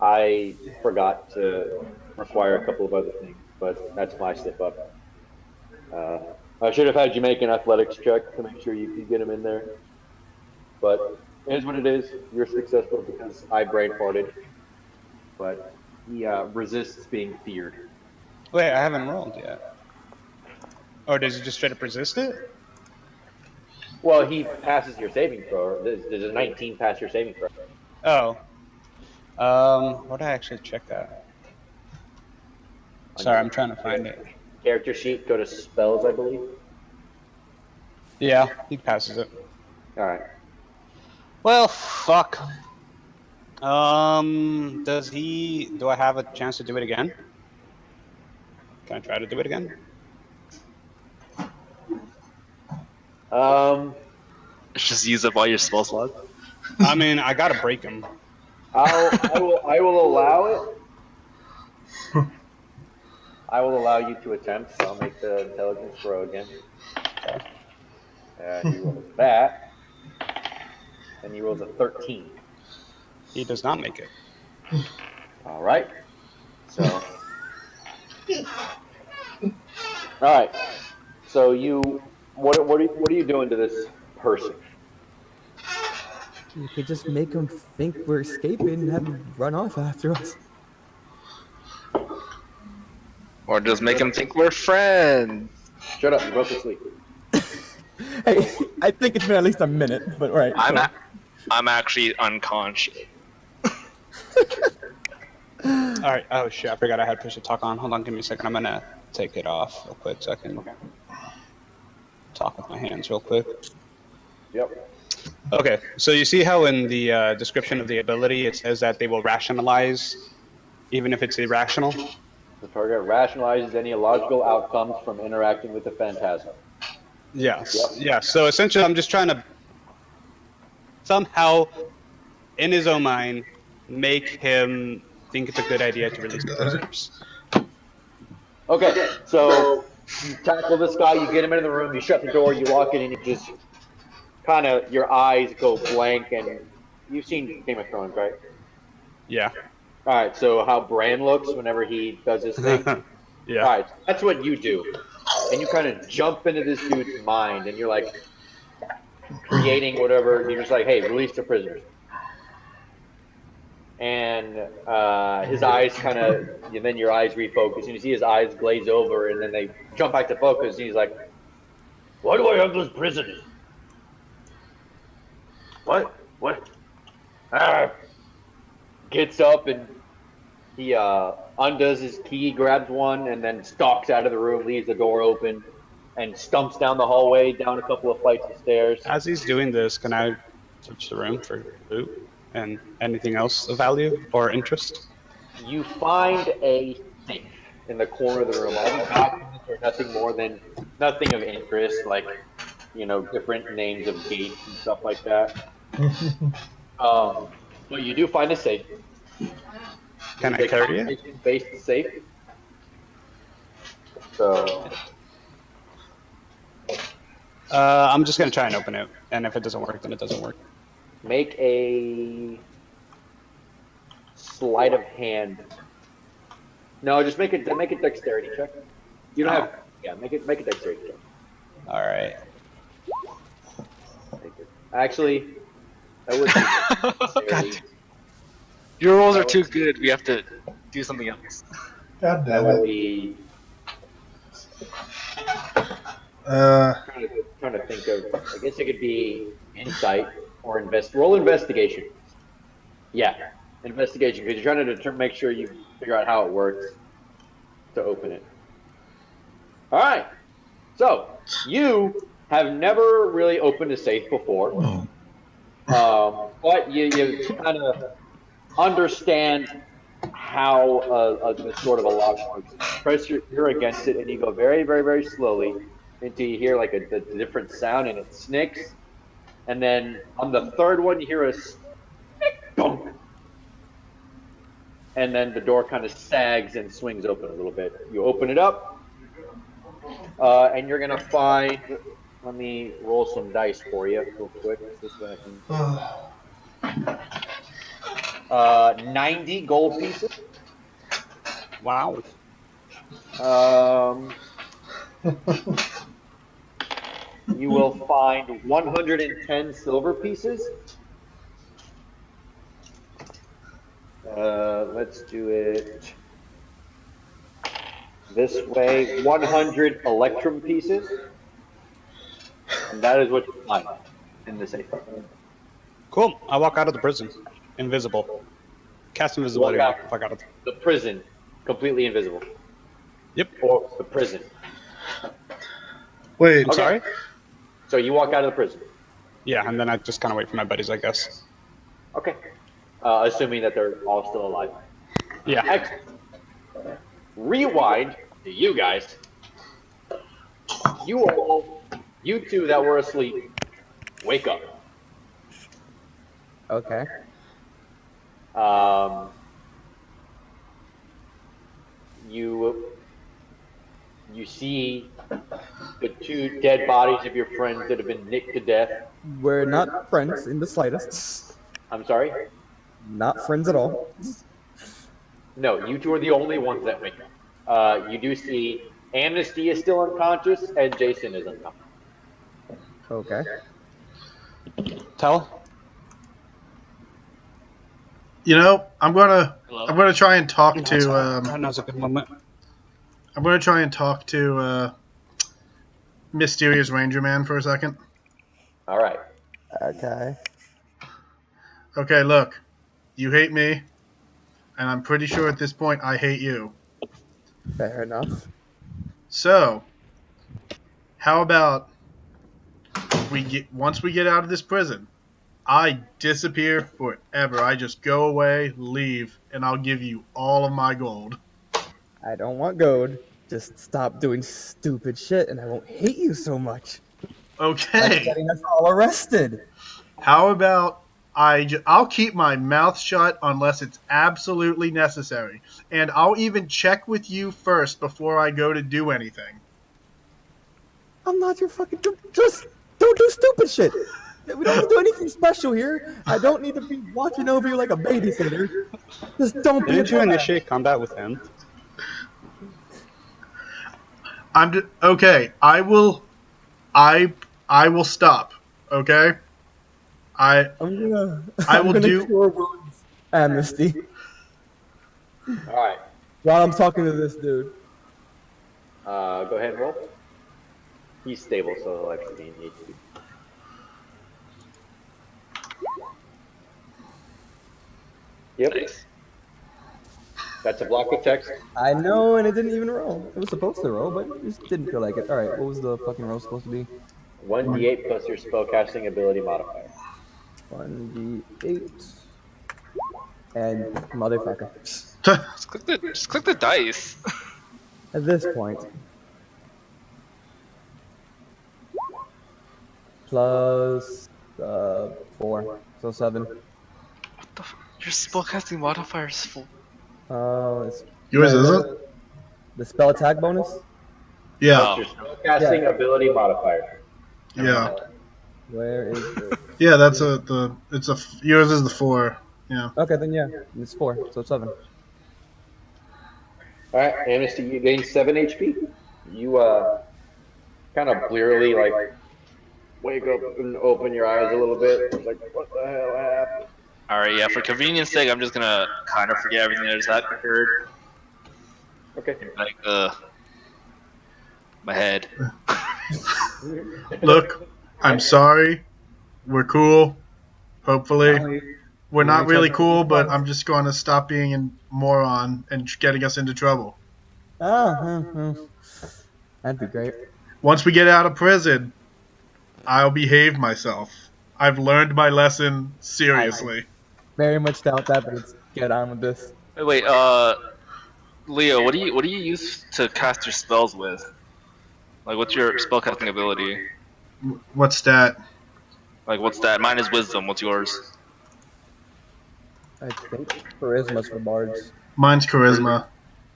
I forgot to require a couple of other things, but that's my slip up. I should have had you make an athletics check to make sure you could get him in there. But it is what it is. You're successful because I brain farted. But he resists being feared. Wait, I haven't rolled yet. Or does he just straight up resist it? Well, he passes your saving throw. There's a 19 pass your saving throw. Oh. Where did I actually check that? Sorry, I'm trying to find it. Character sheet, go to spells, I believe. Yeah, he passes it. All right. Well, fuck. Do I have a chance to do it again? Can I try to do it again? Just use up all your spell slots. I mean, I gotta break him. I will allow it. I will allow you to attempt, so I'll make the intelligence throw again. Okay. He rolls that, and he rolls a 13. He does not make it. All right. So. All right. So what are you doing to this person? You could just make him think we're escaping and have him run off after us. Or just make him think we're friends. Shut up, you're both asleep. Hey, I think it's been at least a minute, but right. I'm actually unconscious. Alright, oh shit, I forgot I had push to talk on. Hold on, give me a second. I'm gonna take it off real quick so I can talk with my hands real quick. Yep. Okay, so you see how in the description of the ability it says that they will rationalize even if it's irrational? The target rationalizes any illogical outcomes from interacting with the phantasm. Yes. Yep. Yeah. So essentially, I'm just trying to somehow, in his own mind, make him think it's a good idea to release the prisoners. Okay, so you tackle this guy, you get him into the room, you shut the door, you walk in, and you just kind of, your eyes go blank, and you've seen Game of Thrones, right? Yeah. All right, so how Bran looks whenever he does his thing? Yeah. All right, that's what you do. And you kind of jump into this dude's mind, and you're like creating whatever, you're just like, hey, release the prisoners. And his eyes kind of, and then your eyes refocus, and you see his eyes glaze over, and then they jump back to focus, and he's like, why do I have those prisoners? What? Gets up, and he undoes his key, grabs one, and then stalks out of the room, leaves the door open, and stumps down the hallway, down a couple of flights of stairs. As he's doing this, can I search the room for loot and anything else of value or interest? You find a safe in the corner of the room. All the documents are nothing of interest, like, different names of gates and stuff like that. But you do find a safe. Can I carry it? Based safe. So. I'm just gonna try and open it, and if it doesn't work, then it doesn't work. Make a sleight of hand. No, just make a dexterity check. You don't have. Yeah, make a dexterity check. All right. Actually, that would be God. Your rolls are too good. We have to do something else. God that damn would it. be. Trying to think of. I guess it could be insight or roll investigation. Yeah, investigation, because you're trying to make sure you figure out how it works to open it. All right. So you have never really opened a safe before, but you kind of understand how this sort of a lock works. Press your against it, and you go very, very, very slowly until you hear like a different sound, and it snicks. And then on the third one, you hear a snick-donk. And then the door kind of sags and swings open a little bit. You open it up, and you're going to find, let me roll some dice for you real quick. This way I can, 90 gold pieces. Wow. You will find 110 silver pieces. Let's do it this way. 100 electrum pieces. And that is what you find in the safe. Cool. I walk out of the prison, invisible. Cast invisibility. Walk out of the prison, completely invisible. Yep. Or the prison. Wait, Okay. Sorry? So you walk out of the prison. Yeah, and then I just kind of wait for my buddies, I guess. Okay. Assuming that they're all still alive. Yeah. Excellent. Rewind to you guys. You two that were asleep, wake up. Okay. You see the two dead bodies of your friends that have been nicked to death. We're not friends in the slightest. I'm sorry? Not friends at all. No, you two are the only ones that wake up. You do see Amnesty is still unconscious and Jaysun is unconscious. Okay. Tell? I'm gonna try and talk to Now's a good moment. I'm gonna try and talk to Mysterious Ranger Man for a second. All right. Okay. Okay, look, you hate me, and I'm pretty sure at this point I hate you. Fair enough. So, how about once we get out of this prison, I disappear forever. I just go away, leave, and I'll give you all of my gold. I don't want gold. Just stop doing stupid shit, and I won't hate you so much. Okay. Like getting us all arrested. How about I'll keep my mouth shut unless it's absolutely necessary, and I'll even check with you first before I go to do anything. I'm not your fucking. Just don't do stupid shit. We don't have to do anything special here. I don't need to be watching over you like a babysitter. Just don't be a Didn't you twat. initiate combat with him? Okay. I will stop. Okay. I will do cure wounds. Amnesty. All right. While I'm talking to this dude. Go ahead and roll. He's stable, so he'll actually gain HP. Yep. Nice. That's a block of text. I know, and it didn't even roll. It was supposed to roll, but it just didn't feel like it. All right, what was the fucking roll supposed to be? 1d8 plus your spellcasting ability modifier. 1d8. And motherfucker. Just click the dice. At this point. Plus 4, so 7. Your spellcasting modifier is full. It's yours, isn't? The spell attack bonus? Yeah. Your spellcasting ability modifier. Yeah. Where is it? Yeah, that's yours is the 4. Yeah. Okay, then yeah, it's 4, so 7. Alright, Amnesty, you gain 7 HP. You kind of blearily wake up and open your eyes a little bit. It's like, what the hell happened? Alright, yeah, for convenience sake, I'm just gonna kind of forget everything that just occurred. Okay. Like, my head. Look, I'm sorry. We're cool. Hopefully. We're not really cool, but I'm just going to stop being a moron and getting us into trouble. That'd be great. Once we get out of prison, I'll behave myself. I've learned my lesson seriously. Very much doubt that, but let's get on with this. Wait, Leo, what do you use to cast your spells with? Like, what's your spellcasting ability? What's that? Like, what's that? Mine is wisdom. What's yours? I think charisma's for bards. Mine's charisma.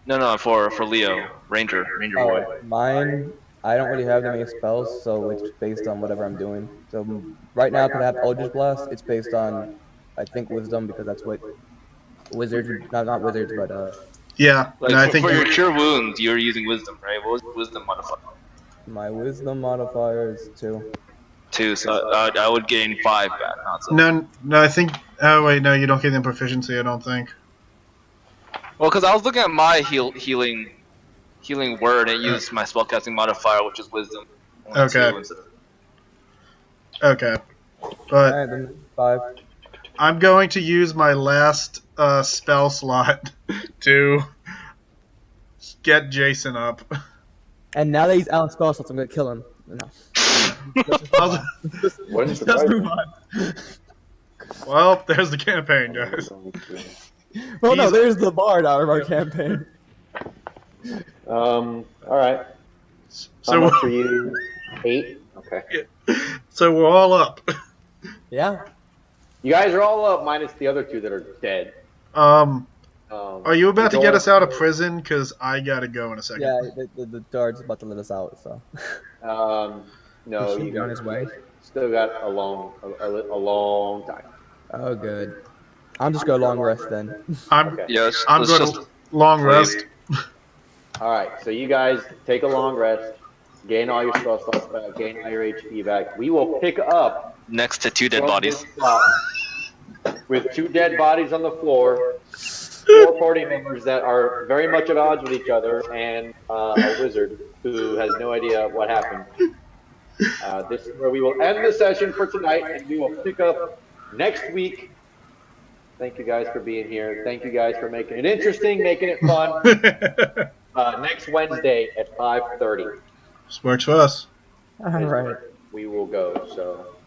No, for Leo, Ranger boy. Mine, I don't really have that many spells, so it's based on whatever I'm doing. So right now I could have Eldritch Blast. It's based on, I think, wisdom, because that's what wizards, not wizards, but Yeah, Like, and I think for your cure wounds, you're using wisdom, right? What was wisdom modifier? my wisdom modifier is 2. 2, so I would gain 5 back, not so. no, I think. Oh wait, no, you don't get the proficiency. I don't think. Well, because I was looking at my healing word, and it used my spellcasting modifier, which is wisdom. Okay. Okay, but Alright, then 5. I'm going to use my last spell slot to get Jaysun up. And now that he's out of spell slots, I'm gonna kill him. No. Wouldn't Let's surprise move me. on. Well, there's the campaign, guys. Well, no, there's the bard out of our campaign. Alright. How So, much are you? 8? Okay. so we're all up. Yeah. You guys are all up, minus the other 2 that are dead. Are you about to get us out of prison? Because I gotta go in a second. Yeah, the guard's about to let us out, so. No, Is he you on guys his way? still got a long time. Oh, good. I'm just gonna long rest then. I'm Yes, I'm let's going just to long rest. Alright, so you guys take a long rest, gain all your spell slots back, gain all your HP back. We will pick up next to 2 dead from bodies. this spot with 2 dead bodies on the floor, 4 party members that are very much at odds with each other, and a wizard who has no idea what happened. This is where we will end the session for tonight, and we will pick up next week. Thank you guys for being here. Thank you guys for making it interesting, making it fun. Next Wednesday at 5:30. This works for us. Alright. we will go. So